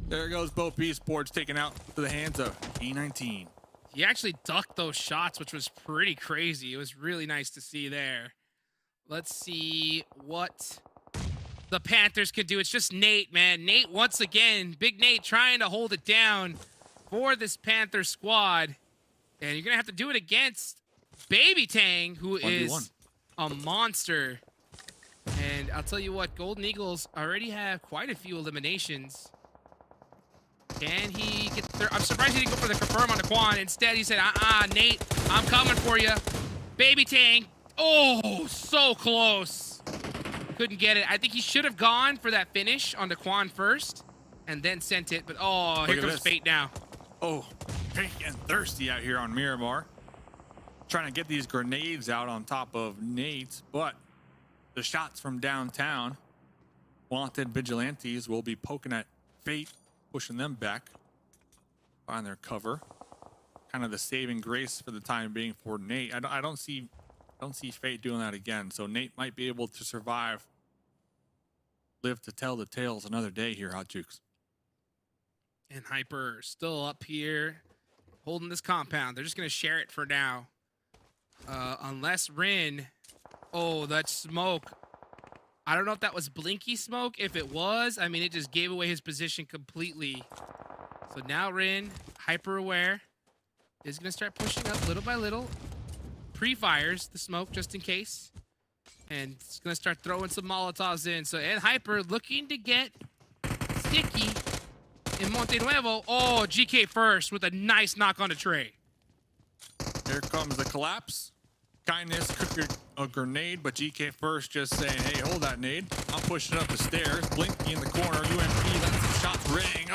there goes both Esports taken out to the hands of E19. He actually ducked those shots, which was pretty crazy. It was really nice to see there. Let's see what the Panthers could do. It's just Nate, man. Nate, once again, Big Nate trying to hold it down for this Panther squad. And you're going to have to do it against Baby Tang, who 1v1. is a monster. And I'll tell you what, Golden Eagles already have quite a few eliminations. Can he get there? I'm surprised he didn't go for the confirm on the Quan. Instead, he said, Nate, I'm coming for you. Baby Tang. Oh, so close. Couldn't get it. I think he should have gone for that finish on the Quan first and then sent it. But, oh, here comes Fate now. Oh, pink and thirsty out here on Miramar. Trying to get these grenades out on top of Nate's, but the shots from downtown, wanted vigilantes will be poking at Fate, pushing them back, find their cover. kind of the saving grace for the time being for Nate. I don't see Fate doing that again. So Nate might be able to survive, live to tell the tales another day here, Hot Jukes. And Hyper still up here, holding this compound. They're just gonna share it for now. Unless Rin, oh, that smoke. I don't know if that was blinky smoke. If it was, I mean, it just gave away his position completely. So now Rin, hyper aware, is gonna start pushing up little by little. Pre-fires the smoke just in case. And it's gonna start throwing some Molotovs in. So, and Hyper looking to get sticky in Monte Nuevo. Oh, GK first with a nice knock on the tray. Here comes the collapse. Kindness cooked a grenade, but GK first just saying, hey, hold that nade. I'm pushing up the stairs. Blinky in the corner. UMP letting some shots ring.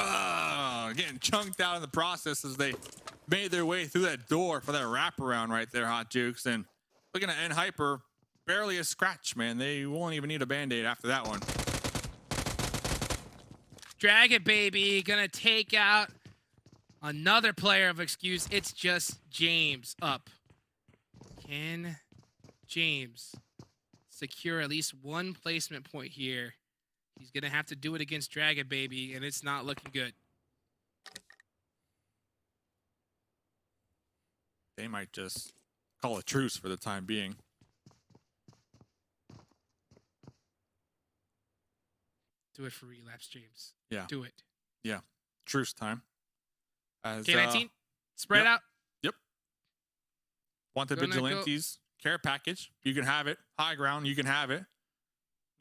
Getting chunked out in the process as they made their way through that door for that wraparound right there, Hot Jukes. And looking at N Hyper, barely a scratch, man. They won't even need a band-aid after that one. Drag it, baby. Gonna take out another player of excuse. It's just James up. Can James secure at least one placement point here? He's gonna have to do it against Dragon Baby, and it's not looking good. They might just call a truce for the time being. Do it for relapse, James. Yeah. Do it. Yeah. Truce time. As, K19, spread yep. out. Yep. Wanted Gonna Vigilantes. Care package. You can have it. High ground. You can have it.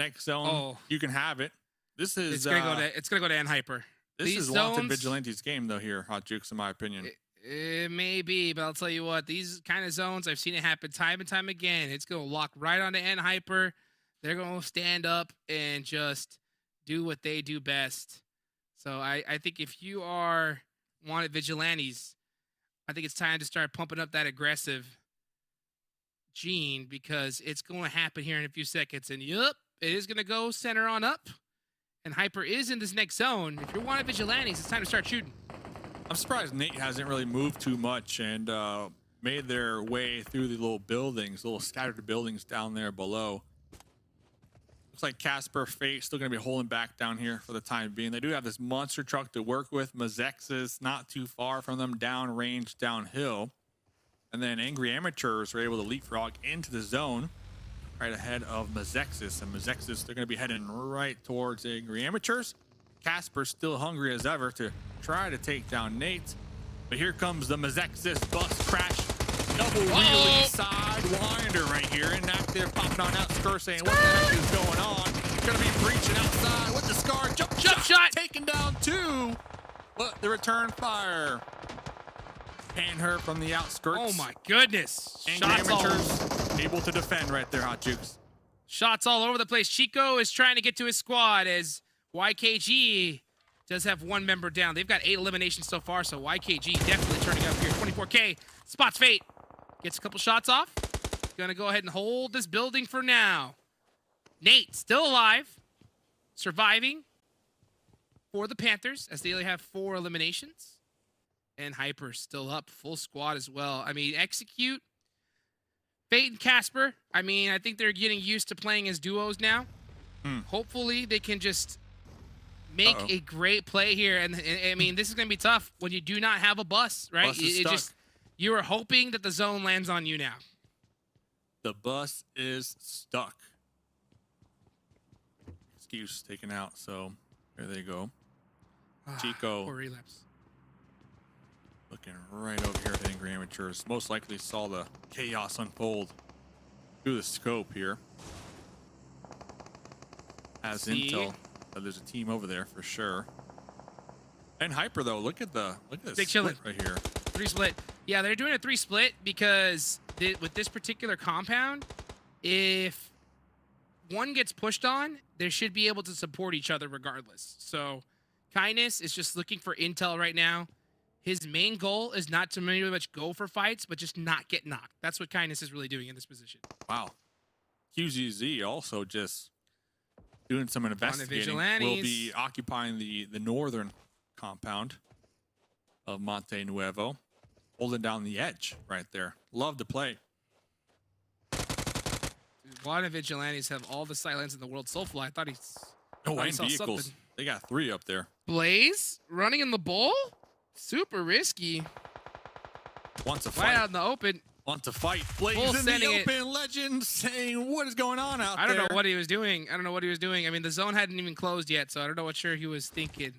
Next zone. Oh. You can have it. This is It's gonna go to N Hyper. this These is Wanted zones- Vigilantes game though here, Hot Jukes, in my opinion. It may be, but I'll tell you what, these kind of zones, I've seen it happen time and time again. It's going to lock right onto N Hyper. They're going to stand up and just do what they do best. So I think if you are Wanted Vigilantes, I think it's time to start pumping up that aggressive gene, because it's going to happen here in a few seconds. And yup, it is going to go center on up. And Hyper is in this next zone. If you're Wanted Vigilantes, it's time to start shooting. I'm surprised Nate hasn't really moved too much and made their way through the little buildings, little scattered buildings down there below. Looks like Casper, Fate still going to be holding back down here for the time being. They do have this monster truck to work with. MEZEXIS not too far from them, downrange, downhill. And then Angry Amateurs are able to leapfrog into the zone right ahead of MEZEXIS. And MEZEXIS, they're going to be heading right towards Angry Amateurs. Casper still hungry as ever to try to take down Nate. But here comes the MEZEXIS bus crash. Double wheelie sidewinder right here. Inactive popping on outskirts saying, what the heck is going on? Gonna be breaching outside with the Scar. Jump shot. Taking down two. But the return fire. Pan her from the outskirts. Oh my goodness. Angry Amateurs able to defend right there, Hot Jukes. Shots all over the place. Chico is trying to get to his squad as YKG does have one member down. They've got 8 eliminations so far, so YKG definitely turning up here. 24K spots Fate. Gets a couple shots off. Gonna go ahead and hold this building for now. Nate still alive. Surviving for the Panthers as they only have 4 eliminations. And Hyper still up. Full squad as well. I mean, Execute. Fate and Casper. I mean, I think they're getting used to playing as duos now. Hopefully they can just make a great play here. And I mean, this is going to be tough when you do not have a bus, right? Bus is stuck. You are hoping that the zone lands on you now. The bus is stuck. Excuse taken out, so there they go. Chico Poor relapse. looking right over here at Angry Amateurs. Most likely saw the chaos unfold through the scope here. Has intel that there's a team over there for sure. And Hyper though, look at the Big split chillin'. right here. 3 split. Yeah, they're doing a 3 split because with this particular compound, if one gets pushed on, they should be able to support each other regardless. So Kindness is just looking for intel right now. His main goal is not to really much go for fights, but just not get knocked. That's what Kindness is really doing in this position. Wow. QZZ also just doing some investigating. Will Vigilantes. be occupying the northern compound of Monte Nuevo. holding down the edge right there. Love to play. Dude, Vigilantes have all the silence in the world. Soulfly, I thought Oh, I and saw vehicles. something. They got 3 up there. Blaze running in the bowl? Super risky. Want to Right fight. out in the open. Want to fight. Blaze Full in the sending it. open. Legend saying, what is going on out there? I don't know what he was doing. I mean, the zone hadn't even closed yet, so I don't know what sure he was thinking.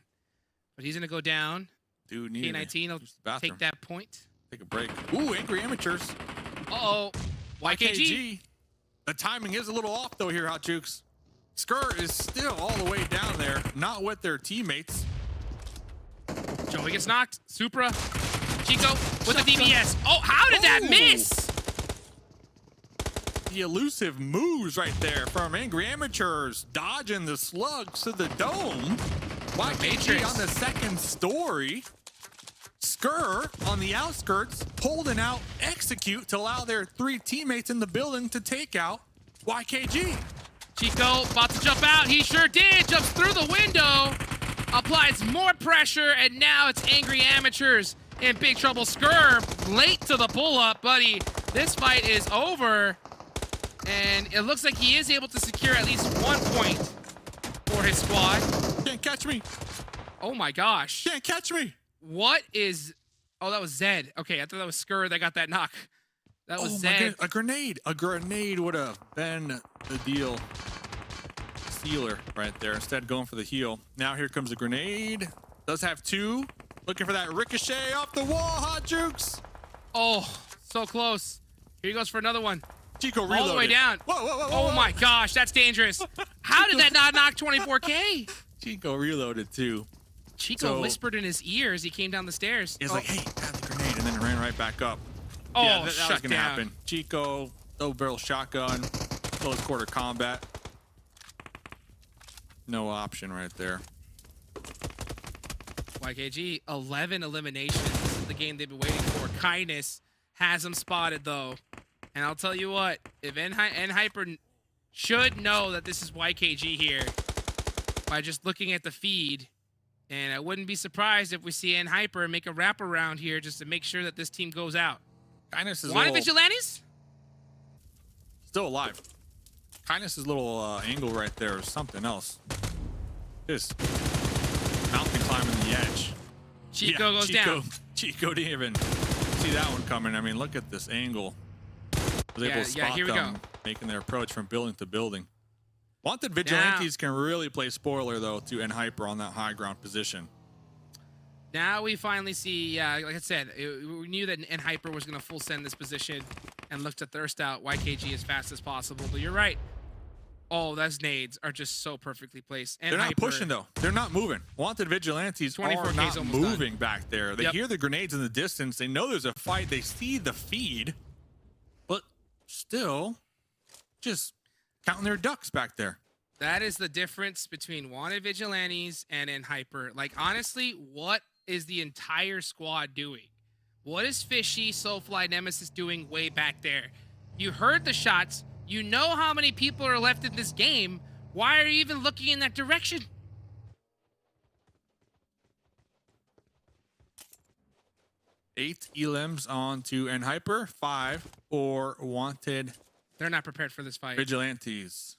But he's going to go down. Dude, needed K19 will use the bathroom. take that point. Take a break. Ooh, Angry Amateurs. Uh-oh. YKG. The timing is a little off, though, here, Hot Jukes. Skur is still all the way down there, not with their teammates. Joey gets knocked. Supra. Chico with the DBS. Oh, how did that miss? The elusive moves right there from Angry Amateurs, dodging the slugs to the dome. YKG Matrix. on the second story. Skur on the outskirts, holding out execute to allow their 3 teammates in the building to take out YKG. Chico about to jump out. He sure did. Jumps through the window. Applies more pressure, and now it's Angry Amateurs in big trouble. Skur late to the pull-up, buddy. This fight is over. And it looks like he is able to secure at least 1 point for his squad. Can't catch me. Oh my gosh. Can't catch me. What is... Oh, that was Zed. Okay, I thought that was Skur that got that knock. That was Oh my Zed. goodness, a grenade. A grenade would have been the deal. Sealer right there. Instead going for the heal. Now here comes a grenade. Does have 2. Looking for that ricochet off the wall, Hot Jukes. Oh, so close. Here he goes for another one. Chico reloaded. All the way down. Whoa, whoa, whoa, Oh whoa. my gosh, that's dangerous. How did that not knock 24K? Chico reloaded too. Chico So- whispered in his ear as he came down the stairs. He's Oh. like, hey, grab the grenade, and then ran right back up. Oh, yeah, that was shut gonna down. happen. Chico, double barrel shotgun, close quarter combat. No option right there. YKG, 11 eliminations. This is the game they've been waiting for. Kindness has him spotted, though. And I'll tell you what, if N-Hyper should know that this is YKG here by just looking at the feed. And I wouldn't be surprised if we see N-Hyper make a wraparound here just to make sure that this team goes out. Kindness is Wanted little, Vigilantes? still alive. Kindness's little angle right there is something else. Just mountain climbing the edge. Chico goes down. Chico didn't even see that one coming. I mean, look at this angle. Was able to spot here we them go. making their approach from building to building. Wanted Vigilantes can really play spoiler, though, to N-Hyper on that high ground position. Now we finally see, like I said, we knew that N-Hyper was going to full send this position and look to thirst out YKG as fast as possible. But you're right. Oh, those nades are just so perfectly placed. They're not pushing, though. They're not moving. Wanted Vigilantes 24K are is not almost moving back there. They Yep. hear the grenades in the distance. They know there's a fight. They see the feed. But still, just counting their ducks back there. That is the difference between Wanted Vigilantes and N-Hyper. Like, honestly, what is the entire squad doing? What is Fishy, Soulfly, Nemesis doing way back there? You heard the shots. You know how many people are left in this game. Why are you even looking in that direction? Eight elims on to N-Hyper. 5 for Wanted They're not prepared for this fight. Vigilantes.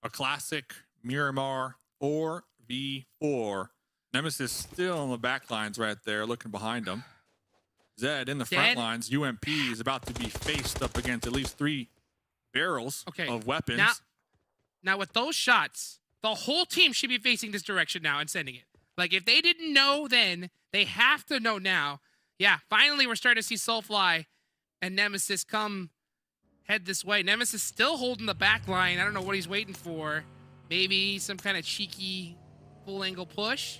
A classic Miramar 4v4. Nemesis still on the back lines right there, looking behind him. Zed in the front Dead. lines. UMP is about to be faced up against at least 3 barrels of weapons. Now with those shots, the whole team should be facing this direction now and sending it. Like, if they didn't know then, they have to know now. Yeah, finally we're starting to see Soulfly and Nemesis come head this way. Nemesis still holding the back line. I don't know what he's waiting for. Maybe some kind of cheeky full angle push.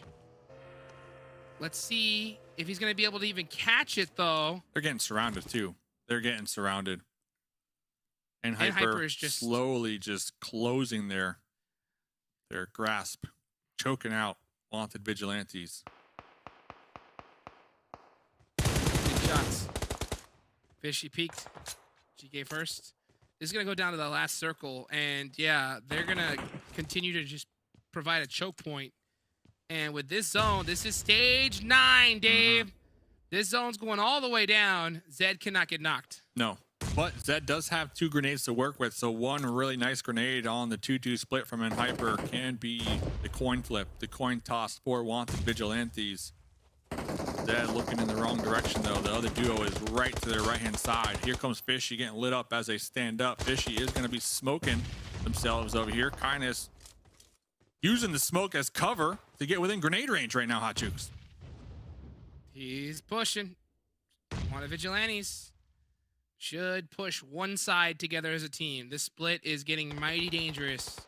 Let's see if he's going to be able to even catch it, though. They're getting surrounded, too. They're getting surrounded. And Hyper Hyper is just slowly just closing their grasp, choking out Wanted Vigilantes. Good shots. Fishy peeked. GK first. This is going to go down to the last circle. And yeah, they're going to continue to just provide a choke point. And with this zone, this is stage 9, Dave. This zone's going all the way down. Zed cannot get knocked. No. But Zed does have 2 grenades to work with, so one really nice grenade on the 2-2 split from Hyper can be the coin flip, the coin toss for Wanted Vigilantes. Zed looking in the wrong direction, though. The other duo is right to their right-hand side. Here comes Fishy getting lit up as they stand up. Fishy is going to be smoking themselves over here. Kindness using the smoke as cover to get within grenade range right now, Hot Jukes. He's pushing. Wanted Vigilantes should push one side together as a team. This split is getting mighty dangerous.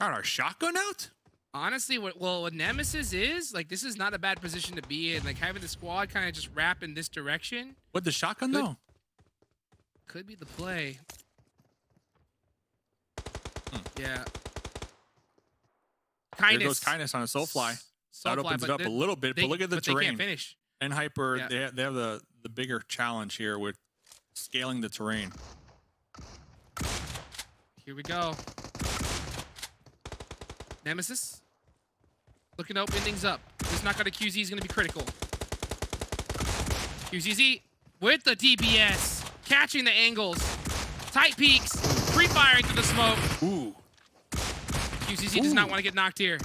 Got our shotgun out? Honestly, what Nemesis is, like, this is not a bad position to be in. Like, having the squad kind of just wrap in this direction. What, the shotgun, though? Could be the play. Yeah. There goes Kindness on a Soulfly. That opens it up a little bit, but look at the terrain. They can't finish. And Hyper, they have the bigger challenge here with scaling the terrain. Here we go. Nemesis looking to open things up. This knockout of QZ is going to be critical. QZZ with the DBS, catching the angles, tight peaks, pre-firing through the smoke. Ooh. QZZ does not want to get knocked here.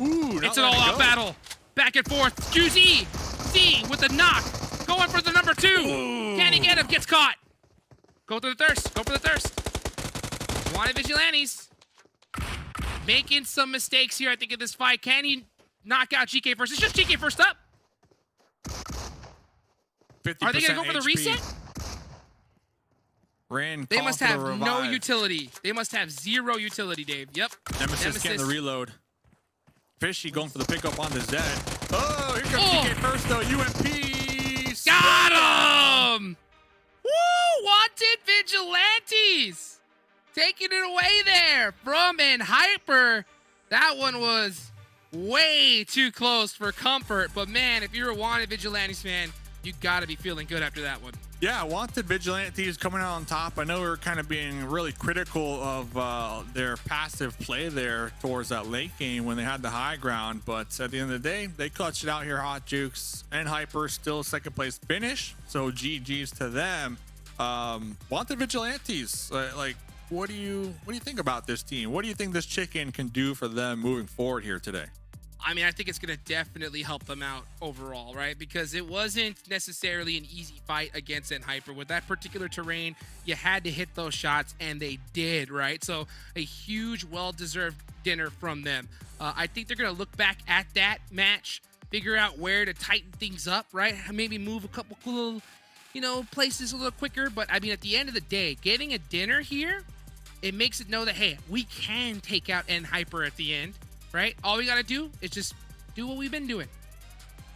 Ooh, It's an all-out battle. Back and forth. QZ Z with the knock. Going for the number 2. Ooh. Can he get him? Gets caught. Go for the thirst. Go for the thirst. Wanted Vigilantes. Making some mistakes here, I think, in this fight. Can he knock out GK first? It's just GK first up. Are they going to go for the reset? They must have no utility. They must have 0 utility, Dave. Yep. Nemesis getting the reload. Fishy going for the pickup on the Zed. Oh, here comes GK first, though. UMP. Got him! Woo! Wanted Vigilantes! Taking it away there from Hyper. That one was way too close for comfort. But, man, if you're a Wanted Vigilantes fan, you got to be feeling good after that one. Yeah, Wanted Vigilantes coming out on top. I know we were kind of being really critical of their passive play there towards that late game when they had the high ground. But at the end of the day, they clutched it out here, Hot Jukes. And Hyper still second place finish. So GG's to them. Wanted Vigilantes, what do you think about this team? What do you think this chicken can do for them moving forward here today? I mean, I think it's going to definitely help them out overall, right? Because it wasn't necessarily an easy fight against Hyper. With that particular terrain, you had to hit those shots, and they did, right? So a huge, well-deserved dinner from them. I think they're going to look back at that match, figure out where to tighten things up, right? Maybe move a couple cool, places a little quicker. But, I mean, at the end of the day, getting a dinner here, it makes it know that, hey, we can take out Hyper at the end. Right? All we got to do is just do what we've been doing.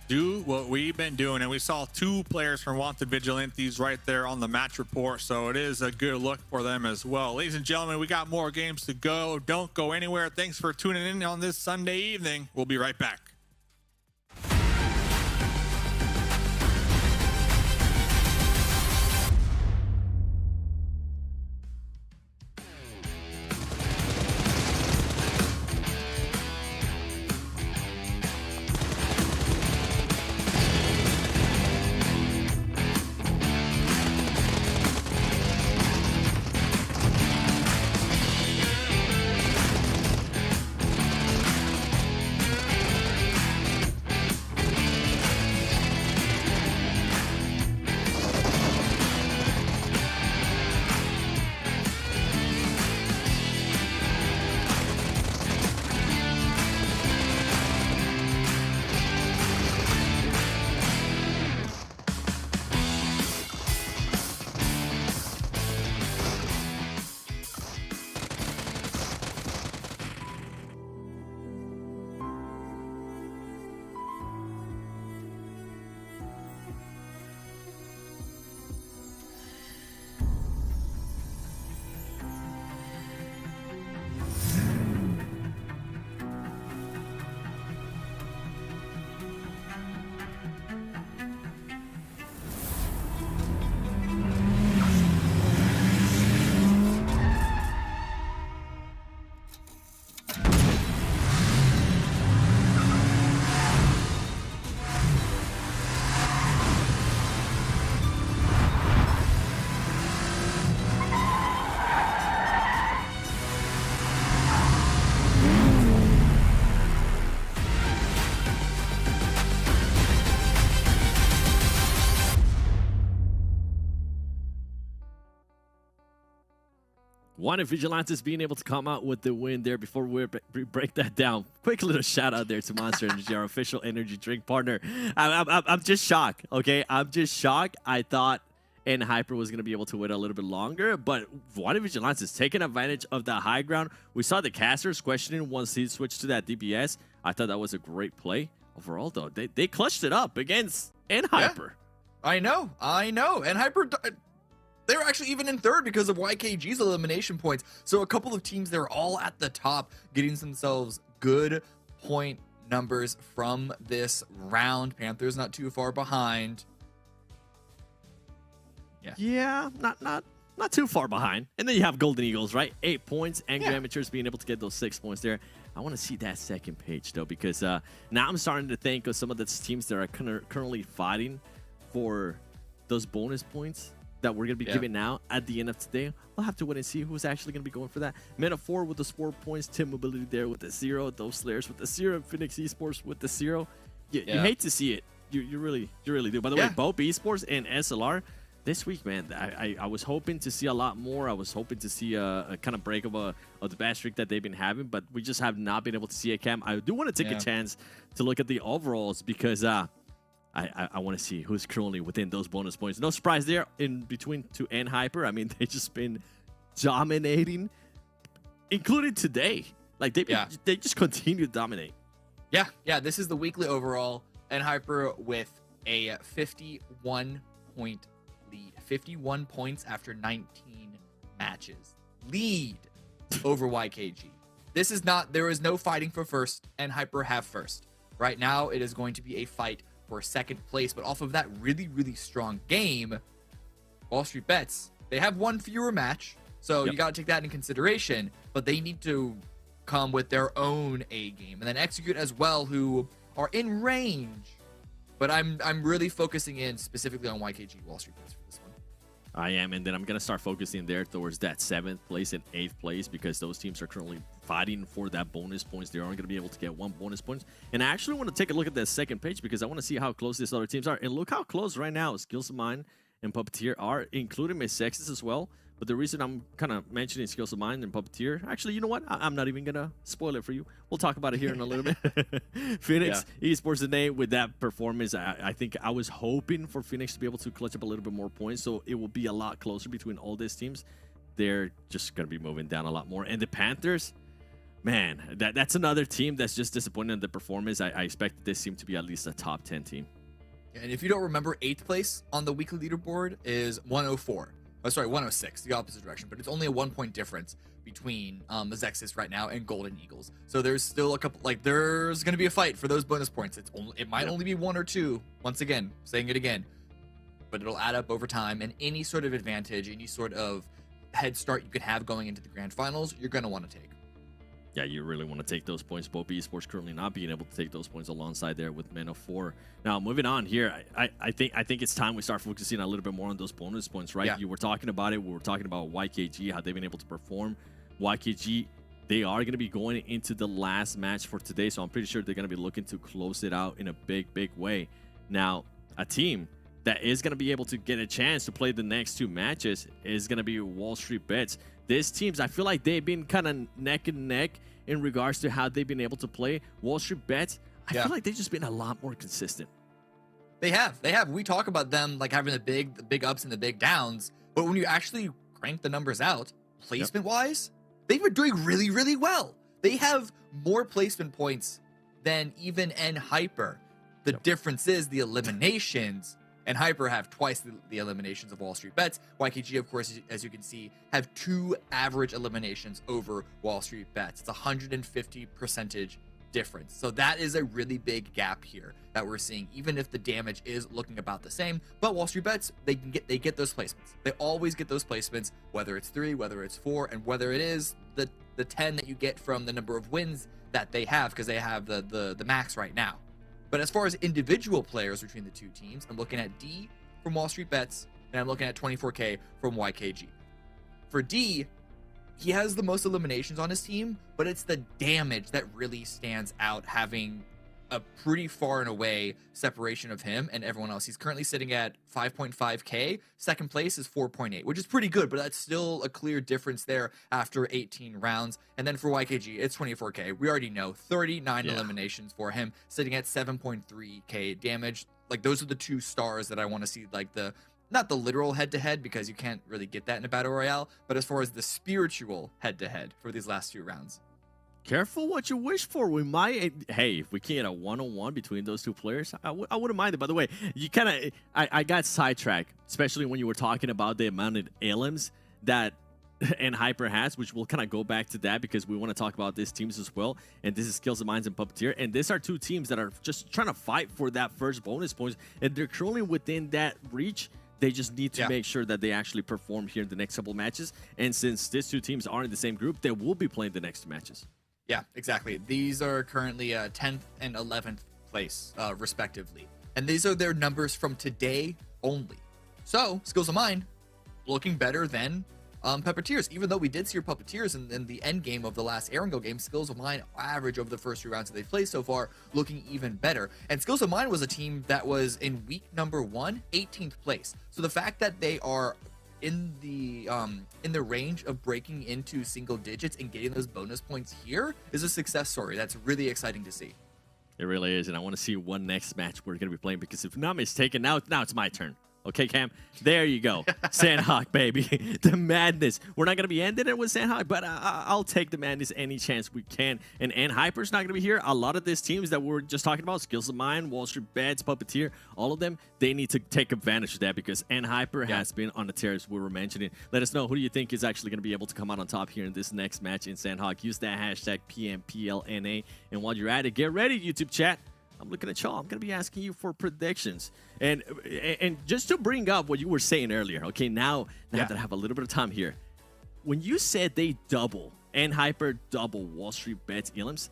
Do what we've been doing. And we saw 2 players from Wanted Vigilantes right there on the match report. So it is a good look for them as well. Ladies and gentlemen, we got more games to go. Don't go anywhere. Thanks for tuning in on this Sunday evening. We'll be right back. One of Vigilantes being able to come out with the win there. Before we break that down, quick little shout out there to Monster Energy, our official energy drink partner. I'm just shocked, okay? I'm just shocked. I thought Hyper was going to be able to wait a little bit longer, but One of Vigilantes is taking advantage of the high ground. We saw the casters questioning once he switched to that DPS. I thought that was a great play. Overall, though, they clutched it up against Hyper. Yeah, I know. And Hyper, they were actually even in third because of YKG's elimination points. So a couple of teams, they're all at the top, getting themselves good point numbers from this round. Panthers not too far behind. Yeah, not too far behind. And then you have Golden Eagles, right? 8 points. Angry Amateurs being able to get those 6 points there. I want to see that second page, though, because now I'm starting to think of some of the teams that are currently fighting for those bonus points that we're going to be giving out at the end of today. We'll have to wait and see who's actually going to be going for that. Metaphor with the 4 points, Tim Mobility there with the 0, those Slayers with the 0, Phoenix Esports with the 0. You hate to see it. You really do. By the way, BOPE Esports and SLR, this week, man, I was hoping to see a lot more. I was hoping to see a kind of break of the bad streak that they've been having, but we just have not been able to see it, Cam. I do want to take a chance to look at the overalls because I want to see who's currently within those bonus points. No surprise there in between to Hyper. I mean, they've just been dominating, including today. Like they just continue to dominate. Yeah. This is the weekly overall, and Hyper with a 51 point lead. 51 points after 19 matches. Lead over YKG. There is no fighting for first, and Hyper have first. Right now, it is going to be a fight for second place, but off of that really, really strong game, WALLSTREETBETS, they have one fewer match, so you got to take that into consideration, but they need to come with their own A game, and then Execute as well, who are in range. But I'm really focusing in specifically on YKG WALLSTREETBETS for this one. I am, and then I'm going to start focusing there towards that 7th place and 8th place because those teams are currently fighting for that bonus points. They aren't going to be able to get 1 bonus points. And I actually want to take a look at that second page because I want to see how close these other teams are. And look how close right now Skills of Mine and Puppeteer are, including MEZEXIS as well. But the reason I'm kind of mentioning Skills of Mine and Puppeteer, actually, you know what? I'm not even going to spoil it for you. We'll talk about it here in a little bit. Phoenix Esports NA with that performance, I think I was hoping for Phoenix to be able to clutch up a little bit more points, so it will be a lot closer between all these teams. They're just going to be moving down a lot more. And the Panthers, man, that's another team that's just disappointed in the performance. I expect this team to be at least a top 10 team. And if you don't remember, 8th place on the weekly leaderboard is 104. Oh, sorry, 106, the opposite direction, but it's only a 1 point difference between MEZEXIS right now and Golden Eagles. So there's still a couple, there's going to be a fight for those bonus points. It might only be 1 or 2, once again, saying it again, but it'll add up over time, and any sort of advantage, any sort of head start you could have going into the grand finals, you're going to want to take. Yeah, you really want to take those points. BOPE Esports currently not being able to take those points alongside there with Men of 4. Now, moving on here, I think it's time we start focusing a little bit more on those bonus points, right? You were talking about it. We were talking about YKG, how they've been able to perform. YKG, they are going to be going into the last match for today, so I'm pretty sure they're going to be looking to close it out in a big, big way. Now, a team that is going to be able to get a chance to play the next 2 matches is going to be WALLSTREETBETS. These teams, I feel like they've been kind of neck and neck in regards to how they've been able to play. WALLSTREETBETS, I feel like they've just been a lot more consistent. They have. We talk about them like having the big ups and the big downs, but when you actually crank the numbers out, placement-wise, they've been doing really, really well. They have more placement points than even Hyper. The difference is the eliminations. And Hyper have twice the eliminations of WALLSTREETBETS. YKG, of course, as you can see, have 2 average eliminations over WALLSTREETBETS. It's 150% difference. So that is a really big gap here that we're seeing, even if the damage is looking about the same. But WALLSTREETBETS, they get those placements. They always get those placements, whether it's 3, whether it's 4, and whether it is the 10 that you get from the number of wins that they have, because they have the max right now. But as far as individual players between the 2 teams, I'm looking at D from WALLSTREETBETS, and I'm looking at 24K from YKG. For D, he has the most eliminations on his team, but it's the damage that really stands out, having a pretty far and away separation of him and everyone else. He's currently sitting at 5.5K. Second place is 4.8, which is pretty good, but that's still a clear difference there after 18 rounds. And then for YKG, it's 24K. We already know 39 eliminations for him, sitting at 7.3K damage. Like, those are the two stars that I want to see, like not the literal head-to-head, because you can't really get that in a battle royale, but as far as the spiritual head-to-head for these last few rounds. Careful what you wish for. We might, hey, if we can get a one-on-one between those two players, I wouldn't mind it. By the way, you kind of, I got sidetracked, especially when you were talking about the amount of elims that NHyper has, which we'll kind of go back to that because we want to talk about these teams as well. And this is Skills of Minds and Puppeteer. And these are two teams that are just trying to fight for that first bonus points. And they're currently within that reach. They just need to make sure that they actually perform here in the next couple of matches. And since these two teams are in the same group, they will be playing the next two matches. Yeah, exactly. These are currently 10th and 11th place, respectively. And these are their numbers from today only. So, Skills of Mine, looking better than Puppeteers. Even though we did see your Puppeteers in the end game of the last Erangel game, Skills of Mine average over the first 3 rounds that they've played so far, looking even better. And Skills of Mine was a team that was in week number 1, 18th place. So the fact that they are in the range of breaking into single digits and getting those bonus points here is a success story. That's really exciting to see. It really is, and I want to see what next match we're going to be playing, because if I'm not mistaken, now it's my turn. Okay, Cam? There you go. Sanhok, baby. The madness. We're not going to be ending it with Sanhok, but I'll take the madness any chance we can. And NHyper's not going to be here. A lot of these teams that we're just talking about, Skills of Mine, WALLSTREETBETS, Puppeteer, all of them, they need to take advantage of that, because NHyper has been on the tear, as we were mentioning. Let us know, who do you think is actually going to be able to come out on top here in this next match in Sanhok? Use that hashtag PMPL NA. And while you're at it, get ready, YouTube chat. I'm looking at y'all. I'm going to be asking you for predictions. And just to bring up what you were saying earlier, okay, now that I have a little bit of time here, when you said they double, NHyper double WALLSTREETBETS elims,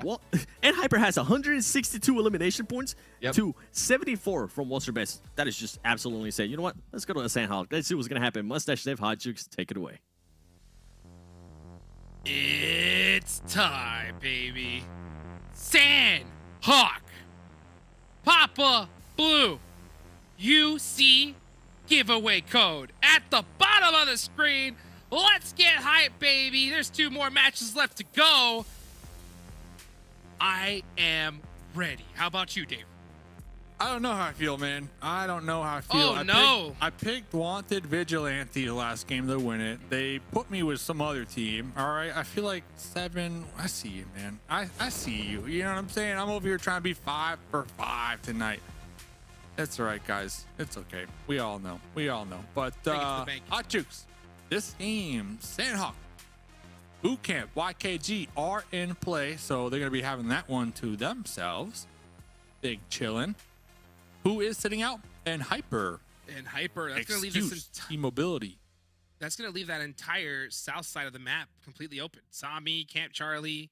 well, NHyper has 162 elimination points to 74 from WALLSTREETBETS. That is just absolutely insane. You know what? Let's go to a Sanhok. Let's see what's going to happen. Mustache Dev, Hot Jukes, take it away. It's time, baby. Sanhok. Papa Blue. UC giveaway code at the bottom of the screen. Let's get hype, baby. There's 2 more matches left to go. I am ready. How about you, Dave? I don't know how I feel, man. I don't know how I feel. Oh, no. I picked Wanted Vigilante last game to win it. They put me with some other team. All right. I feel like 7. I see you, man. I see you. You know what I'm saying? I'm over here trying to be 5 for 5 tonight. That's all right, guys. It's okay. We all know. We all know. But Hot Jukes, this game, Sanhok, Bootcamp, YKG are in play. So they're going to be having that one to themselves. Big chillin'. Who is sitting out? NHyper. NHyper. That's going to leave this mobility. That's going to leave that entire south side of the map completely open. Sami, Camp Charlie,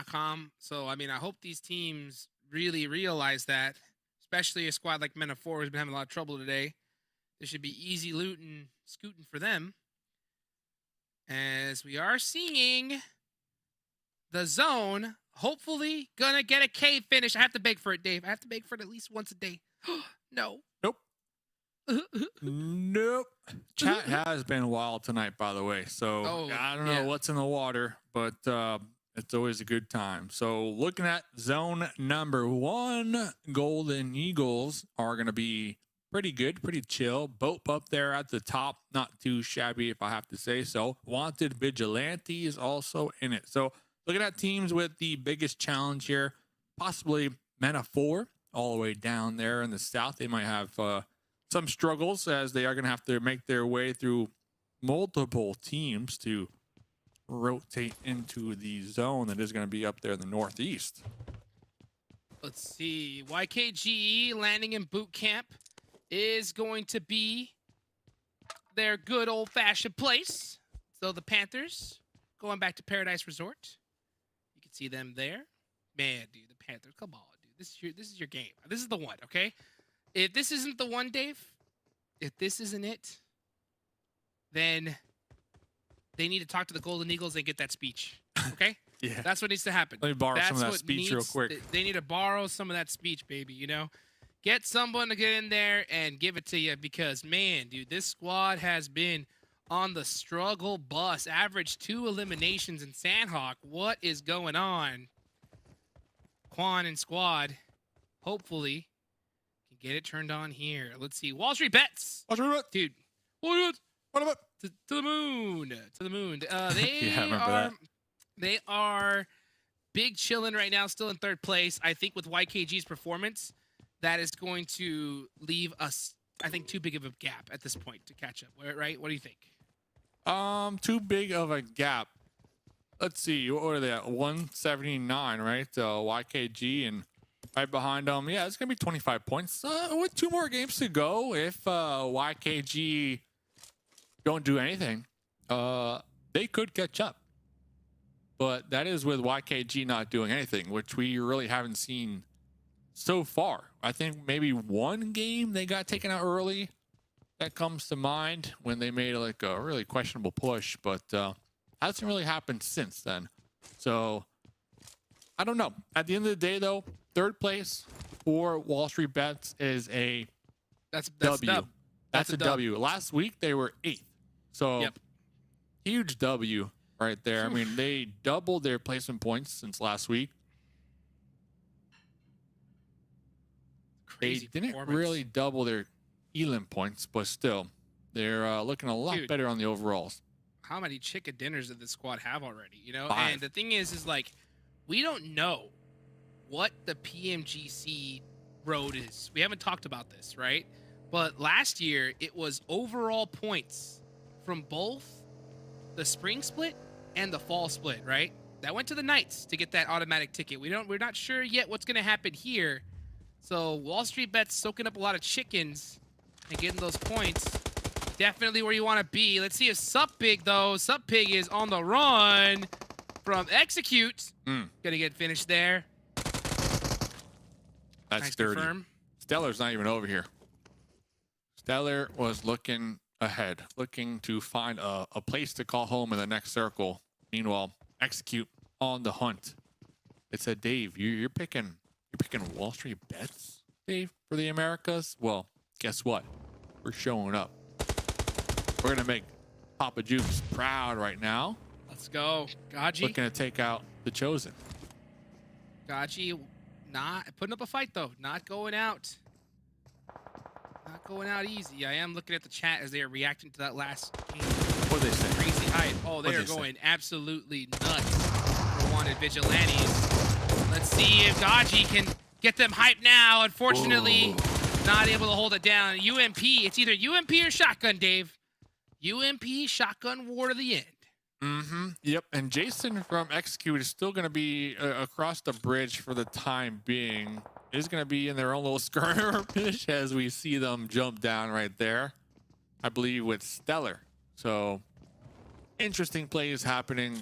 .com. So, I mean, I hope these teams really realize that, especially a squad like Men of 4 who's been having a lot of trouble today. There should be easy looting, scooting for them. As we are seeing the zone, hopefully gonna get a K finish. I have to beg for it, Dave. I have to beg for it at least once a day. No. Nope. Nope. Chat has been wild tonight, by the way. So I don't know what's in the water, but it's always a good time. So looking at zone number 1, Golden Eagles are going to be pretty good, pretty chill. BOPE up there at the top, not too shabby if I have to say so. Wanted Vigilante is also in it. So looking at teams with the biggest challenge here, possibly Men of 4 all the way down there in the south. They might have some struggles, as they are going to have to make their way through multiple teams to rotate into the zone that is going to be up there in the northeast. Let's see. YKGE landing in boot camp is going to be their good old-fashioned place. So the Panthers going back to Paradise Resort. You can see them there. Man, dude, the Panthers. Come on, dude. This is your game. This is the one, okay? If this isn't the one, Dave, if this isn't it, then they need to talk to the Golden Eagles and get that speech. Okay, Yeah. that's what needs to happen. Let me borrow some of that what speech real quick. They need to borrow some of that speech, baby. You know, get someone to get in there and give it to you because, man, dude, this squad has been on the struggle bus. Average 2 eliminations in Sanhok. What is going on? Quan and squad, hopefully, can get it turned on here. Let's see. Wall Street Bets. Dude. What about? To the moon. To the moon. They Yeah, I remember are that. they are big chilling right now, still in 3rd place. I think with YKG's performance, that is going to leave us, I think, too big of a gap at this point to catch up. Right? What do you think? Too big of a gap. Let's see, what are they at? 179, right? YKG and right behind them. Yeah, it's gonna be 25 points. With 2 more games to go, if YKG don't do anything, they could catch up. But that is with YKG not doing anything, which we really haven't seen so far. I think maybe 1 game they got taken out early. That comes to mind when they made like a really questionable push, but hasn't really happened since then. So I don't know. At the end of the day, though, 3rd place for Wall Street Bets is a That's W. dub. That's a W. Last week they were 8th. So Yep. huge W right there. I mean, they doubled their placement points since last week. Crazy They didn't performance. really double their elim points, but still, they're looking a lot Dude. better on the overalls. How many chicken dinners did this squad have already? You know, 5. and the thing is like, we don't know what the PMGC road is. We haven't talked about this, right? But last year it was overall points from both the spring split and the fall split, right? That went to the Knights to get that automatic ticket. We're not sure yet what's gonna happen here. So Wall Street Bets soaking up a lot of chickens and getting those points. Definitely where you want to be. Let's see if Suppig, though. Suppig is on the run from Execute. Gonna get finished there. That's Nice dirty. confirm. Stellar's not even over here. Stellar was looking ahead, looking to find a place to call home in the next circle. Meanwhile, Execute on the hunt. It said, Dave, you're picking Wall Street Bets, Dave, for the Americas? Well, guess what? We're showing up. We're gonna make Papa Jukes proud right now. Let's go. Gaji. Looking to take out the Chosen. Gaji not putting up a fight, though. Not going out. Not going out easy. I am looking at the chat as they are reacting to that last game. What did they say? Crazy hype. Oh, they What'd are they say? going absolutely nuts for wanted vigilantes. Let's see if Gaji can get them hyped now. Unfortunately, not able to hold it down. UMP. It's either UMP or shotgun, Dave. UMP, shotgun war to the end. Yep. And Jason from Execute is still going to be across the bridge for the time being. Is going to be in their own little skirmish as we see them jump down right there. I believe with Stellar. So interesting plays happening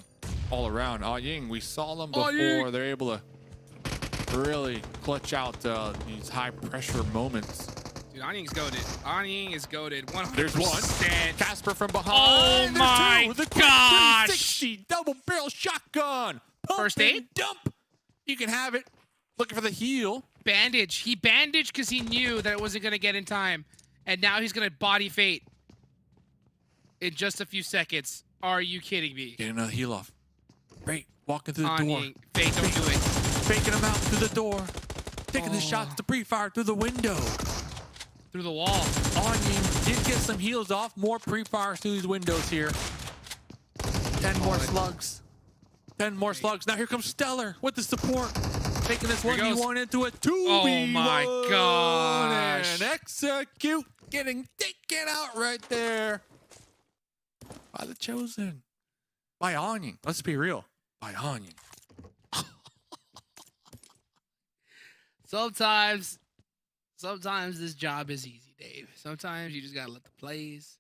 all around. Ah Ying, we saw them before. They're able to really clutch out these high pressure moments. Dude, Anying's goated. Anying is goated. 100%. There's one. Casper from behind. Oh There's my two. The quick gosh. 360 double barrel shotgun. Pump First and aid? Dump. You can have it. Looking for the heal. Bandage. He bandaged because he knew that it wasn't going to get in time. And now he's going to body fate in just a few seconds. Are you kidding me? Getting another heal off. Great. Walking through the door. Anying. Fate, don't do it. Faking him out through the door. Taking the shots to pre-fire through the window. Through the wall. Anying did get some heals off. More pre-fires through these windows here. 10 more slugs. 10 more slugs. Now here comes Stellar with the support. Taking this Here he 1v1 into a 2v1. Oh my gosh. And Execute getting taken out right there. By the Chosen. By Anying. Let's be real. By Anying. Sometimes this job is easy, Dave. Sometimes you just gotta let the plays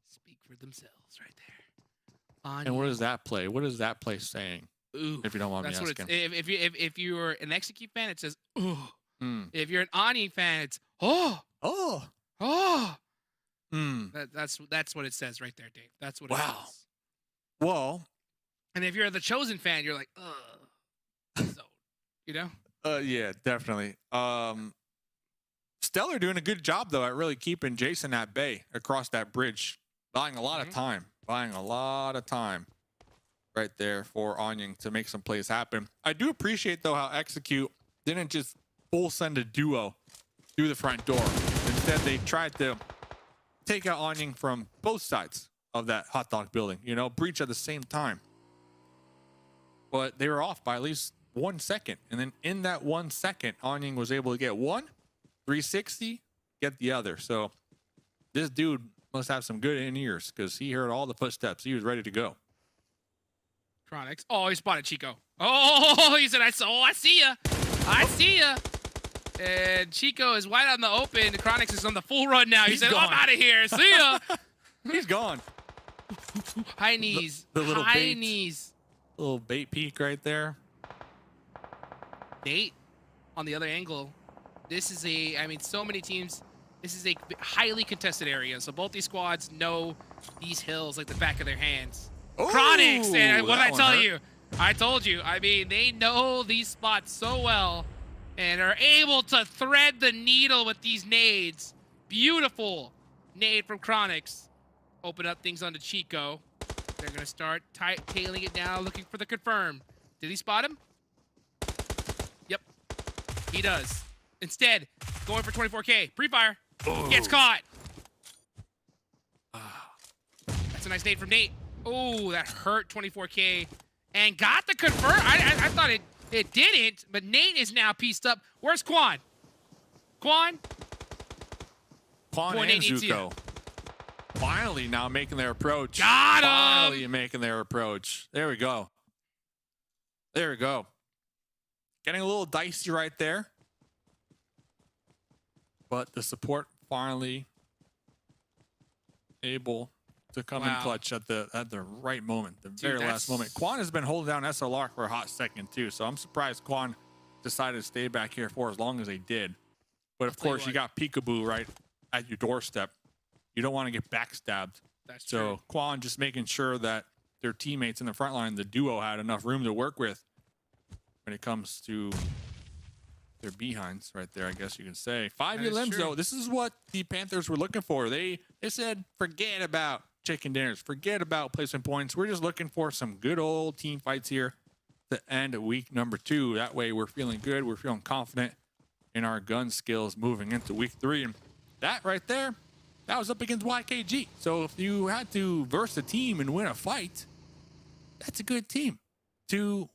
speak for themselves right there. And what is that play? What is that play saying? Ooh, If you don't mind me that's what asking. it's. If you're an Execute fan, it says ooh. Mm. If you're an Ani fan, it's oh Oh. oh. Mm. That's what it says right there, Dave. That's what Wow. it says. Well, And if you're the Chosen fan, you're like, ugh. So, you know? Yeah, definitely. Stellar doing a good job though at really keeping Jason at bay across that bridge, buying a lot of time right there for Onion to make some plays happen. I do appreciate though how Execute didn't just full send a duo through the front door. Instead, they tried to take out Onion from both sides of that hot dog building, you know, breach at the same time. But they were off by at least 1 second. And then in that 1 second, Onion was able to get one, 360, get the other. So this dude must have some good in-ears because he heard all the footsteps. He was ready to go. Chronix. Oh, he spotted Chico. Oh, he said, I see ya. I see ya. And Chico is wide out in the open. Chronix is on the full run now. He said, oh, I'm out of here. See ya. He's gone. High knees. The little high bait. knees. Little bait peek right there. Nate, on the other angle, this is so many teams, this is a highly contested area. So both these squads know these hills like the back of their hands. Chronix, and what did I tell you? I told you. I mean, they know these spots so well and are able to thread the needle with these nades. Beautiful nade from Chronix. Open up things onto Chico. They're going to start tailing it down, looking for the confirm. Did he spot him? Yep, he does. Instead, going for 24K. Pre-fire. Gets caught. That's a nice nade from Nate. Oh, that hurt 24K. And got the confirm. I thought it didn't, but Nate is now pieced up. Where's Quan? Quan and Zuko. Finally now making their approach. Got him! Finally making their approach. There we go. There we go. Getting a little dicey right there. But the support finally able to come in clutch at the right moment, the very last moment. Quan has been holding down SLR for a hot second too, so I'm surprised Quan decided to stay back here for as long as they did. But of course, you got Peekaboo right at your doorstep. You don't want to get backstabbed. That's true. So Quan just making sure that their teammates in the front line, the duo, had enough room to work with when it comes to their behinds right there, I guess you can say. 5 limbs though. This is what the Panthers were looking for. They said, forget about chicken dinners, forget about placement points. We're just looking for some good old team fights here to end week number 2. That way we're feeling good. We're feeling confident in our gun skills moving into week 3. And that right there, that was up against YKG. So if you had to verse a team and win a fight, that's a good team to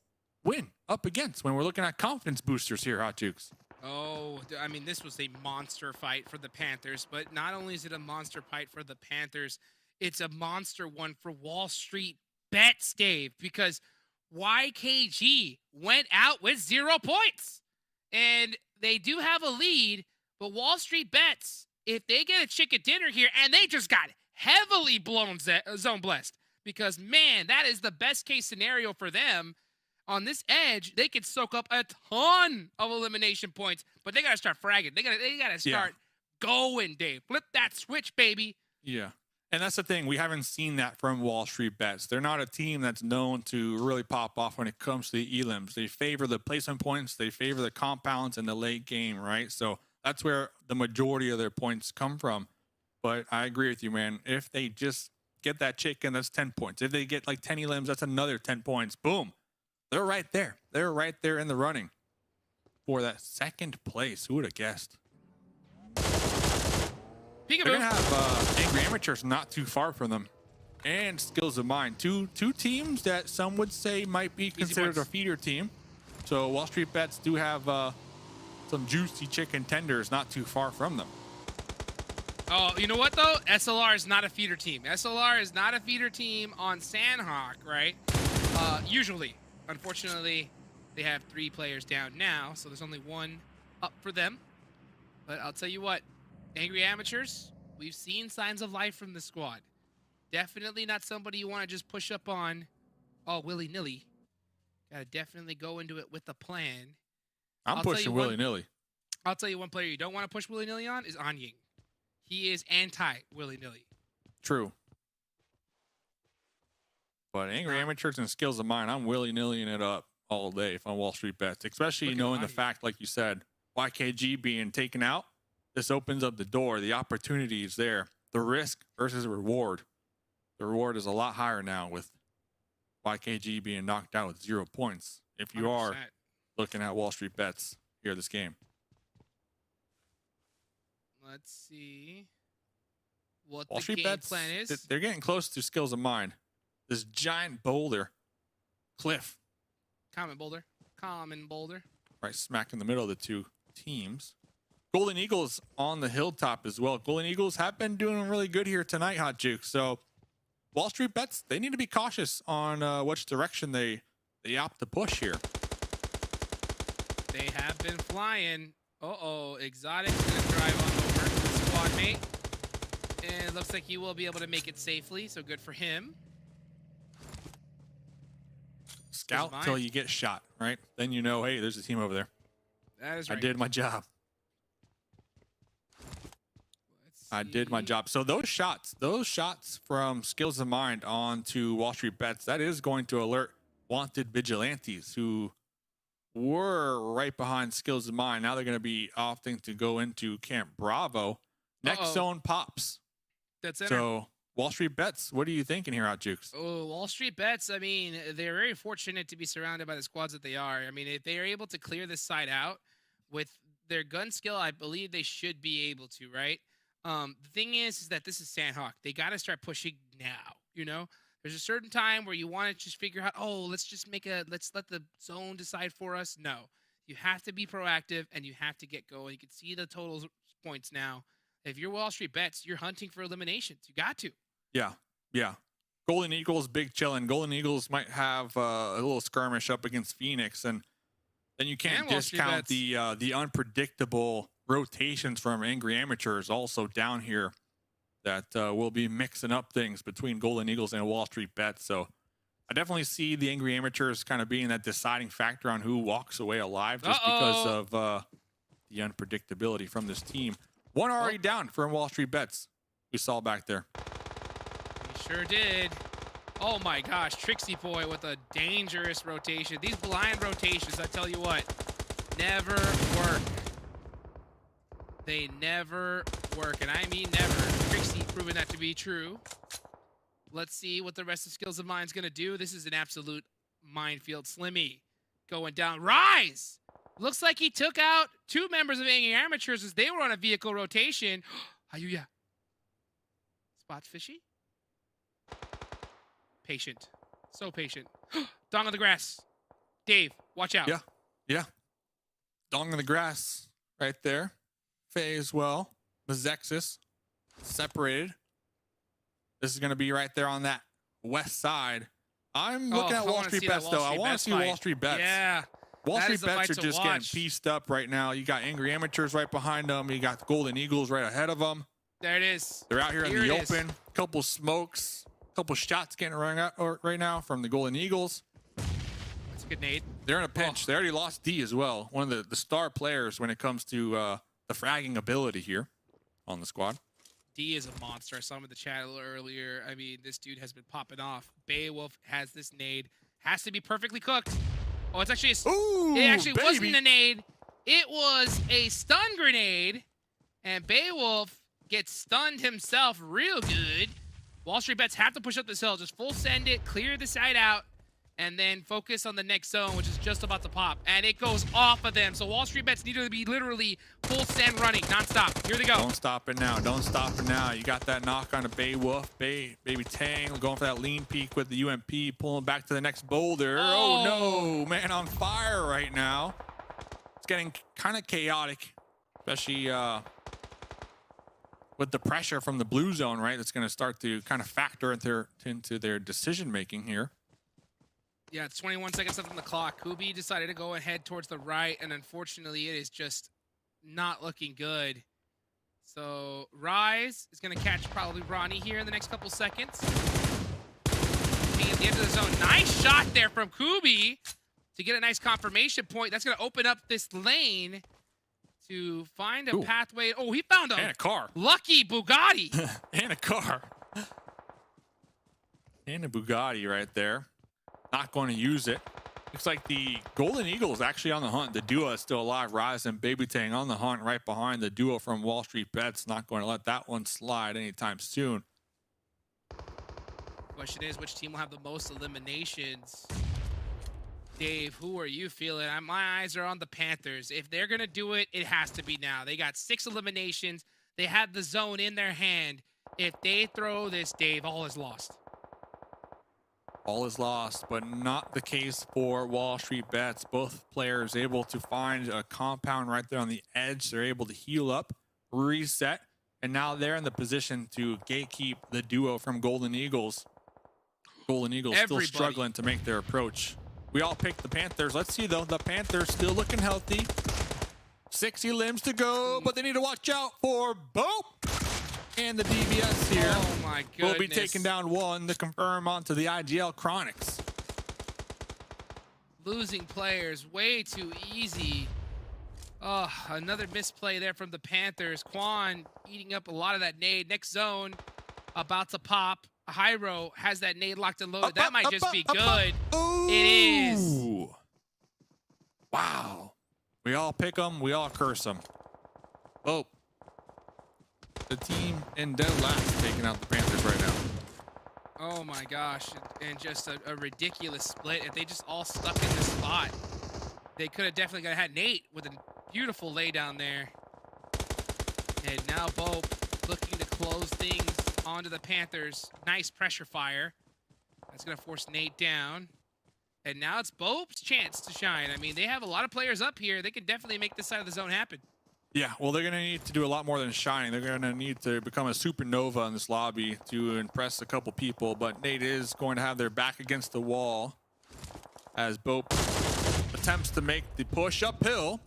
win up against when we're looking at confidence boosters here, Hot Jukes. Oh, I mean, this was a monster fight for the Panthers, but not only is it a monster fight for the Panthers, it's a monster one for Wall Street Bets, Dave, because YKG went out with 0 points. And they do have a lead, but Wall Street Bets, if they get a chicken dinner here, and they just got heavily blown zone blessed, because, man, that is the best case scenario for them. On this edge, they could soak up a ton of elimination points, but they got to start fragging. They got to start going, Dave. Flip that switch, baby. Yeah. And that's the thing. We haven't seen that from Wall Street Bets. They're not a team that's known to really pop off when it comes to the elims. They favor the placement points. They favor the compounds in the late game, right? So that's where the majority of their points come from. But I agree with you, man. If they just get that chicken, that's 10 points. If they get like 10 elims, that's another 10 points. Boom. They're right there. They're right there in the running for that second place. Who would have guessed? They're going to have Angry Amateurs not too far from them. And Skills of Mine. Two teams that some would say might be considered a feeder team. So Wall Street Bets do have some juicy chicken tenders not too far from them. Oh, you know what, though? SLR is not a feeder team. SLR is not a feeder team on Sanhok, right? Usually. Unfortunately, they have 3 players down now, so there's only 1 up for them. But I'll tell you what, Angry Amateurs, we've seen signs of life from the squad. Definitely not somebody you want to just push up on all willy-nilly. Got to definitely go into it with a plan. I'm pushing willy-nilly. I'll tell you one player you don't want to push willy-nilly on is Anying. He is anti-willy-nilly. True. But Angry Amateurs and Skills of Mine, I'm willy-nillying it up all day if I'm Wall Street Bets, especially knowing the fact, like you said, YKG being taken out. This opens up the door. The opportunity is there. The risk versus reward. The reward is a lot higher now with YKG being knocked out with 0 points. If you 100%. are looking at Wall Street Bets here this game. Let's see what Wall the Street game Bets, plan is. they're getting close to Skills of Mine. This giant boulder, cliff, Common boulder. right smack in the middle of the two teams. Golden Eagles on the hilltop as well. Golden Eagles have been doing really good here tonight, Hot Juke. So Wall Street Bets, they need to be cautious on which direction they opt to push here. They have been flying. Uh-oh, Exotic's gonna drive on over to the squad mate. And it looks like he will be able to make it safely, so good for him. Scout till you get shot, right? Then you know, hey, there's a team over there. That is right. I did my job. I did my job. So those shots from Skills of Mind onto Wall Street Bets, that is going to alert wanted vigilantes who were right behind Skills of Mind. Now they're going to be opting to go into Camp Bravo. Next zone pops. That's it. So Wall Street Bets, what are you thinking here, Out Jukes? Oh, Wall Street Bets, I mean, they're very fortunate to be surrounded by the squads that they are. I mean, if they are able to clear this side out with their gun skill, I believe they should be able to, right? The thing is that this is Sanhok. They got to start pushing now, you know? There's a certain time where you want to just figure out, oh, let's let the zone decide for us. No. You have to be proactive, and you have to get going. You can see the total points now. If you're Wall Street Bets, you're hunting for eliminations. You got to. Yeah. Golden Eagles, big chillin'. Golden Eagles might have a little skirmish up against Phoenix, and then you can't discount the unpredictable rotations from Angry Amateurs also down here that will be mixing up things between Golden Eagles and Wall Street Bets. So I definitely see the Angry Amateurs kind of being that deciding factor on who walks away alive just because of the unpredictability from this team. One already down from Wall Street Bets. We saw back there. He sure did. Oh my gosh, Trixie Boy with a dangerous rotation. These blind rotations, I tell you what, never work. They never work, and I mean never. Trixie proving that to be true. Let's see what the rest of Skills of Mine's gonna do. This is an absolute minefield. Slimmy going down. Rise! Looks like he took out 2 members of Angry Amateurs as they were on a vehicle rotation. Ayuya. Spots fishy. Patient. So patient. Dong on the grass. Dave, watch out. Yeah. Dong on the grass right there. Faye as well. MEZEXIS separated. This is going to be right there on that west side. I'm looking at Wall Street Bets, though. I want to see Wall Street Bets. Yeah. Wall Street Bets are just getting pieced up right now. You got Angry Amateurs right behind them. You got the Golden Eagles right ahead of them. There it is. They're out here in the open. Couple smokes. Couple shots getting rung out right now from the Golden Eagles. That's a good nade. They're in a pinch. They already lost D as well. One of the star players when it comes to the fragging ability here on the squad. D is a monster. I saw him in the chat a little earlier. I mean, this dude has been popping off. Beowulf has this nade. Has to be perfectly cooked. Oh, it's actually it actually wasn't a nade. It was a stun grenade. And Beowulf gets stunned himself real good. Wall Street Bets have to push up this hill. Just full send it, clear the side out, and then focus on the next zone, which is just about to pop. And it goes off of them. So Wall Street Bets need to be literally full send running, nonstop. Here they go. Don't stop it now. Don't stop it now. You got that knock on a Beowulf. Baby Tang going for that lean peek with the UMP, pulling back to the next boulder. Oh no, man, on fire right now. It's getting kind of chaotic, especially with the pressure from the blue zone, right? That's going to start to kind of factor into their decision making here. Yeah, it's 21 seconds left on the clock. Kubi decided to go ahead towards the right, and unfortunately, it is just not looking good. So Rise is going to catch probably Ronnie here in the next couple seconds. Being at the end of the zone. Nice shot there from Kubi to get a nice confirmation point. That's going to open up this lane to find a pathway. Oh, he found a car. Lucky Bugatti. And a car. And a Bugatti right there. Not going to use it. Looks like the Golden Eagle is actually on the hunt. The duo is still alive. Rise and Baby Tang on the hunt right behind the duo from Wall Street Bets. Not going to let that one slide anytime soon. Question is, which team will have the most eliminations? Dave, who are you feeling? My eyes are on the Panthers. If they're going to do it, it has to be now. They got 6 eliminations. They have the zone in their hand. If they throw this, Dave, all is lost. All is lost, but not the case for Wall Street Bets. Both players able to find a compound right there on the edge. They're able to heal up, reset, and now they're in the position to gatekeep the duo from Golden Eagles. Golden Eagles still struggling to make their approach. We all picked the Panthers. Let's see, though. The Panthers still looking healthy. 60 limbs to go, but they need to watch out for BOPE. And the DBS here. Oh, my goodness. Will be taking down one to confirm onto the IGL Chronics. Losing players way too easy. Oh, another misplay there from the Panthers. Quan eating up a lot of that nade. Next zone about to pop. Hyro has that nade locked and loaded. That might just be good. It is. Wow. We all pick them. We all curse them. Oh. The team in dead last taking out the Panthers right now. Oh my gosh, and just a ridiculous split. If they just all stuck in this spot, they could have definitely had Nate with a beautiful lay down there. And now BOPE looking to close things onto the Panthers. Nice pressure fire. That's gonna force Nate down. And now it's BOPE's chance to shine. I mean, they have a lot of players up here. They can definitely make this side of the zone happen. Yeah, well, they're going to need to do a lot more than shining. They're going to need to become a supernova in this lobby to impress a couple people. But Nate is going to have their back against the wall as BOPE attempts to make the push uphill.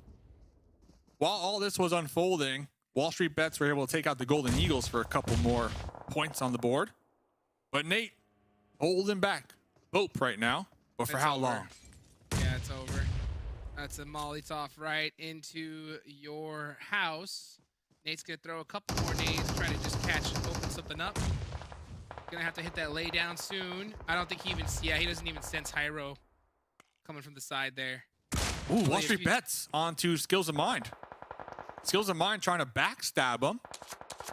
While all this was unfolding, Wall Street Bets were able to take out the Golden Eagles for a couple more points on the board. But Nate holding back BOPE right now. But for how long? Yeah, it's over. That's a Molotov right into your house. Nate's gonna throw a couple more nades, trying to just open something up. Gonna have to hit that lay down soon. I don't think he even, he doesn't even sense Hyro coming from the side there. Ooh, Wall Street Bets onto Skills of Mind. Skills of Mind trying to backstab him.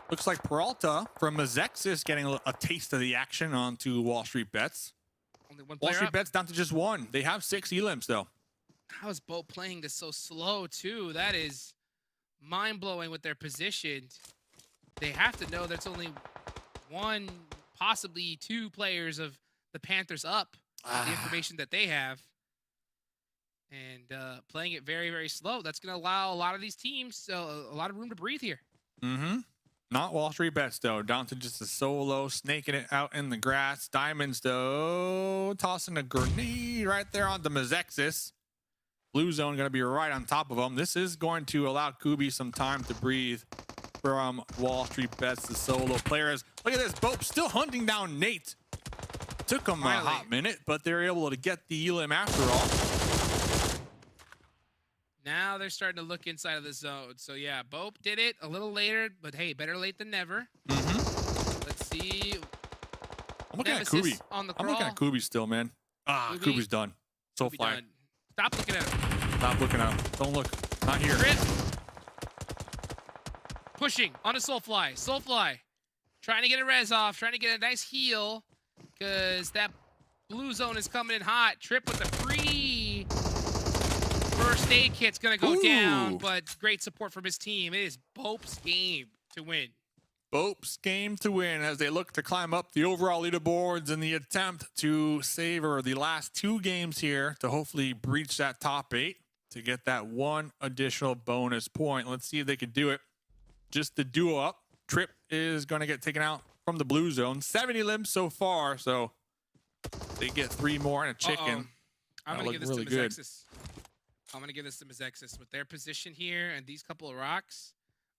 Looks like Peralta from MEZEXIS getting a taste of the action onto Wall Street Bets. Only one Wall player Street up. Bets down to just one. They have 6 elims though. How is BOPE playing this so slow too? That is mind-blowing with their position. They have to know there's only one, possibly 2 players of the Panthers up. The information that they have. And playing it very, very slow. That's going to allow a lot of these teams a lot of room to breathe here. Mm-hmm. Not Wall Street Bets, though. Down to just a solo, snaking it out in the grass. Diamonds, though, tossing a grenade right there onto MEZEXIS. Blue zone going to be right on top of them. This is going to allow Kubi some time to breathe from Wall Street Bets, the solo players. Look at this. BOPE still hunting down Nate. Took him a hot minute, but they're able to get the elim after all. Now they're starting to look inside of the zone. So, yeah, BOPE did it a little later, but, hey, better late than never. Mm-hmm. Let's see. I'm looking at Kubi. I'm looking at Kubi still, man. Kubi's done. So fly. Stop looking at him. Stop looking at him. Don't look. Not here. Rip. Pushing on a Soulfly. Soulfly. Trying to get a res off. Trying to get a nice heal. Because that blue zone is coming in hot. Trip with the free first aid kit's going to go down. But great support from his team. It is BOPE's game to win. BOPE's game to win as they look to climb up the overall leaderboards in the attempt to savor the last 2 games here to hopefully breach that top 8 to get that 1 additional bonus point. Let's see if they can do it. Just the duo up. Trip is going to get taken out from the blue zone. 70 limbs so far, so they get 3 more and a chicken. I'm going to give this to MEZEXIS. I'm going to give this to MEZEXIS. With their position here and these couple of rocks,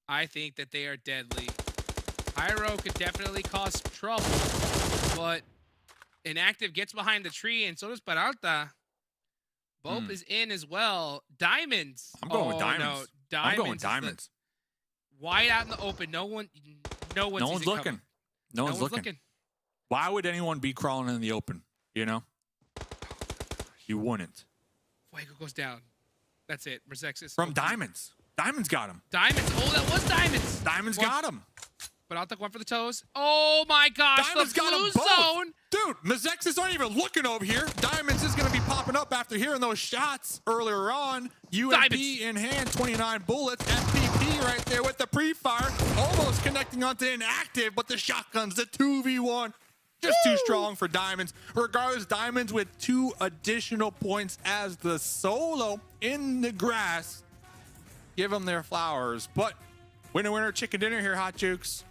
I think that they are deadly. Hyro could definitely cause trouble, but Inactive gets behind the tree, and so does Peralta. BOPE is in as well. Diamonds. I'm going with Diamonds. No. I'm going with Diamonds. Wide out in the open. No one's looking. No one's looking. Why would anyone be crawling in the open? You know, you wouldn't. Fuego goes down. That's it. MEZEXIS. From Diamonds. Diamonds got him. Diamonds. Oh, that was Diamonds. Diamonds got him. But I'll take one for the toes. Oh my gosh, Diamonds the got blue him both. zone. Dude, MEZEXIS aren't even looking over here. Diamonds is going to be popping up after hearing those shots earlier on. UMP Diamonds. in hand, 29 bullets. FPP right there with the pre-fire. Almost connecting onto inactive, but the shotguns, the 2v1. Just too strong for Diamonds. Regardless, Diamonds with 2 additional points as the solo in the grass. Give them their flowers. But winner, winner, chicken dinner here, Hot Jukes.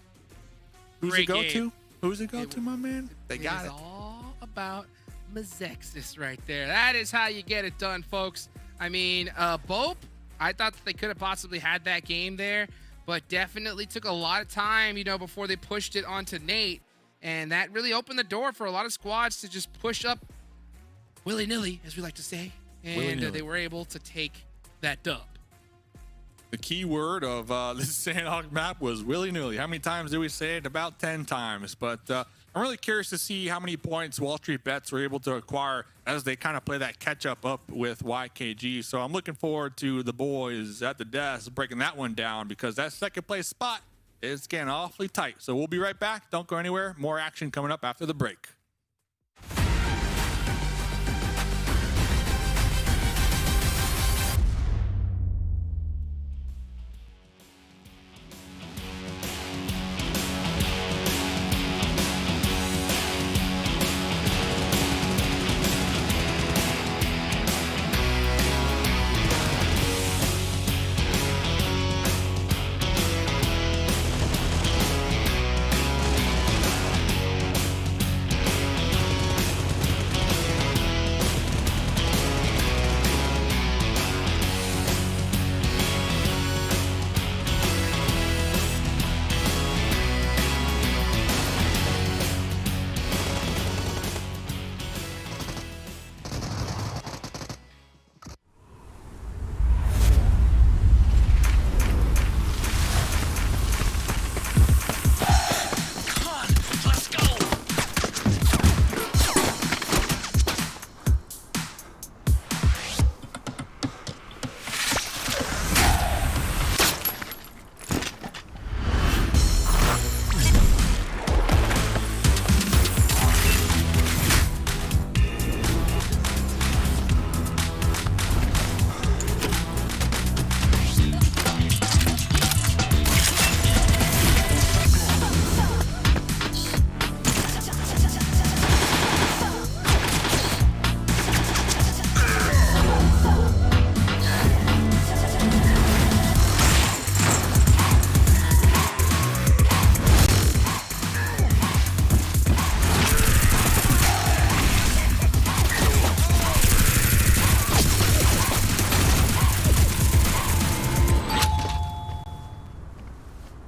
Who's Great it go game. to? Who's it go to, my man? They got It it. is all about MEZEXIS right there. That is how you get it done, folks. I mean, BOPE, I thought that they could have possibly had that game there, but definitely took a lot of time, you know, before they pushed it onto Nate. And that really opened the door for a lot of squads to just push up willy-nilly, as we like to say. And Willy-nilly. they were able to take that dub. The key word of this Sanhok map was willy-nilly. How many times did we say it? About 10 times. But I'm really curious to see how many points WALLSTREETBETS were able to acquire as they kind of play that catch-up up with YKG. So I'm looking forward to the boys at the desk breaking that one down, because that second place spot is getting awfully tight. So we'll be right back. Don't go anywhere. More action coming up after the break.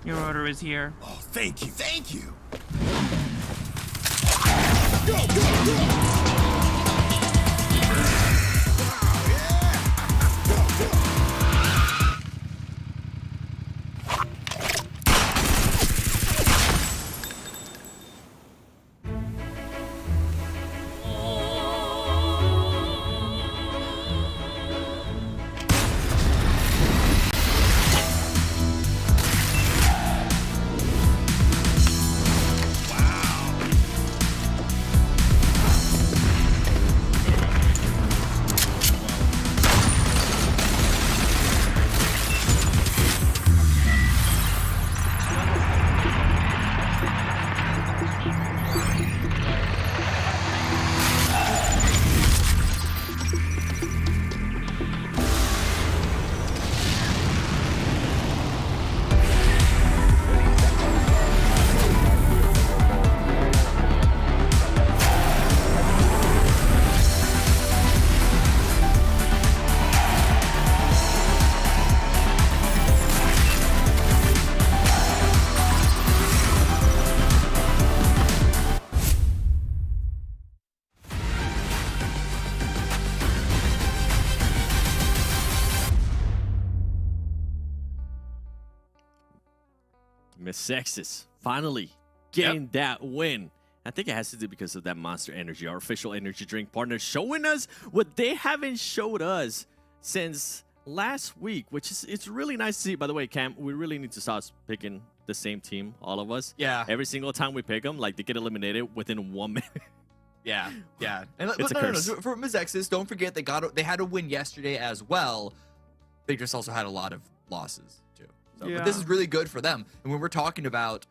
Your order is here. Oh, thank you. Thank you. MEZEXIS finally getting that win I think it has to do because of that Monster Energy, our official energy drink partner, showing us what they haven't showed us since last week, which is it's really nice to see. By the way, Cam, we really need to start picking the same team, all of us. Yeah. Every single time we pick them, like they get eliminated within 1 minute. Yeah, yeah. And It's a curse. For MEZEXIS, don't forget they had a win yesterday as well. They just also had a lot of losses too. So, Yeah. but this is really good for them. And when we're talking about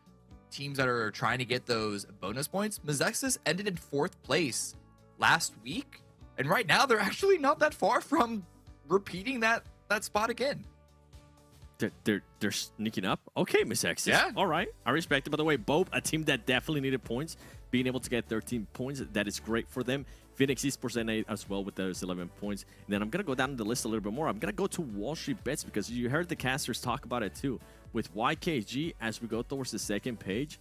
teams that are trying to get those bonus points, MEZEXIS ended in 4th place last week, and right now they're actually not that far from repeating that spot again. They're sneaking up. Okay, MEZEXIS. Yeah. All right. I respect it. By the way, BOPE, a team that definitely needed points, being able to get 13 points, that is great for them. Phoenix Esports NA as well with those 11 points. And then I'm going to go down the list a little bit more. I'm going to go to WALLSTREETBETS because you heard the casters talk about it too. With YKG, as we go towards the second page,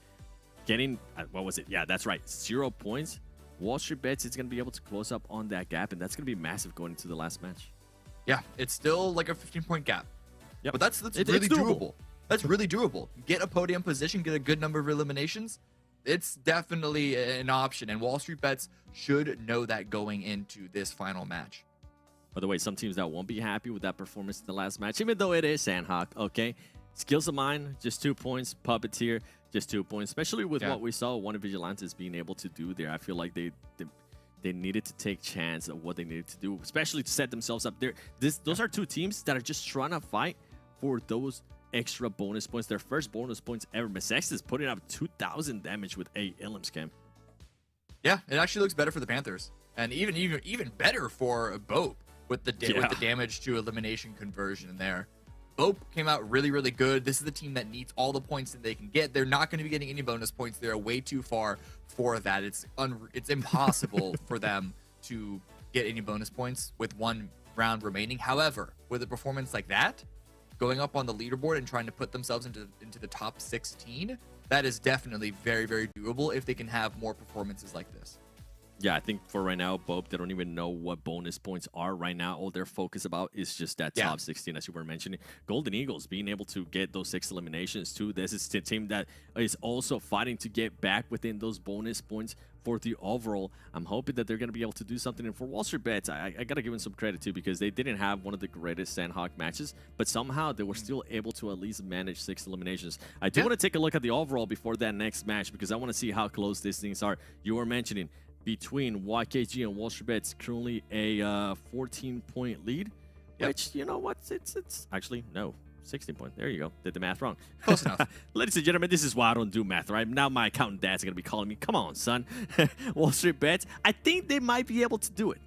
getting, what was it? Yeah, that's right, 0 points. WALLSTREETBETS is going to be able to close up on that gap, and that's going to be massive going into the last match. Yeah, it's still like a 15-point gap. Yep. But that's It's really doable. doable. That's really doable. Get a podium position, get a good number of eliminations. It's definitely an option, and WALLSTREETBETS should know that going into this final match. By the way, some teams that won't be happy with that performance in the last match, even though it is Sanhok, okay? Skills of Mine, just 2 points. Puppeteer, just 2 points. Especially with what we saw one of Vigilantes being able to do there. I feel like they needed to take chance of what they needed to do, especially to set themselves up there. Those are 2 teams that are just trying to fight for those extra bonus points. Their first bonus points ever. MEZEXIS is putting up 2,000 damage with 8 Illims, Cam. Yeah, it actually looks better for the Panthers, and even better for BOPE with the damage to elimination conversion in there. BOPE came out really, really good. This is the team that needs all the points that they can get. They're not going to be getting any bonus points. They're way too far for that. It's impossible for them to get any bonus points with 1 round remaining. However, with a performance like that, going up on the leaderboard and trying to put themselves into the top 16, that is definitely very, very doable if they can have more performances like this. Yeah, I think for right now, BOPE, they don't even know what bonus points are right now. All they're focused about is just that top 16, as you were mentioning. Golden Eagles being able to get those 6 eliminations too. This is a team that is also fighting to get back within those bonus points for the overall. I'm hoping that they're going to be able to do something. And for WALLSTREETBETS, I got to give them some credit too, because they didn't have one of the greatest Sanhok matches, but somehow they were still able to at least manage 6 eliminations. I do want to take a look at the overall before that next match, because I want to see how close these things are. You were mentioning between YKG and WALLSTREETBETS currently a 14-point lead, which, you know what, it's actually, no, 16 point. There you go. Did the math wrong. Close enough. Ladies and gentlemen, this is why I don't do math, right? Now my accountant dad's going to be calling me. Come on, son. WALLSTREETBETS. I think they might be able to do it.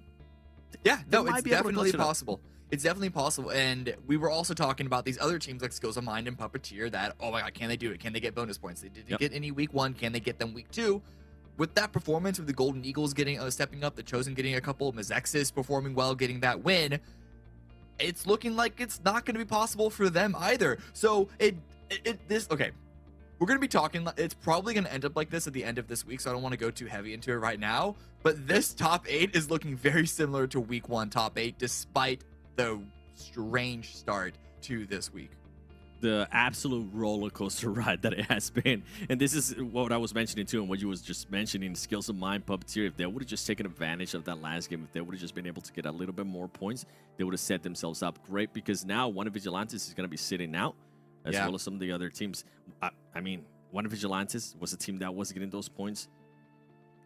Yeah, no, They might it's be able to definitely clutch it up. possible. It's definitely possible. And we were also talking about these other teams like Skills of Mind and Puppeteer that, oh my God, can they do it? Can they get bonus points? They didn't get any week 1. Can they get them week 2? With that performance, with the Golden Eagles getting stepping up, the Chosen getting a couple, MEZEXIS performing well, getting that win, it's looking like it's not going to be possible for them either. So okay, we're going to be talking. It's probably going to end up like this at the end of this week, so I don't want to go too heavy into it right now. But this top 8 is looking very similar to week 1 top 8, despite the strange start to this week. The absolute roller coaster ride that it has been. And this is what I was mentioning too, and what you was just mentioning, Skills of Mind, Puppeteer. If they would have just taken advantage of that last game, if they would have just been able to get a little bit more points, they would have set themselves up great, because now one of Vigilantes is going to be sitting out, as well as some of the other teams. I mean, one of Vigilantes was a team that was getting those points.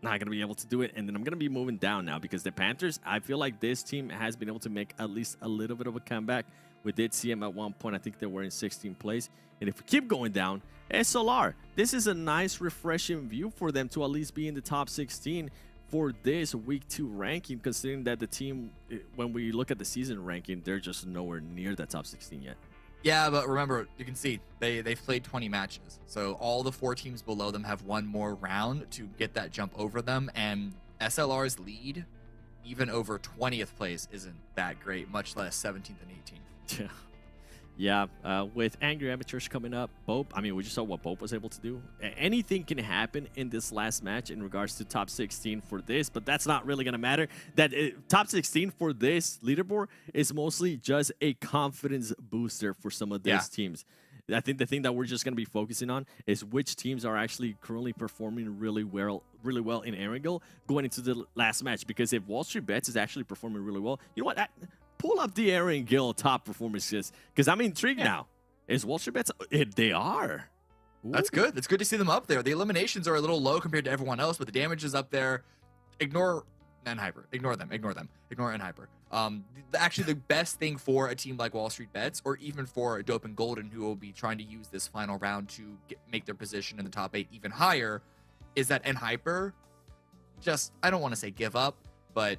Not going to be able to do it. And then I'm going to be moving down now, because the Panthers, I feel like this team has been able to make at least a little bit of a comeback. We did see them at one point. I think they were in 16th place. And if we keep going down, SLR, this is a nice, refreshing view for them to at least be in the top 16 for this week 2 ranking, considering that the team, when we look at the season ranking, they're just nowhere near that top 16 yet. Yeah, but remember, you can see they've played 20 matches. So all the 4 teams below them have 1 more round to get that jump over them. And SLR's lead, even over 20th place, isn't that great, much less 17th and 18th. Yeah, with Angry Amateurs coming up, BOPE, I mean, we just saw what BOPE was able to do. Anything can happen in this last match in regards to top 16 for this, but that's not really going to matter. That top 16 for this leaderboard is mostly just a confidence booster for some of these teams. I think the thing that we're just going to be focusing on is which teams are actually currently performing really well in Erangel going into the last match. Because if WALLSTREETBETS is actually performing really well, you know what? Pull up the Erangel top performances, because I'm intrigued now. Is WALLSTREETBETS? They are. Ooh. That's good. That's good to see them up there. The eliminations are a little low compared to everyone else, but the damage is up there. Ignore N-Hyper. Ignore them. Ignore them. Ignore N-Hyper. Actually, the best thing for a team like WALLSTREETBETS, or even for Dope and Golden, who will be trying to use this final round to make their position in the top 8 even higher, is that N-Hyper just, I don't want to say give up, but,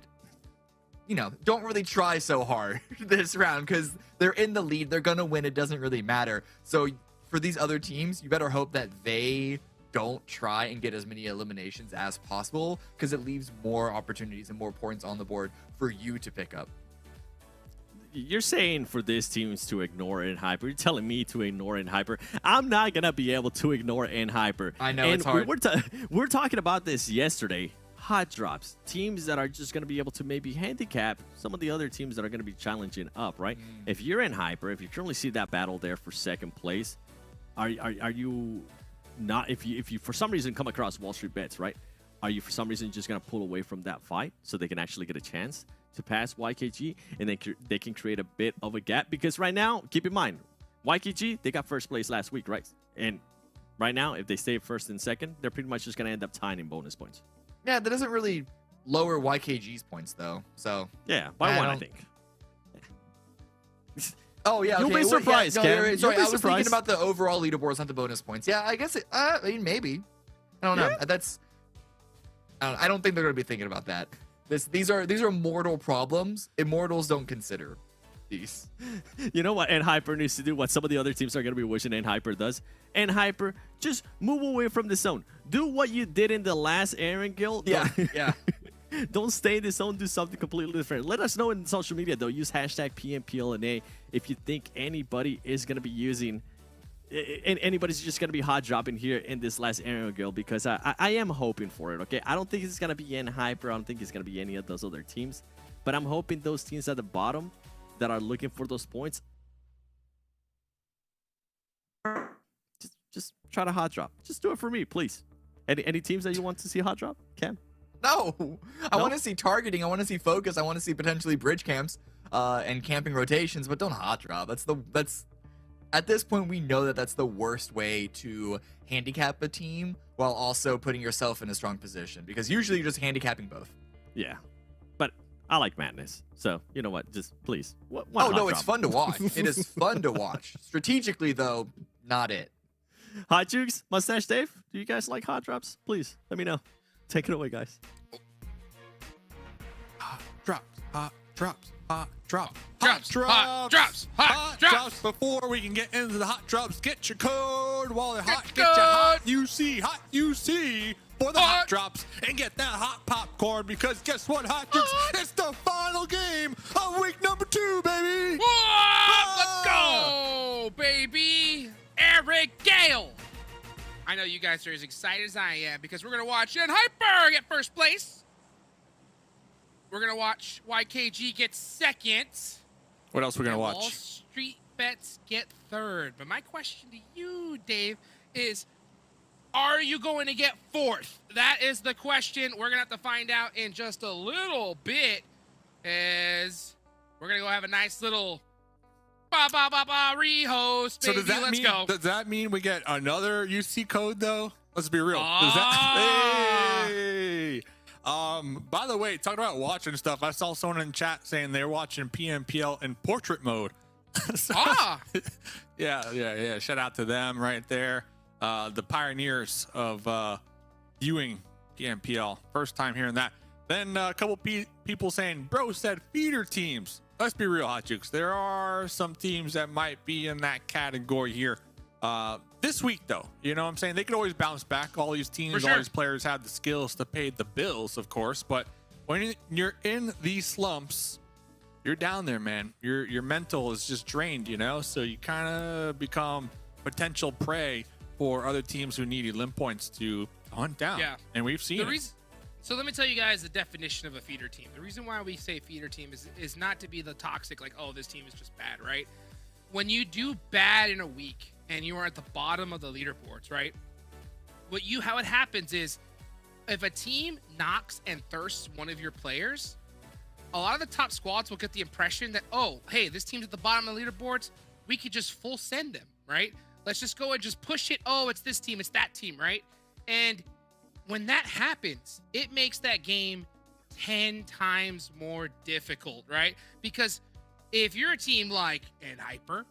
you know, don't really try so hard this round, because they're in the lead. They're going to win. It doesn't really matter. So for these other teams, you better hope that they don't try and get as many eliminations as possible, because it leaves more opportunities and more points on the board for you to pick up. You're saying for these teams to ignore N-Hyper. You're telling me to ignore N-Hyper. I'm not going to be able to ignore N-Hyper. I know, it's hard. We're talking about this yesterday. Hot drops. Teams that are just going to be able to maybe handicap some of the other teams that are going to be challenging up, right? If you're N-Hyper, if you currently see that battle there for second place, are you not, if you for some reason come across WALLSTREETBETS, right? Are you for some reason just going to pull away from that fight so they can actually get a chance to pass YKG, and then they can create a bit of a gap? Because right now, keep in mind, YKG, they got first place last week, right? And right now, if they stay first and second, they're pretty much just going to end up tying in bonus points. Yeah, that doesn't really lower YKG's points, though. So yeah, by one, I think. Oh, yeah, okay. You'll be surprised, Ken. Sorry, I was thinking about the overall leaderboards, not the bonus points. Yeah, I guess I mean, maybe. I don't know. I don't think they're going to be thinking about that. These are mortal problems. Immortals don't consider these. You know what N-Hyper needs to do? What some of the other teams are going to be wishing N-Hyper does? N-Hyper, just move away from the zone. Do what you did in the last Erangel. Yeah, yeah. Don't stay in the zone. Do something completely different. Let us know in social media, though. Use hashtag PMPL NA if you think anybody is going to be using, and anybody's just going to be hot dropping here in this last Erangel, because I am hoping for it, okay? I don't think it's going to be N-Hyper. I don't think it's going to be any of those other teams. But I'm hoping those teams at the bottom that are looking for those points, just try to hot drop. Just do it for me, please. Any teams that you want to see hot drop? Cam? No, I want to see targeting. I want to see focus. I want to see potentially bridge camps and camping rotations, but don't hot drop. That's at this point, we know that that's the worst way to handicap a team while also putting yourself in a strong position, because usually you're just handicapping both. Yeah, but I like madness, so you know what? Just please. Oh no, it's fun to watch. It is fun to watch. Strategically, though, not it. Hot Jukes, Mustache Dave, do you guys like hot drops? Please let me know. Take it away, guys. Hot drops, hot drops, hot drops, Drops, hot drops, hot drops. Before we can get into the hot drops, get your code while it hot. Get Get your hot code. UC for the hot drops, and get that hot popcorn, because guess what, Hot Jukes? It's the final game of week number 2, baby. What? Let's go, baby. Erangel. I know you guys are as excited as I am, because we're going to watch N-Hyper get first place. We're going to watch YKG get second. What else we're going to watch? WALLSTREETBETS get third. But my question to you, Dave, is are you going to get fourth? That is the question. We're going to have to find out in just a little bit, as we're going to go have a nice little rehost, baby. So does that mean we get another UC code, though? Let's be real. Hey! By the way, talking about watching stuff, I saw someone in chat saying they're watching PMPL in portrait mode. So, yeah. Shout out to them right there. The pioneers of viewing PMPL. First time hearing that. Then a couple people saying, bro said feeder teams. Let's be real, Hot Jukes. There are some teams that might be in that category here. This week, though, you know what I'm saying? They could always bounce back. All these teams, all these players have the skills to pay the bills, of course. But when you're in these slumps, you're down there, man. Your mental is just drained, you know? So you kind of become potential prey for other teams who need elim points to hunt down. Yeah. And we've seen it. So let me tell you guys the definition of a feeder team. The reason why we say feeder team is not to be the toxic, like, oh, this team is just bad, right? When you do bad in a week, and you are at the bottom of the leaderboards, right? How it happens is if a team knocks and thirsts one of your players, a lot of the top squads will get the impression that, oh, hey, this team's at the bottom of the leaderboards. We could just full send them, right? Let's just go and just push it. Oh, it's this team, it's that team, right? And when that happens, it makes that game 10 times more difficult, right? Because if you're a team like Hyper,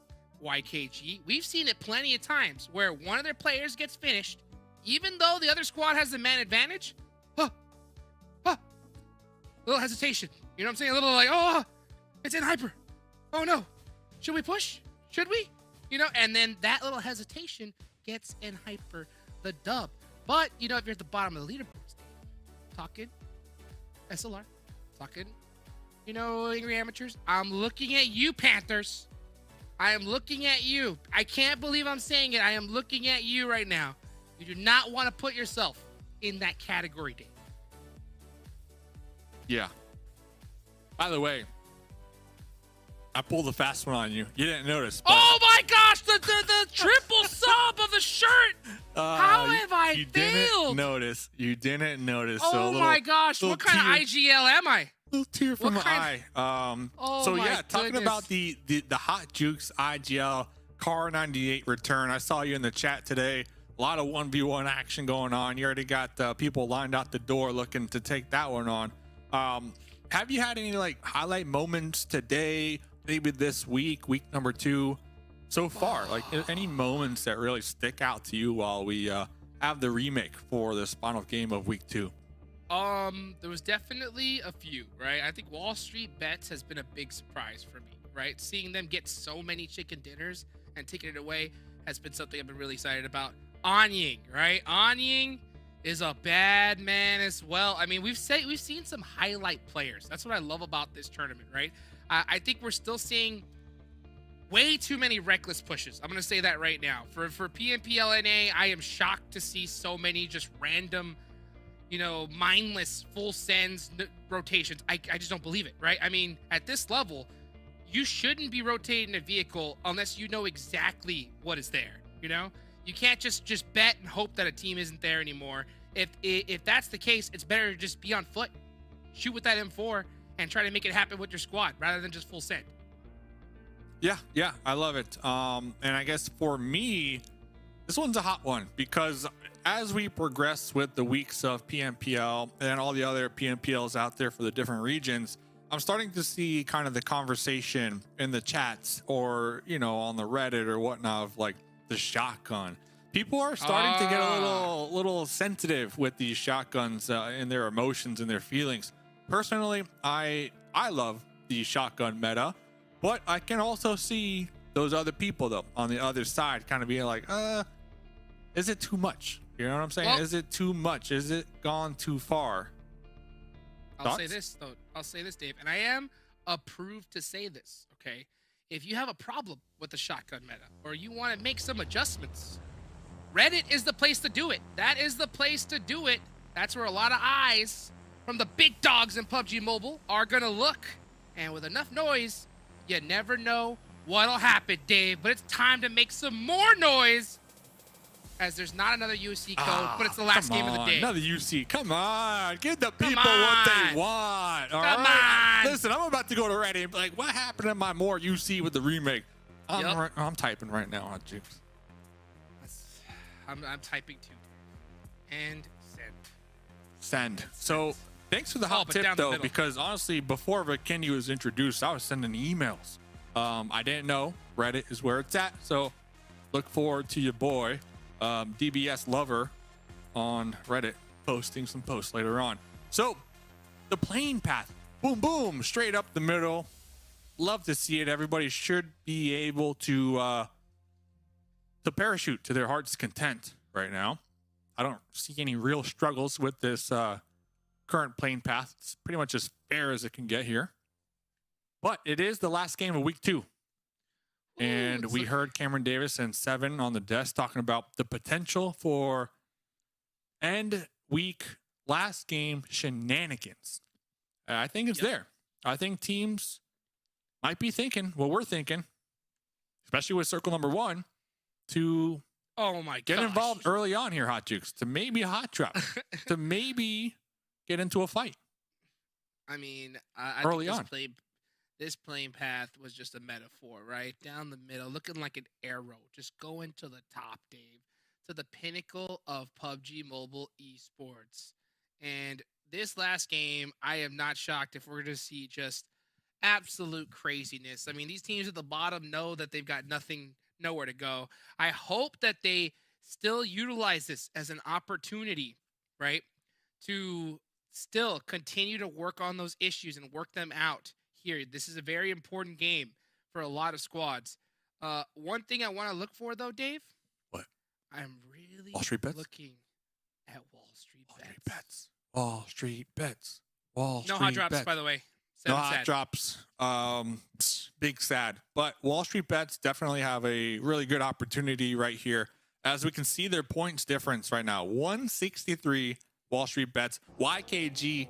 YKG, we've seen it plenty of times where one of their players gets finished, even though the other squad has the man advantage. Little hesitation. You know what I'm saying? A little like, oh, it's in Hyper. Oh no. Should we push? Should we? You know, and then that little hesitation gets in Hyper the dub. But, you know, if you're at the bottom of the leaderboard, talking SLR, talking, you know, Angry Amateurs, I'm looking at you, Panthers. I am looking at you. I can't believe I'm saying it. I am looking at you right now. You do not want to put yourself in that category, Dave. Yeah. By the way, I pulled the fast one on you. You didn't notice. But, oh my gosh, the triple sub of the shirt. How have I you failed? Didn't notice. You didn't notice. Oh so my gosh, what kind of IGL am I? Little tear from What the kind eye. Oh so my yeah, talking goodness. about the Hot Jukes IGL Car 98 return. I saw you in the chat today. A lot of 1v1 action going on. You already got people lined out the door looking to take that one on. Have you had any like highlight moments today, maybe this week number 2 so far? Like any moments that really stick out to you while we have the remake for this final game of week 2? There was definitely a few, right? I think WALLSTREETBETS has been a big surprise for me, right? Seeing them get so many chicken dinners and taking it away has been something I've been really excited about. Anying, right? Anying is a bad man as well. I mean, we've seen some highlight players. That's what I love about this tournament, right? I think we're still seeing way too many reckless pushes. I'm gonna say that right now. For PMPL NA, I am shocked to see so many just random, you know, mindless full sends rotations. I just don't believe it, right? I mean, at this level, you shouldn't be rotating a vehicle unless you know exactly what is there, you know? You can't just bet and hope that a team isn't there anymore. If that's the case, it's better to just be on foot, shoot with that M4, and try to make it happen with your squad rather than just full send. Yeah, I love it. And I guess for me, this one's a hot one because as we progress with the weeks of PMPL and all the other PMPLs out there for the different regions, I'm starting to see kind of the conversation in the chats or, you know, on the Reddit or whatnot of like the shotgun. People are starting to get a little sensitive with these shotguns in their emotions and their feelings. Personally, I love the shotgun meta, but I can also see those other people though on the other side kind of being like, is it too much? You know what I'm saying? Well, is it too much? Is it gone too far? I'll say this though. I'll say this, Dave, and I am approved to say this, okay? If you have a problem with the shotgun meta or you want to make some adjustments, Reddit is the place to do it. That is the place to do it. That's where a lot of eyes from the big dogs in PUBG Mobile are gonna look. And with enough noise, you never know what'll happen, Dave. But it's time to make some more noise, as there's not another UC code, but it's the last game of the day. Another UC. Come on. Give the people what they want. All right? Listen, I'm about to go to Reddit and be like, what happened to my more UC with the remake? I'm typing right now on Jukes. I'm typing too. And Send. So thanks for the hot tip though, because honestly, before Vikendi was introduced, I was sending emails. I didn't know Reddit is where it's at. So look forward to your boy, DBS Lover on Reddit posting some posts later on. So the plane path, boom, boom, straight up the middle. Love to see it. Everybody should be able to parachute to their heart's content right now. I don't see any real struggles with this current plane path. It's pretty much as fair as it can get here. But it is the last game of week 2. And we heard Cameron Davis and Seven on the desk talking about the potential for end week last game shenanigans. I think it's there. I think teams might be thinking what we're thinking, especially with circle number 1, to Oh my god. get involved early on here, Hot Jukes, to maybe hot drop, to maybe get into a fight. I mean, I Early think on. this playing path was just a metaphor, right? Down the middle, looking like an arrow, just going to the top, Dave, to the pinnacle of PUBG Mobile Esports. And this last game, I am not shocked if we're going to see just absolute craziness. I mean, these teams at the bottom know that they've got nowhere to go. I hope that they still utilize this as an opportunity, right, to still continue to work on those issues and work them out here. This is a very important game for a lot of squads. One thing I want to look for, though, Dave. What? I'm really Wall Street Bets? looking at Wall Street Bets. Wall Street Bets. Wall Street No hot drops, Bets. by the way. No Seven hot sad. drops. Big sad. But Wall Street Bets definitely have a really good opportunity right here. As we can see their points difference right now. 163 Wall Street Bets. YKG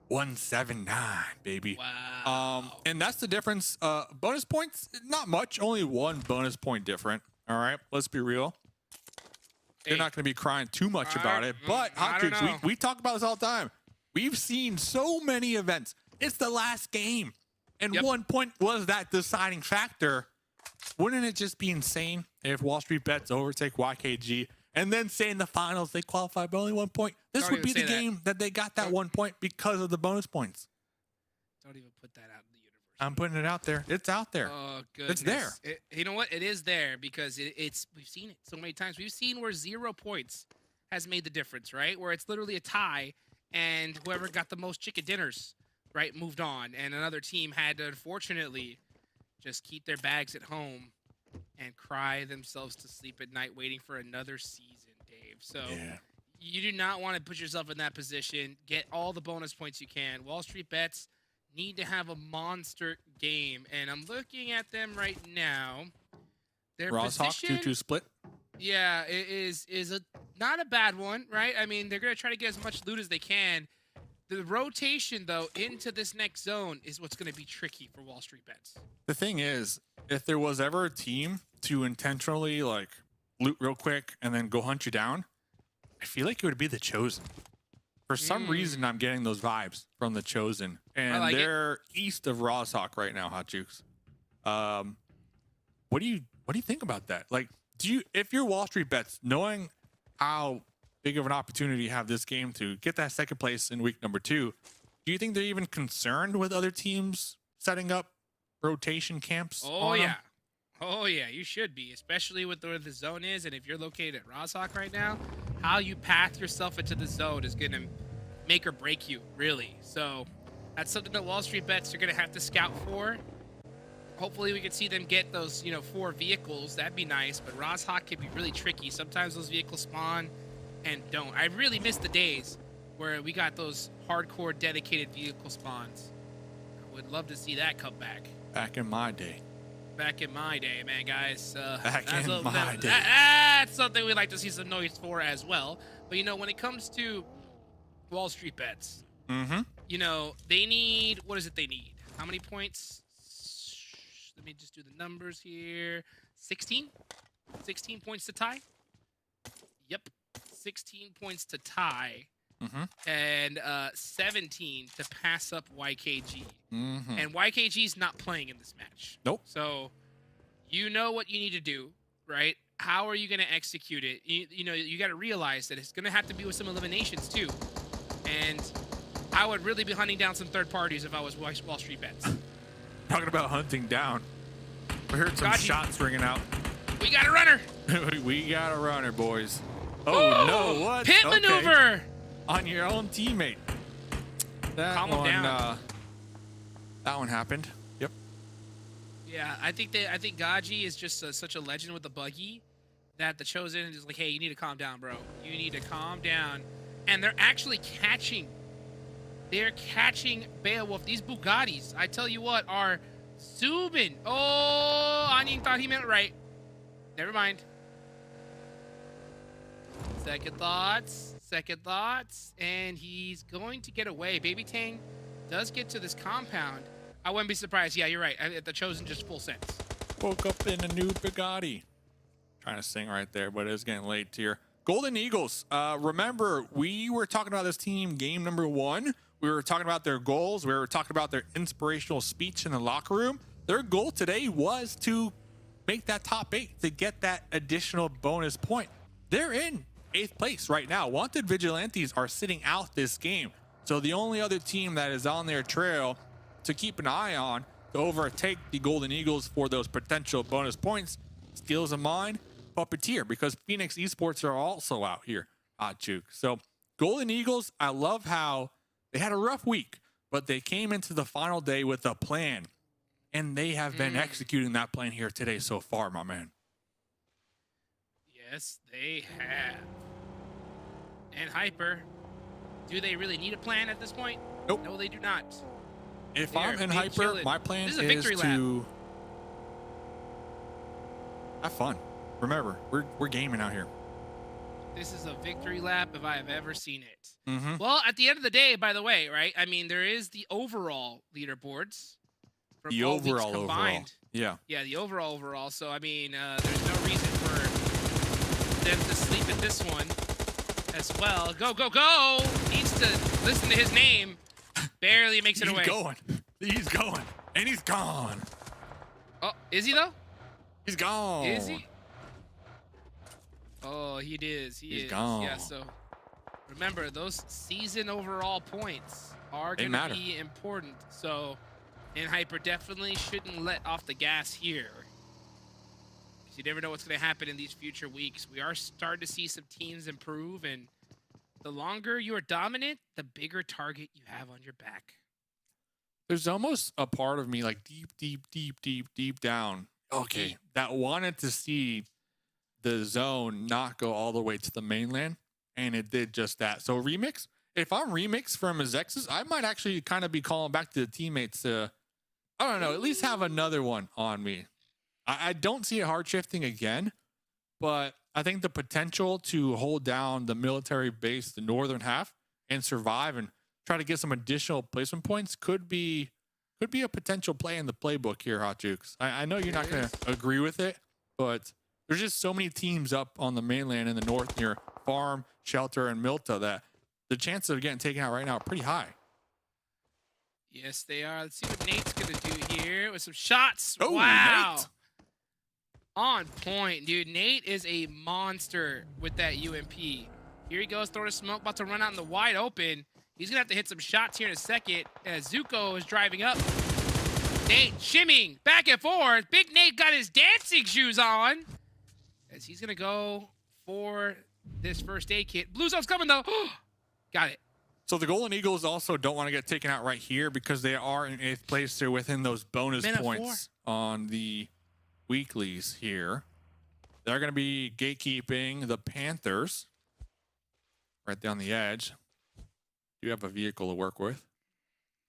179, baby. Wow. And that's the difference. Bonus points, not much. Only one bonus point different. All right, let's be real. They're not going to be crying too much about it. But Hot Jukes, we talk about this all the time. We've seen so many events. It's the last game. And 1 point was that deciding factor. Wouldn't it just be insane if Wall Street Bets overtake YKG and then say in the finals they qualified by only 1 point? This Don't would be even the say that. game that they got that 1 point because of the bonus points. Don't even put that out in the universe. I'm putting it out there. It's out there. Oh, goodness. It's there. You know what? It is there because we've seen it so many times. We've seen where 0 points has made the difference, right? Where it's literally a tie and whoever got the most chicken dinners, right, moved on. And another team had to, unfortunately, just keep their bags at home and cry themselves to sleep at night waiting for another season, Dave. So you do not want to put yourself in that position. Get all the bonus points you can. Wall Street Bets need to have a monster game, and I'm looking at them right now. Their Rosshawk position, 2-2 split. yeah, it is a not a bad one, right? I mean, they're gonna try to get as much loot as they can. The rotation, though, into this next zone is what's gonna be tricky for Wall Street Bets. The thing is, if there was ever a team to intentionally like loot real quick and then go hunt you down, I feel like it would be the Chosen. For some reason, I'm getting those vibes from the Chosen, and like they're east of Rosshawk right now. Hot Jukes. What do you think about that? Like, if you're Wall Street Bets, knowing how big of an opportunity you have this game to get that second place in week number 2, do you think they're even concerned with other teams setting up rotation camps? Oh yeah. Oh yeah, you should be, especially with where the zone is, and if you're located at Rosshawk right now, how you path yourself into the zone is gonna make or break you, really. So that's something that Wall Street Bets are gonna have to scout for. Hopefully we can see them get those, 4 vehicles. That'd be nice, but Rosshawk can be really tricky. Sometimes those vehicles spawn and don't. I really miss the days where we got those hardcore dedicated vehicle spawns. I would love to see that come back. Back in my day. Back in my day, man, guys. Back in my day. That's something we'd like to see some noise for as well. But, when it comes to Wall Street Bets, they need, what is it they need? How many points? Let me just do the numbers here. 16? 16 points to tie? Yep. 16 points to tie. And 17 to pass up YKG. And YKG's not playing in this match. Nope. So you know what you need to do, right? How are you going to execute it? You got to realize that it's going to have to be with some eliminations too. And I would really be hunting down some third parties if I was Wall Street Bets. Talking about hunting down. We heard some shots ringing out. We got a runner. We got a runner, boys. Oh, no, what? Pit maneuver. On your own teammate. Calm him down. That one happened. Yep. Yeah, I think Gaji is just such a legend with the buggy that the Chosen is like, hey, you need to calm down, bro. You need to calm down. And they're actually catching. They're catching Beowulf. These Bugattis, I tell you what, are zooming. Oh, Onion thought he meant right. Never mind. Second thoughts, and he's going to get away. Baby Tang does get to this compound. I wouldn't be surprised. Yeah, you're right. The Chosen just full sense. Woke up in a new Bugatti. trying to sing right there, but it's getting late here. Golden Eagles. Remember, we were talking about this team game number 1. We were talking about their goals. We were talking about their inspirational speech in the locker room. Their goal today was to make that top 8 to get that additional bonus point. They're in 8th place right now. Wanted Vigilantes are sitting out this game. So the only other team that is on their trail to keep an eye on to overtake the Golden Eagles for those potential bonus points, Skills of Mine, Puppeteer, because Phoenix Esports are also out here, Juke. So Golden Eagles, I love how they had a rough week, but they came into the final day with a plan, and they have been executing that plan here today so far, my man. Yes, they have. And Hyper, do they really need a plan at this point? Nope. No, they do not. If They I'm are in being Hyper, chilling. my plan This is is a victory to have fun. Remember, we're gaming out here. This is a victory lap if I have ever seen it. Mm-hmm. Well, at the end of the day, by the way, right? I mean, there is the overall leaderboards. From The all weeks overall. combined. Yeah. Yeah, the overall. So, I mean, there's no reason for them to sleep at this one as well. Go, go, go! Needs to listen to his name. Barely makes it away. He's going. And he's gone. Oh, is he, though? He's gone. Is he? Oh, he is. He He's is. gone. Yeah, so remember, those season overall points are They going matter. to be important. So, and Hyper definitely shouldn't let off the gas here. You never know what's going to happen in these future weeks. We are starting to see some teams improve, and the longer you are dominant, the bigger target you have on your back. There's almost a part of me, like deep down, okay, that wanted to see the zone not go all the way to the mainland, and it did just that. So Remix, if I'm Remix from MEZEXIS, I might actually kind of be calling back to the teammates to, I don't know, at least have another one on me. I don't see it hard shifting again, but I think the potential to hold down the military base, the northern half, and survive and try to get some additional placement points could be a potential play in the playbook here, Hot Jukes. I know you're not going to agree with it, but there's just so many teams up on the mainland in the north near Farm, Shelter, and Milta that the chances of getting taken out right now are pretty high. Yes, they are. Let's see what Nate's going to do here with some shots. Oh, wow. Nate. On point, dude. Nate is a monster with that UMP. Here he goes, throwing a smoke, about to run out in the wide open. He's going to have to hit some shots here in a second as Zuko is driving up. Nate shimmying back and forth. Big Nate got his dancing shoes on as he's going to go for this first aid kit. Blue zone's coming, though. Got it. So the Golden Eagles also don't want to get taken out right here because they are in 8th place. They're within those bonus Minute points on the weeklies here. They're going to be gatekeeping the Panthers right down the edge. You have a vehicle to work with,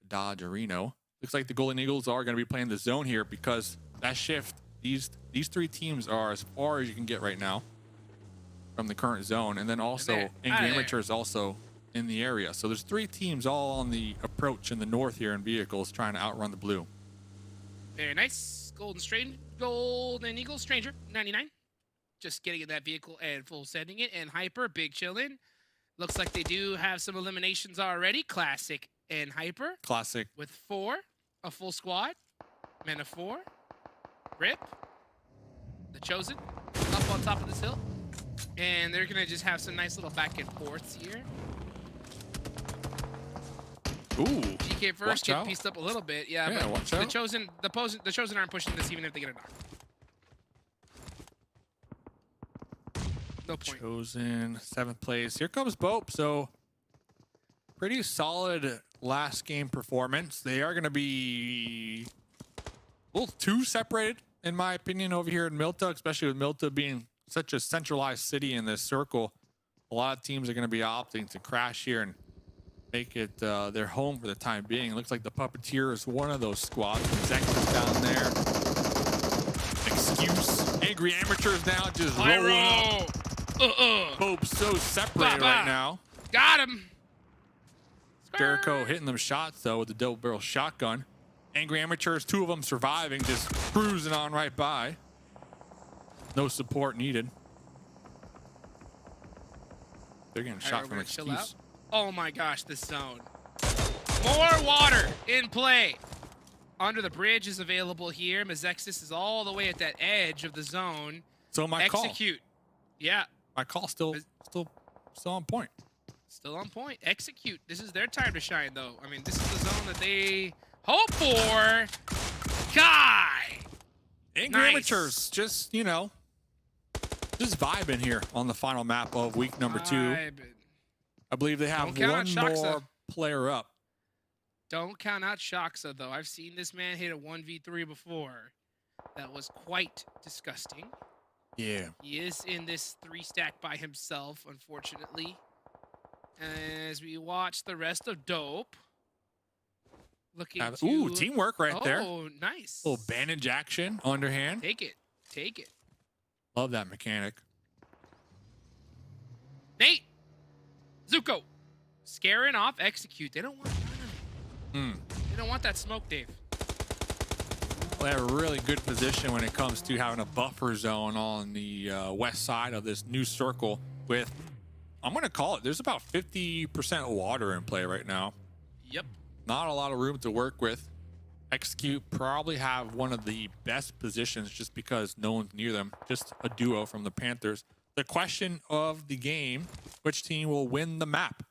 Dodge Reno. Looks like the Golden Eagles are going to be playing the zone here because that shift, these 3 teams are as far as you can get right now from the current zone. And then also Angry Amateur is also in the area. So there's 3 teams all on the approach in the north here in vehicles trying to outrun the blue. Very nice. Golden Eagle Stranger, 99. Just getting in that vehicle and full sending it. And Hyper, big chillin'. Looks like they do have some eliminations already. Classic and Hyper. Classic. With 4, a full squad. Men of 4. Rip. The Chosen. Up on top of this hill. And they're going to just have some nice little back and forths here. Ooh. GK first Watch get out. pieced up a little bit. Yeah, Yeah, but watch the out. Chosen aren't pushing this even if they get a knock. No point. Chosen 7th place. Here comes BOPE. So pretty solid last game performance. They are going to be a little too separated, in my opinion, over here in Milta, especially with Milta being such a centralized city in this circle. A lot of teams are going to be opting to crash here and make it their home for the time being. It looks like the Puppeteer is one of those squads. MEZEXIS down there. Excuse. Angry Amateurs now just rolling up. BOPE so separated right now. Got him. Jericho hitting them shots, though, with the double barrel shotgun. Angry Amateurs, 2 of them surviving, just cruising on right by. No support needed. They're getting shot we're from gonna chill out. excuse. Oh my gosh, this zone. More water in play. Under the bridge is available here. MEZEXIS is all the way at that edge of the zone. So my Execute. Yeah. My call still on point. Still on point. Execute. This is their time to shine, though. I mean, this is the zone that they hope for. Guy. Angry Nice. Amateurs, just, you know, just vibing here on the final map of week number 2. Vibing. I believe they have Don't count one on more Shoxa. player up. Don't count out Shoxa, though. I've seen this man hit a 1v3 before. That was quite disgusting. Yeah. He is in this 3-stack by himself, unfortunately. As we watch the rest of Dope. Looking to... Ooh, teamwork right there. Oh, nice. Little bandage action, underhand. Take it. Take it. Love that mechanic. Nate! Zuko! Scaring off, execute. They don't want none of it. They don't want that smoke, Dave. They have a really good position when it comes to having a buffer zone on the west side of this new circle with, I'm going to call it, there's about 50% water in play right now. Yep. Not a lot of room to work with. Execute probably have one of the best positions just because no one's near them. Just a duo from the Panthers. The question of the game, which team will win the map?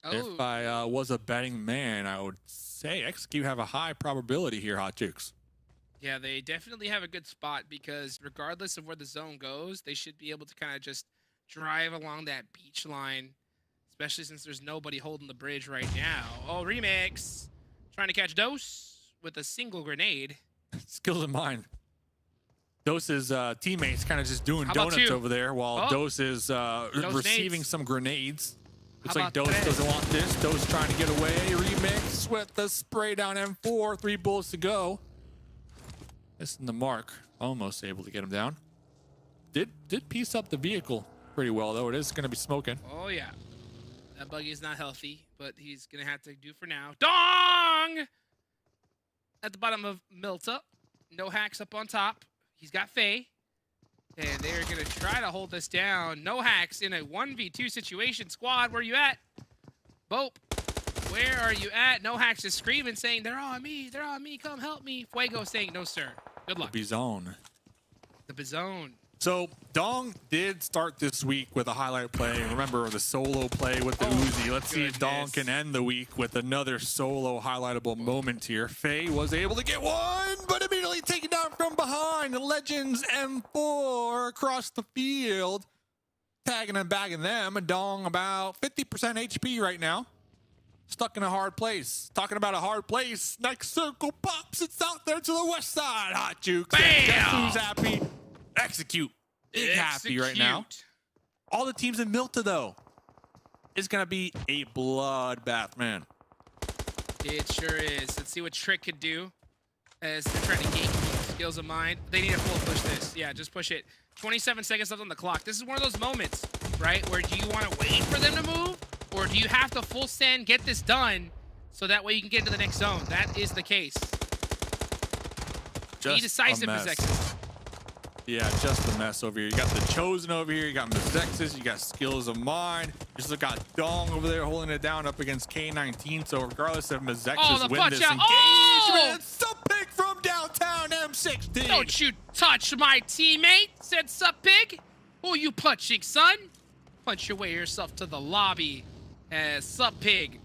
Oh. If I was a betting man, I would say Execute have a high probability here, Hot Jukes. Yeah, they definitely have a good spot because regardless of where the zone goes, they should be able to kind of just drive along that beach line, especially since there's nobody holding the bridge right now. Oh, Remix trying to catch Dose with a single grenade. Skills of mine. Dose's teammates kind of just doing How about donuts two? over there while Oh. Dose is receiving nades. some grenades. Looks How like about Dose tres? doesn't want this. Dose trying to get away. Remix with the spray down M4. 3 bullets to go. Missing the mark. Almost able to get him down. Did piece up the vehicle pretty well, though. It is going to be smoking. Oh, yeah. That buggy is not healthy, but he's going to have to do for now. Dong! At the bottom of Milta. No hacks up on top. He's got Faye. And they're going to try to hold this down. No hacks in a 1v2 situation. Squad, where you at? BOPE, where are you at? No hacks is screaming, saying, they're on me, come help me. Fuego saying, no, sir. Good luck. Bizone. The Bizone. So Dong did start this week with a highlight play. Remember the solo play with the Uzi. Let's see if Dong can end the week with another solo highlightable moment here. Faye was able to get one, but immediately taken down from behind. The Legends M4 across the field. Tagging and bagging them. Dong about 50% HP right now. Stuck in a hard place. Talking about a hard place. Next circle pops. It's out there to the west side. Hot Jukes. Bam! Guess who's happy? Execute. Big happy right now. Execute. All the teams in Milta, though, is going to be a bloodbath, man. It sure is. Let's see what Trick could do as they're trying to gatekeep skills of mine. They need to full push this. Yeah, just push it. 27 seconds left on the clock. This is one of those moments, right, where do you want to wait for them to move, or do you have to full send, get this done, so that way you can get into the next zone? That is the case. Be decisive, MEZEXIS. Yeah, just a mess over here. You got the Chosen over here. You got MEZEXIS. You got Skills of Mine. You just got Dong over there holding it down up against K19. So regardless if MEZEXIS win this engagement, it's a pick from downtown M16. Don't you touch my teammate, said Sup Pig. Who you punching, son? Punch your way yourself to the lobby. As Sup Pig.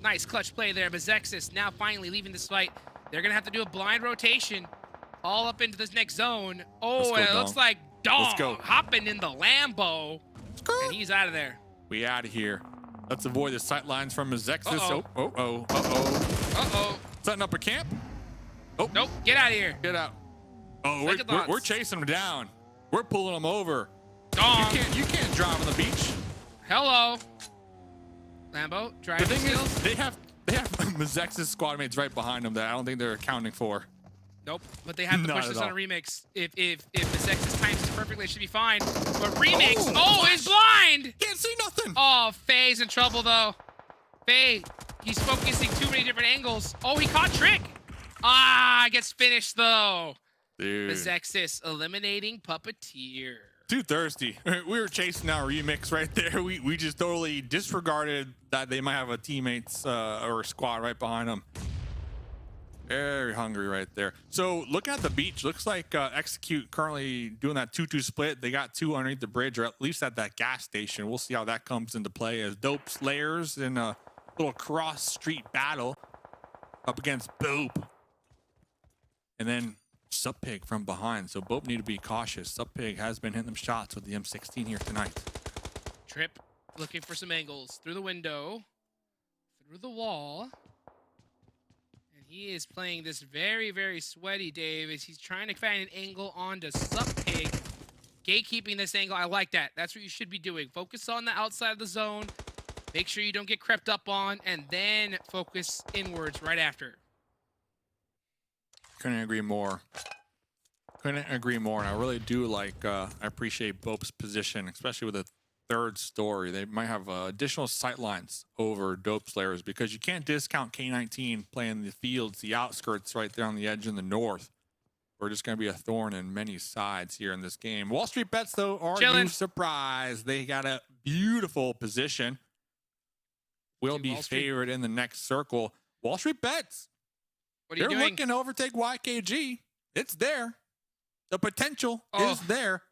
Nice clutch play there. MEZEXIS now finally leaving this fight. They're going to have to do a blind rotation all up into this next zone. Oh, and it looks like Dong hopping in the Lambo. And he's out of there. We out of here. Let's avoid the sight lines from MEZEXIS. Setting up a camp. Oh. Nope, get out of here. Get out. Oh, we're chasing them down. We're pulling them over. Dong. You can't drive on the beach. Hello. Lambo, driving skills. They have MEZEXIS squad mates right behind them that I don't think they're accounting for. Nope, but they have to push this on a remix. If MEZEXIS times this perfectly, it should be fine. But remix, he's blind! Can't see nothing! Oh, Faye's in trouble, though. Faye, he's focusing too many different angles. Oh, he caught Trick! Ah, gets finished, though. Dude. MEZEXIS eliminating Puppeteer. Too thirsty. We were chasing our remix right there. We just totally disregarded that they might have a teammates or a squad right behind them. Very hungry right there. So looking at the beach, looks like Execute currently doing that 2-2 split. They got 2 underneath the bridge, or at least at that gas station. We'll see how that comes into play as Dope Slayers in a little cross-street battle up against BOPE. And then Suppig from behind. So BOPE need to be cautious. Suppig has been hitting them shots with the M16 here tonight. Trip looking for some angles through the window, through the wall. He is playing this very, very sweaty, Dave, as he's trying to find an angle onto Suppig. Gatekeeping this angle, I like that. That's what you should be doing. Focus on the outside of the zone. Make sure you don't get crept up on, and then focus inwards right after. Couldn't agree more. Couldn't agree more. And I really do like, I appreciate BOPE's position, especially with a third story. They might have additional sight lines over Dope Slayers because you can't discount K19 playing the fields, the outskirts right there on the edge in the north. We're just going to be a thorn in many sides here in this game. Wall Street Bets, though, are you surprised? They got a beautiful position. Will be favored in the next circle. Wall Street Bets. What are you doing? They're looking to overtake YKG. It's there. The potential is there.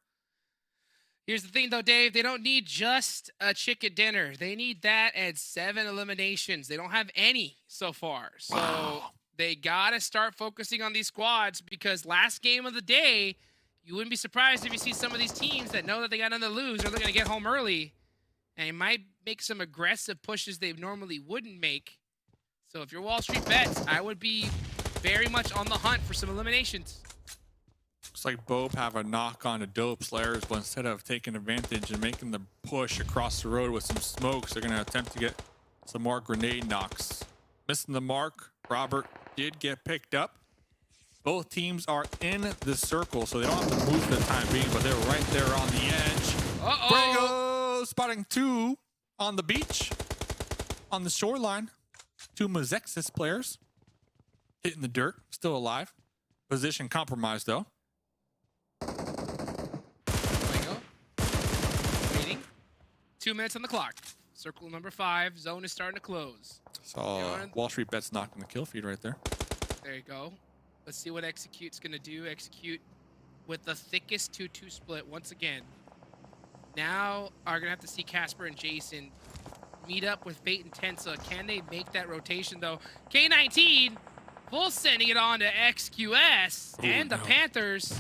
Here's the thing, though, Dave. They don't need just a chicken dinner. They need that and 7 eliminations. They don't have any so far. So they got to start focusing on these squads because last game of the day, you wouldn't be surprised if you see some of these teams that know that they got nothing to lose or they're going to get home early. And they might make some aggressive pushes they normally wouldn't make. So if you're Wall Street Bets, I would be very much on the hunt for some eliminations. Looks like BOPE have a knock on the Dope Slayers, but instead of taking advantage and making the push across the road with some smokes, they're going to attempt to get some more grenade knocks. Missing the mark. Robert did get picked up. Both teams are in the circle, so they don't have to move for the time being, but they're right there on the edge. Brago spotting 2 on the beach, on the shoreline. 2 MEZEXIS players hitting the dirt, still alive. Position compromised, though. Waiting. 2 minutes on the clock. Circle number 5. Zone is starting to close. Saw Wall Street Bets knocking the kill feed right there. There you go. Let's see what Execute's going to do. Execute with the thickest 2-2 split once again. Now are going to have to see Casper and Jason meet up with Fate and Tensa. Can they make that rotation, though? K19 full sending it on to XQS and the Panthers.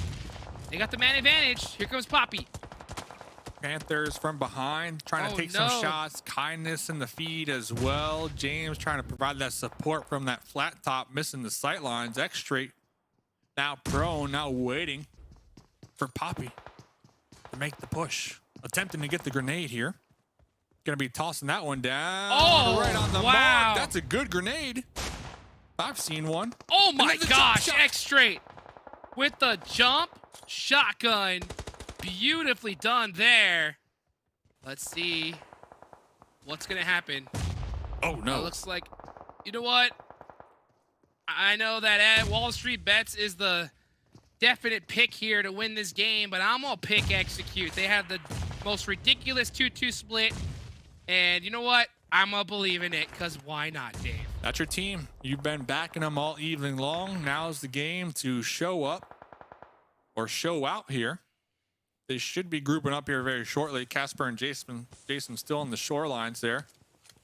They got the man advantage. Here comes Poppy. Panthers from behind, trying to take some shots. Kindness in the feed as well. James trying to provide that support from that flat top, missing the sight lines. X straight now prone, now waiting for Poppy to make the push. Attempting to get the grenade here. Gonna be tossing that one down. Oh, right on the wow. mark. That's a good grenade. I've seen one. Oh my gosh, X straight with the jump shotgun. Beautifully done there. Let's see what's gonna happen. Oh no. It looks like, you know what? I know that Wall Street Bets is the definite pick here to win this game, but I'm gonna pick Execute. They have the most ridiculous 2-2 split. And you know what? I'm gonna believe in it, because why not, Dave? That's your team. You've been backing them all evening long. Now's the game to show up or show out here. They should be grouping up here very shortly. Casper and Jason still on the shorelines there.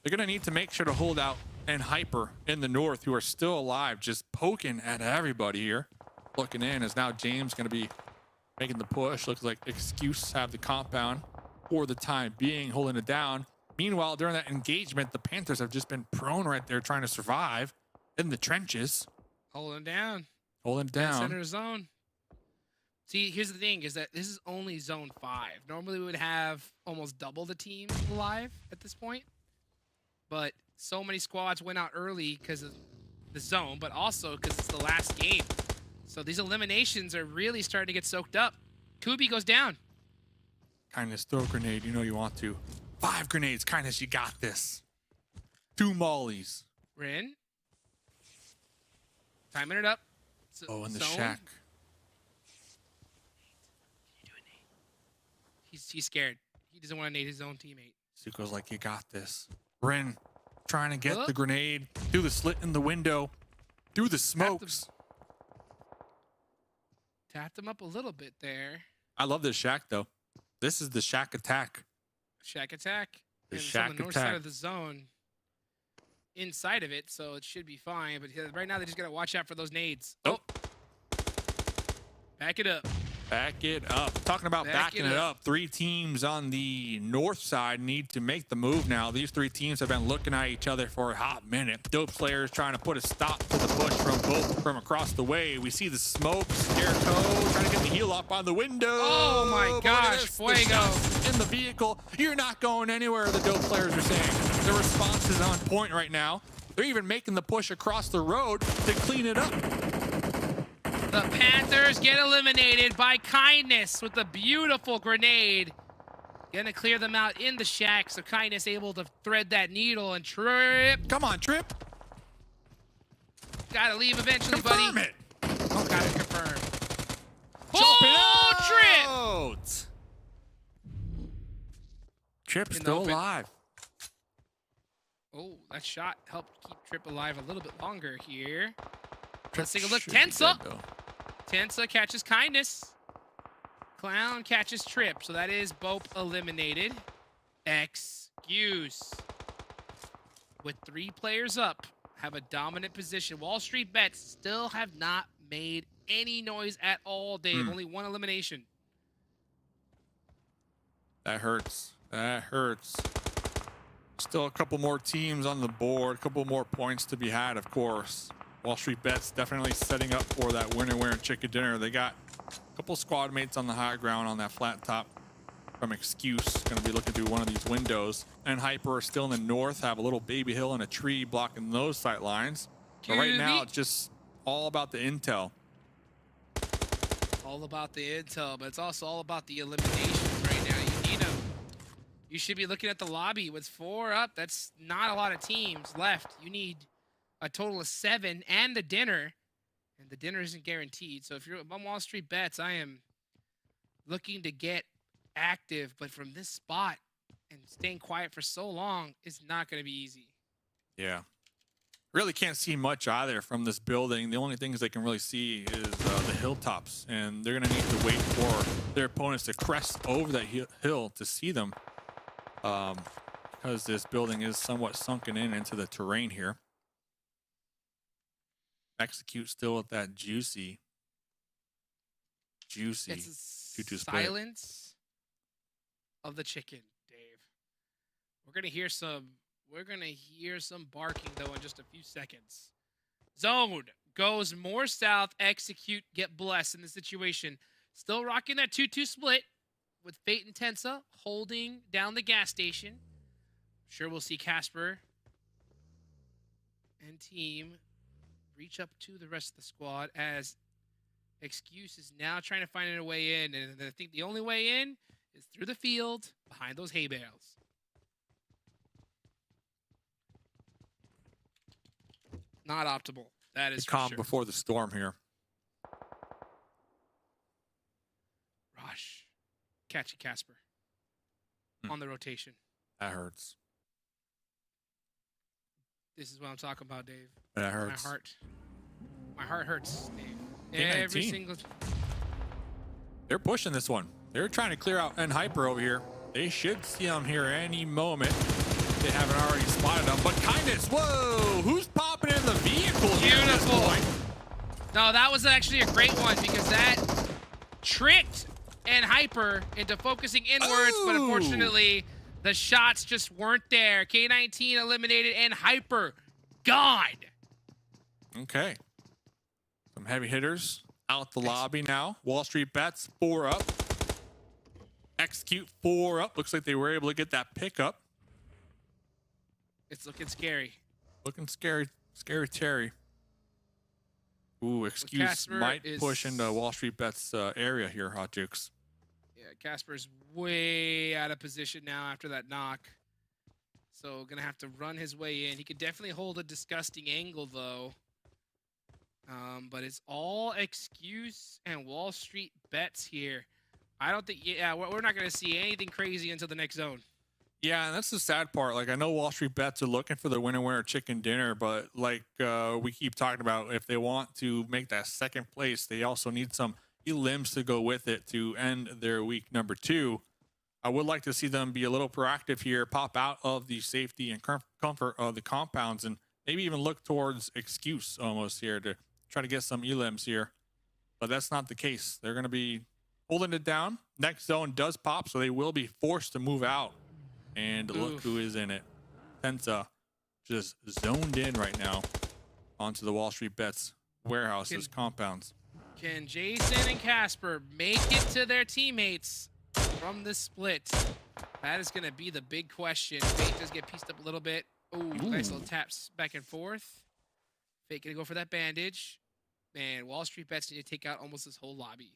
They're going to need to make sure to hold out and Hyper in the north, who are still alive, just poking at everybody here. Looking in as now James going to be making the push. Looks like Excuse have the compound for the time being, holding it down. Meanwhile, during that engagement, the Panthers have just been prone right there trying to survive in the trenches. Holding down. Holding down. Center zone. See, here's the thing, is that this is only zone 5. Normally we would have almost double the team alive at this point. But so many squads went out early because of the zone, but also because it's the last game. So these eliminations are really starting to get soaked up. Kubi goes down. Kindness, throw a grenade. You know you want to. 5 grenades. Kindness, you got this. 2 mollies. Rin. Timing it up. Oh, in the Zone. shack. He's scared. He doesn't want to nade his own teammate. Zuko's like, you got this. Ren trying to get Huh? the grenade through the slit in the window, through the smokes. Tapped him up a little bit there. I love this shack though. This is the shack attack. Shack attack. The And it's shack on the north attack. side of the zone. Inside of it, so it should be fine. But right now they just gotta watch out for those nades. Oh. Back it up. Back it up. Talking about Back backing it it up. up. 3 teams on the north side need to make the move now. These 3 teams have been looking at each other for a hot minute. Dope Slayers trying to put a stop to the push from both from across the way. We see the smoke. Scarecrow trying to get the heal up on the window. Oh my But gosh, look at this, the Fuego. shots in the vehicle. You're not going anywhere, the Dope Players are saying. The response is on point right now. They're even making the push across the road to clean it up. The Panthers get eliminated by Kindness with a beautiful grenade. Gonna clear them out in the shack, so Kindness able to thread that needle and trip. Come on, Trip. Gotta leave eventually, Confirm buddy. it. Oh, gotta confirm. Jumping Oh, trip! out. Trip's In the still open. alive. Oh, that shot helped keep Trip alive a little bit longer here. Trip Let's take a look. should be Tensa. dead, though. Tensa catches Kindness. Clown catches Trip. So that is BOPE eliminated. Excuse. With 3 players up, have a dominant position. Wall Street Bets still have not made any noise at all, Dave. Only 1 elimination. That hurts. That hurts. Still a couple more teams on the board. A couple more points to be had, of course. Wall Street Bets definitely setting up for that winner wearing chicken dinner. They got a couple squad mates on the high ground on that flat top from Excuse. Going to be looking through one of these windows. And Hyper are still in the north. Have a little baby hill and a tree blocking those sight lines. But right now, it's just all about the intel. All about the intel, but it's also all about the eliminations right now. You need them. You should be looking at the lobby with 4 up. That's not a lot of teams left. You need a total of 7 and the dinner, and the dinner isn't guaranteed. So if you're on Wall Street Bets, I am looking to get active, but from this spot and staying quiet for so long is not going to be easy. Yeah. Really can't see much either from this building. The only things they can really see is the hilltops, and they're going to need to wait for their opponents to crest over that hill to see them, because this building is somewhat sunken in into the terrain here. Execute still with that juicy It's a 2-2 split. silence of the chicken, Dave. We're gonna hear some barking though in just a few seconds. Zone goes more south. Execute, get blessed in the situation. Still rocking that 2-2 split with Fate and Tensa holding down the gas station. Sure, we'll see Casper and team reach up to the rest of the squad as Excuse is now trying to find a way in, and I think the only way in is through the field behind those hay bales. Not optimal. That is The for calm sure. before the storm here. Rush. Catch it, Casper. On the rotation. That hurts. This is what I'm talking about, Dave. That hurts. My heart hurts, Dave. K19. Every single. They're pushing this one. They're trying to clear out N Hyper over here. They should see them here any moment. They haven't already spotted them. But Kindness, whoa! Who's popping in the vehicle here at this Beautiful. point? No, that was actually a great one because that tricked N Hyper into focusing inwards, but Ooh. unfortunately, the shots just weren't there. K19 eliminated and Hyper gone. Okay. Some heavy hitters out the lobby now. Wall Street Bets 4 up. Execute 4 up. Looks like they were able to get that pickup. It's looking scary. Looking scary. Scary Terry. Ooh, Excuse Casper might is- push into Wall Street Bets area here, Hot Jukes. Yeah, Casper's way out of position now after that knock. So gonna have to run his way in. He could definitely hold a disgusting angle though. But it's all Excuse and Wall Street Bets here. I don't think, yeah, we're not going to see anything crazy until the next zone. Yeah, and that's the sad part. Like, I know Wall Street Bets are looking for the winner chicken dinner, but like we keep talking about, if they want to make that second place, they also need some elims to go with it to end their week number 2. I would like to see them be a little proactive here, pop out of the safety and comfort of the compounds, and maybe even look towards excuse almost here to try to get some elims here. But that's not the case. They're going to be holding it down. Next zone does pop, so they will be forced to move out. And look who is in it. Tensa just zoned in right now onto the Wall Street Bets warehouses, compounds. Can Jason and Casper make it to their teammates from the split? That is going to be the big question. Fate does get pieced up a little bit. Ooh, nice little taps back and forth. Fate going to go for that bandage. Man, Wall Street Bets need to take out almost this whole lobby.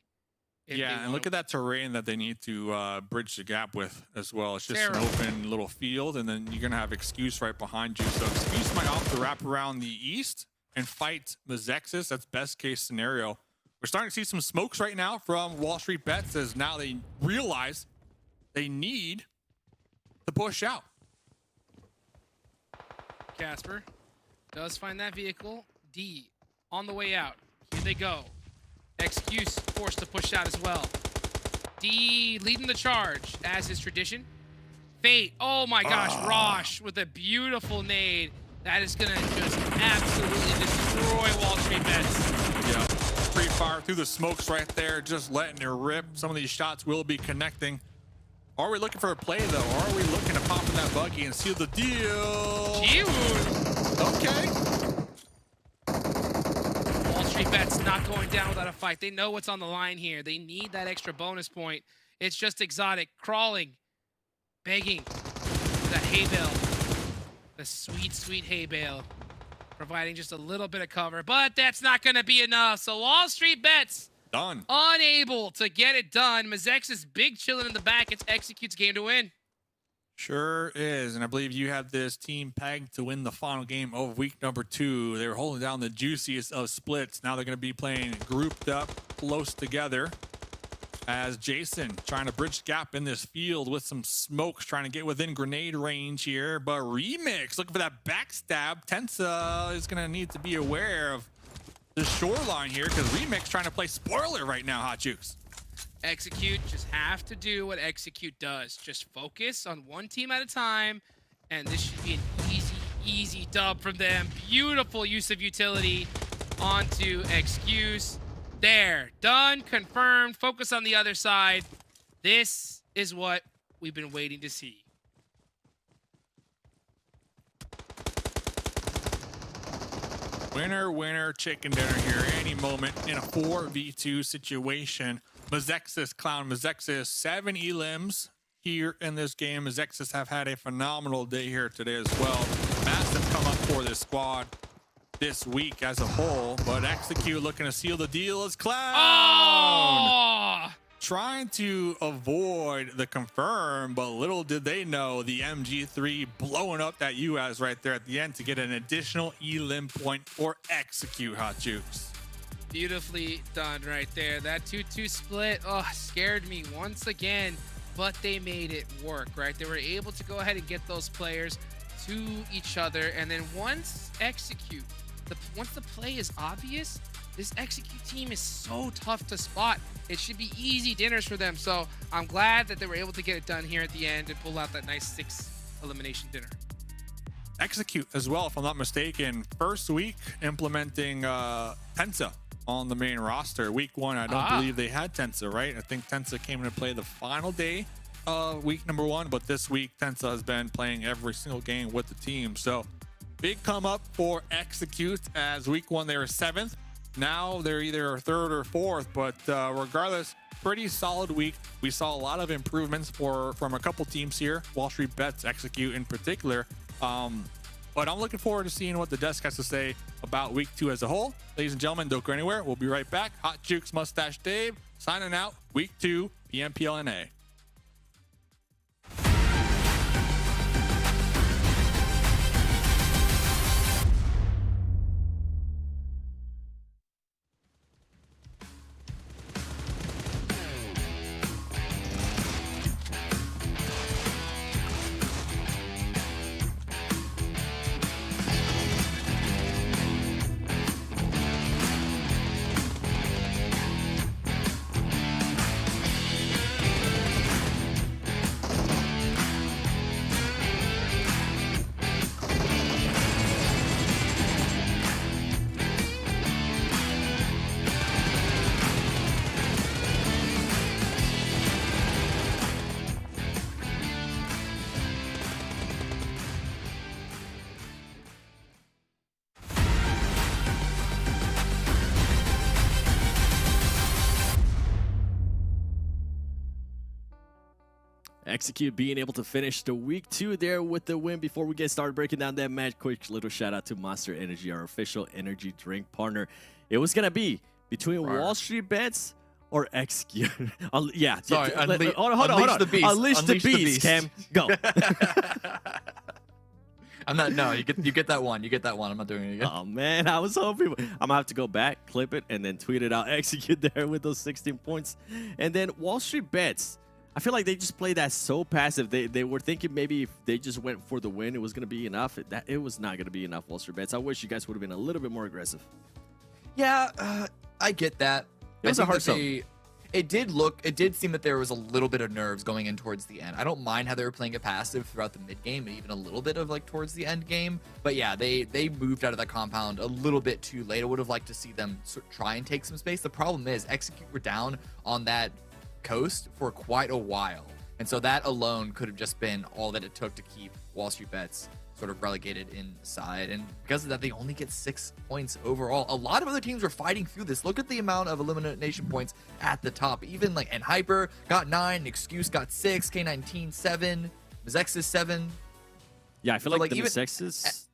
Yeah, and look at that terrain that they need to bridge the gap with as well. It's just an open little field, and then you're going to have Excuse right behind you. So Excuse might opt to wrap around the east and fight MEZEXIS. That's best case scenario. We're starting to see some smokes right now from Wall Street Bets as now they realize they need to push out. Casper does find that vehicle. D on the way out. Here they go. Excuse forced to push out as well. D leading the charge as is tradition. Fate, oh my gosh, Rosh with a beautiful nade. That is gonna just absolutely destroy Wall Street Bets. Yeah, free fire through the smokes right there, just letting it rip. Some of these shots will be connecting. Are we looking for a play though? Or are we looking to pop in that buggy and seal the deal? Okay. Bets not going down without a fight. They know what's on the line here. They need that extra bonus point. It's just exotic, crawling, begging for that hay bale. The sweet, sweet hay bale. Providing just a little bit of cover, but that's not going to be enough. So Wall Street Bets done. Unable to get it done. MEZEXIS big chilling in the back. It's Execute's game to win. Sure is, and I believe you have this team pegged to win the final game of week number 2. They were holding down the juiciest of splits. Now they're going to be playing grouped up, close together, as Jason trying to bridge the gap in this field with some smokes, trying to get within grenade range here. But Remix looking for that backstab. Tensa is going to need to be aware of the shoreline here, because Remix trying to play spoiler right now, Hot Jukes. Execute just have to do what Execute does. Just focus on one team at a time, and this should be an easy dub from them. Beautiful use of utility onto Excuse. There, done, confirmed. Focus on the other side. This is what we've been waiting to see. Winner, chicken dinner here any moment in a 4v2 situation. MEZEXIS, Clown MEZEXIS, 7 elims here in this game. MEZEXIS have had a phenomenal day here today as well. Massive come up for this squad this week as a whole, but Execute looking to seal the deal as Clown. Oh! Trying to avoid the confirm, but little did they know the MG3 blowing up that US right there at the end to get an additional elim point for Execute, Hot Jukes. Beautifully done right there. That 2-2 split, scared me once again, but they made it work, right? They were able to go ahead and get those players to each other, and then once the play is obvious, this Execute team is so tough to spot. It should be easy dinners for them, so I'm glad that they were able to get it done here at the end and pull out that nice 6 elimination dinner. Execute as well, if I'm not mistaken, first week implementing Tensa on the main roster. Week 1, I don't believe they had Tensa, right? I think Tensa came into play the final day of week number 1, but this week Tensa has been playing every single game with the team. So big come up for Execute, as week 1 they were 7th. Now they're either 3rd or 4th, but regardless, pretty solid week. We saw a lot of improvements from a couple teams here, Wall Street Bets, Execute in particular. But I'm looking forward to seeing what the desk has to say about week 2 as a whole. Ladies and gentlemen, don't go anywhere. We'll be right back. Hot Jukes, Mustache Dave, signing out. Week 2, PMPL NA. Execute being able to finish the week 2 there with the win. Before we get started breaking down that match, quick little shout out to Monster Energy, our official energy drink partner. It was going to be between Wall Street Bets or Execute. Yeah. Sorry, hold on. Unleash the beast. Unleash the beast, Cam. Go. I'm not. No, you get that one. You get that one. I'm not doing it again. Oh man, I was hoping. I'm gonna have to go back, clip it, and then tweet it out. Execute there with those 16 points, and then Wall Street Bets. I feel like they just played that so passive. They were thinking maybe if they just went for the win, it was gonna be enough. It was not gonna be enough. Wall Street Bets. I wish you guys would have been a little bit more aggressive. Yeah, I get that. It was a hard sell. It did seem that there was a little bit of nerves going in towards the end. I don't mind how they were playing it passive throughout the mid game and even a little bit of like towards the end game. But yeah, they moved out of that compound a little bit too late. I would have liked to see them try and take some space. The problem is Execute were down on that coast for quite a while. And so that alone could have just been all that it took to keep Wall Street Bets sort of relegated inside, and because of that they only get 6 points overall. A lot of other teams were fighting through this. Look at the amount of elimination points at the top. Even like Hyper got 9, Excuse got 6, K19 7, MEZEXIS 7. Yeah, I feel like the even MEZEXIS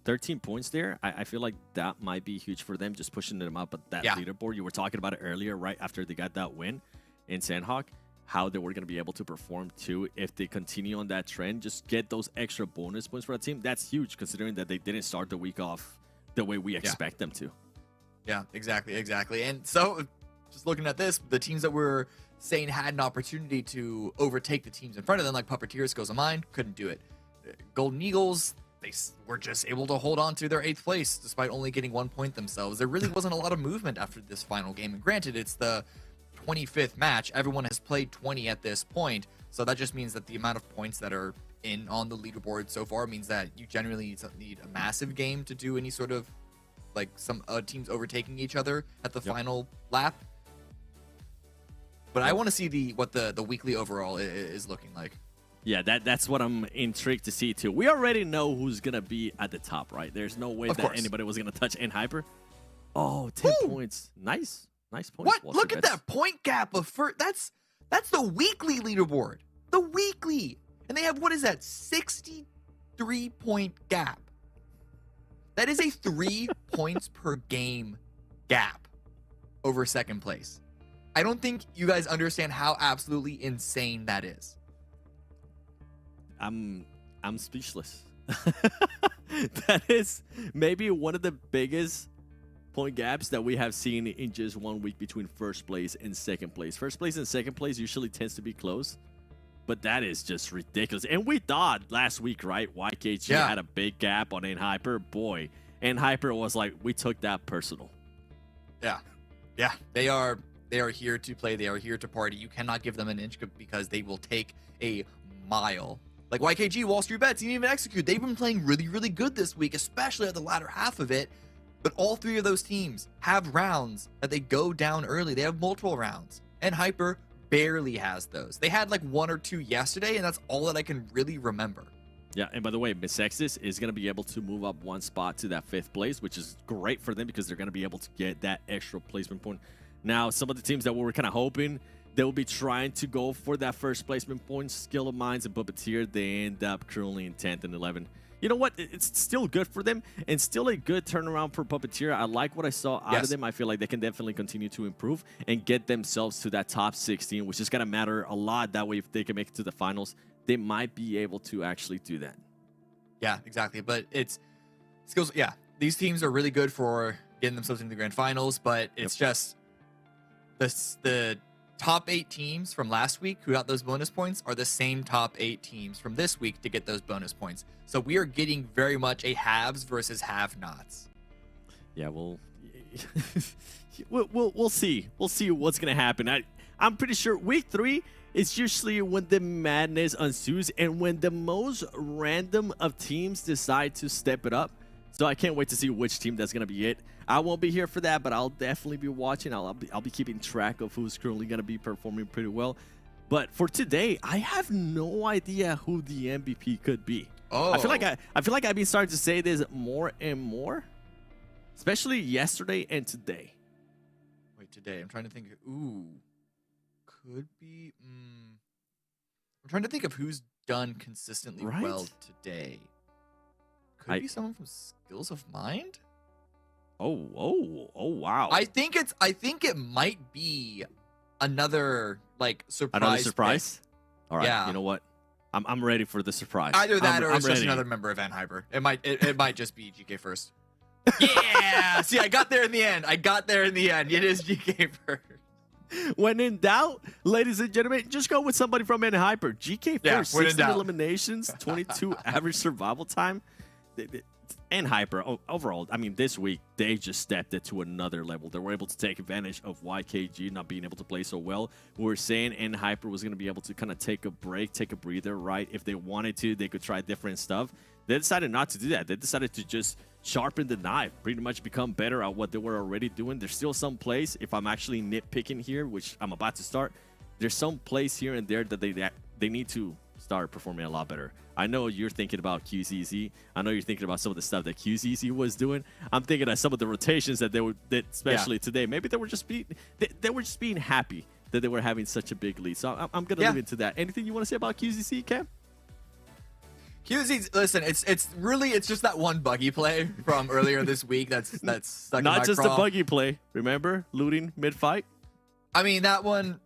13 points there. I feel like that might be huge for them, just pushing them up. But that leaderboard, you were talking about it earlier, right after they got that win in Sanhok, how they were going to be able to perform too if they continue on that trend, just get those extra bonus points for a team. That's huge considering that they didn't start the week off the way we expect them to. Yeah, exactly. And so just looking at this, the teams that were saying had an opportunity to overtake the teams in front of them, like Puppeteers goes to mind, couldn't do it. Golden Eagles, they were just able to hold on to their 8th place despite only getting 1 point themselves. There really wasn't a lot of movement after this final game, and granted, it's the 25th match. Everyone has played 20 at this point, so that just means that the amount of points that are in on the leaderboard so far means that you generally need a massive game to do any sort of like some teams overtaking each other at the final lap. But I want to see what the weekly overall is looking like. Yeah, that's what I'm intrigued to see too. We already know who's gonna be at the top, right? There's no way that anybody was gonna touch Hyper. Oh, 10 points. Nice points. What? Look at that point gap of first. That's the weekly leaderboard. The weekly. And they have, what is that? 63 point gap. That is a 3 points per game gap over 2nd place. I don't think you guys understand how absolutely insane that is. I'm speechless. That is maybe one of the biggest point gaps that we have seen in just 1 week between 1st place and 2nd place. 1st place and 2nd place usually tends to be close, but that is just ridiculous. And we thought last week, right, YKG had a big gap on Hyper. Boy, Hyper was like, we took that personal. Yeah. They are here to play. They are here to party. You cannot give them an inch because they will take a mile. Like YKG, Wall Street Bets, even Execute. They've been playing really, really good this week, especially at the latter half of it. But all 3 of those teams have rounds that they go down early. They have multiple rounds. And Hyper barely has those. They had like 1 or 2 yesterday, and that's all that I can really remember. Yeah, and by the way, MEZEXIS is going to be able to move up 1 spot to that 5th place, which is great for them because they're going to be able to get that extra placement point. Now, some of the teams that we were kind of hoping they will be trying to go for that 1st placement point, Skill of Minds and Puppeteer, they end up currently in 10th and 11th. You know what? It's still good for them and still a good turnaround for Puppeteer. I like what I saw out of them. I feel like they can definitely continue to improve and get themselves to that top 16, which is going to matter a lot. That way, if they can make it to the finals, they might be able to actually do that. Yeah, exactly. But it's skills. Yeah, these teams are really good for getting themselves into the grand finals, but it's just the top 8 teams from last week who got those bonus points are the same top 8 teams from this week to get those bonus points. So we are getting very much a haves versus have-nots. Yeah, we'll see. We'll see what's gonna happen. I'm pretty sure week 3 is usually when the madness ensues and when the most random of teams decide to step it up. So I can't wait to see which team that's gonna be it. I won't be here for that, but I'll definitely be watching. I'll be keeping track of who's currently gonna be performing pretty well. But for today, I have no idea who the MVP could be. Oh, I feel like I've been starting to say this more and more, especially yesterday and today. Wait, today I'm trying to think. Ooh, could be. I'm trying to think of who's done consistently Right? well today. Could be someone from Skills of Mind. Oh, wow. I think it might be another like surprise. Another surprise. All right. Yeah. You know what? I'm ready for the surprise. Either that or I'm it's just ready. another member of NHyper. It might just be GK first. Yeah. See, I got there in the end. It is GK first. When in doubt, ladies and gentlemen, just go with somebody from NHyper. GK Yeah, first, when in 16 doubt. eliminations, 22 average survival time. NHyper overall, I mean, this week they just stepped it to another level. They were able to take advantage of YKG not being able to play so well. We were saying NHyper was going to be able to kind of take a break, take a breather, right? If they wanted to, they could try different stuff. They decided not to do that. They decided to just sharpen the knife, pretty much become better at what they were already doing. There's still some plays, if I'm actually nitpicking here, which I'm about to start, there's some plays here and there that they need to start performing a lot better. I know you're thinking about QZZ. I know you're thinking about some of the stuff that QZZ was doing. I'm thinking of some of the rotations that they did, especially today. Maybe they were just being happy that they were having such a big lead. So I'm gonna leave it to that. Anything you want to say about QZZ, Cam? QZ, listen, it's just that one buggy play from earlier this week that's stuck in my Not just craw. the buggy play. Remember looting mid-fight? I mean, that one,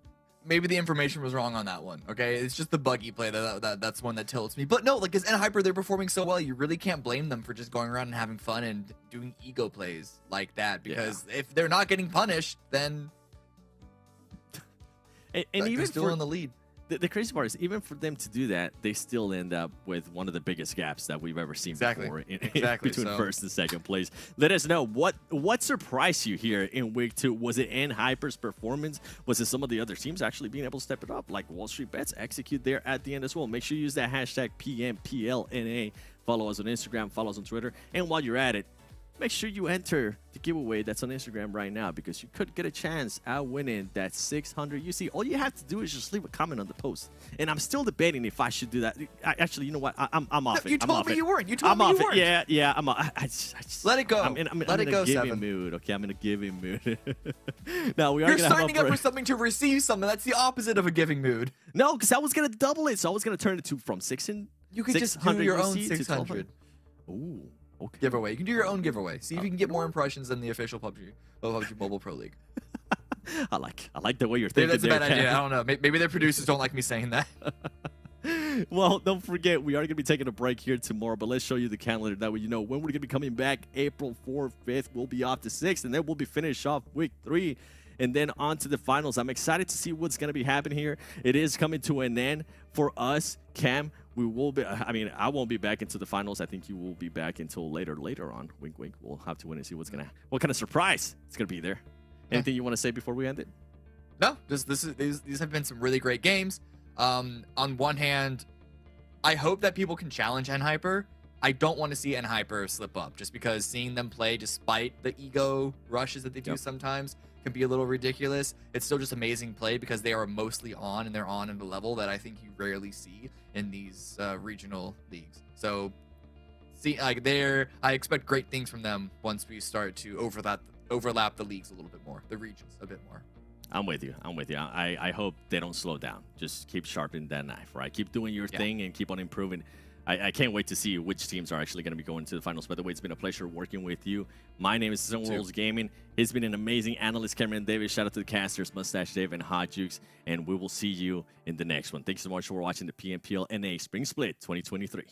maybe the information was wrong on that one. Okay, it's just the buggy play that's one that tilts me. But no, like, as NHyper, they're performing so well, you really can't blame them for just going around and having fun and doing ego plays like that. Because if they're not getting punished, then and they're even still in the lead. The crazy part is, even for them to do that, they still end up with one of the biggest gaps that we've ever seen before between first and second place. Let us know what surprised you here in week 2. Was it NHyper's performance? Was it some of the other teams actually being able to step it up, like WALLSTREETBETS execute there at the end as well? Make sure you use that hashtag PMPL NA. Follow us on Instagram, follow us on Twitter, and while you're at it, make sure you enter the giveaway that's on Instagram right now, because you could get a chance at winning that 600 UC. All you have to do is just leave a comment on the post. And I'm still debating if I should do that. Actually, you know what? I'm off it. You told me you weren't. You told me you weren't. Yeah. I just, Let it go. I'm in Let it go, a giving Seven. mood. Okay, I'm in a giving mood. Now we are You're gonna have signing up for something to receive something. That's the opposite of a giving mood. No, because I was gonna double it, so I was gonna turn it to from 600. You could just do your own UC to 600 Ooh. Okay. giveaway. You can do your own giveaway. See if you can get more impressions than the official PUBG Mobile Pro League. I like the way you're Maybe thinking. that's a bad there, idea. Cam. I don't know. Maybe their producers don't like me saying that. Well, don't forget, we are going to be taking a break here tomorrow, but let's show you the calendar. That way you know when we're going to be coming back. April 4th, 5th, we'll be off the 6th, and then we'll be finished off week 3. And then on to the finals. I'm excited to see what's going to be happening here. It is coming to an end for us. Cam, we will be, I mean, I won't be back into the finals. I think you will be back until later on. Wink, wink. We'll have to wait and see what kind of surprise it's going to be there. Anything you want to say before we end it? No, just these have been some really great games. On one hand, I hope that people can challenge NHyper. I don't want to see NHyper slip up, just because seeing them play despite the ego rushes that they do sometimes can be a little ridiculous. It's still just amazing play because they are mostly on, and they're on at a level that I think you rarely see in these regional leagues. So, I expect great things from them once we start to overlap the leagues a little bit more, the regions a bit more. I'm with you. I hope they don't slow down. Just keep sharpening that knife, right? Keep doing your thing and keep on improving. I can't wait to see which teams are actually going to be going to the finals. By the way, it's been a pleasure working with you. My name is Sunworlds Gaming. It's been an amazing analyst, Cameron Davis. Shout out to the casters, Mustache Dave and Hot Jukes. And we will see you in the next one. Thanks so much for watching the PMPL NA Spring Split 2023.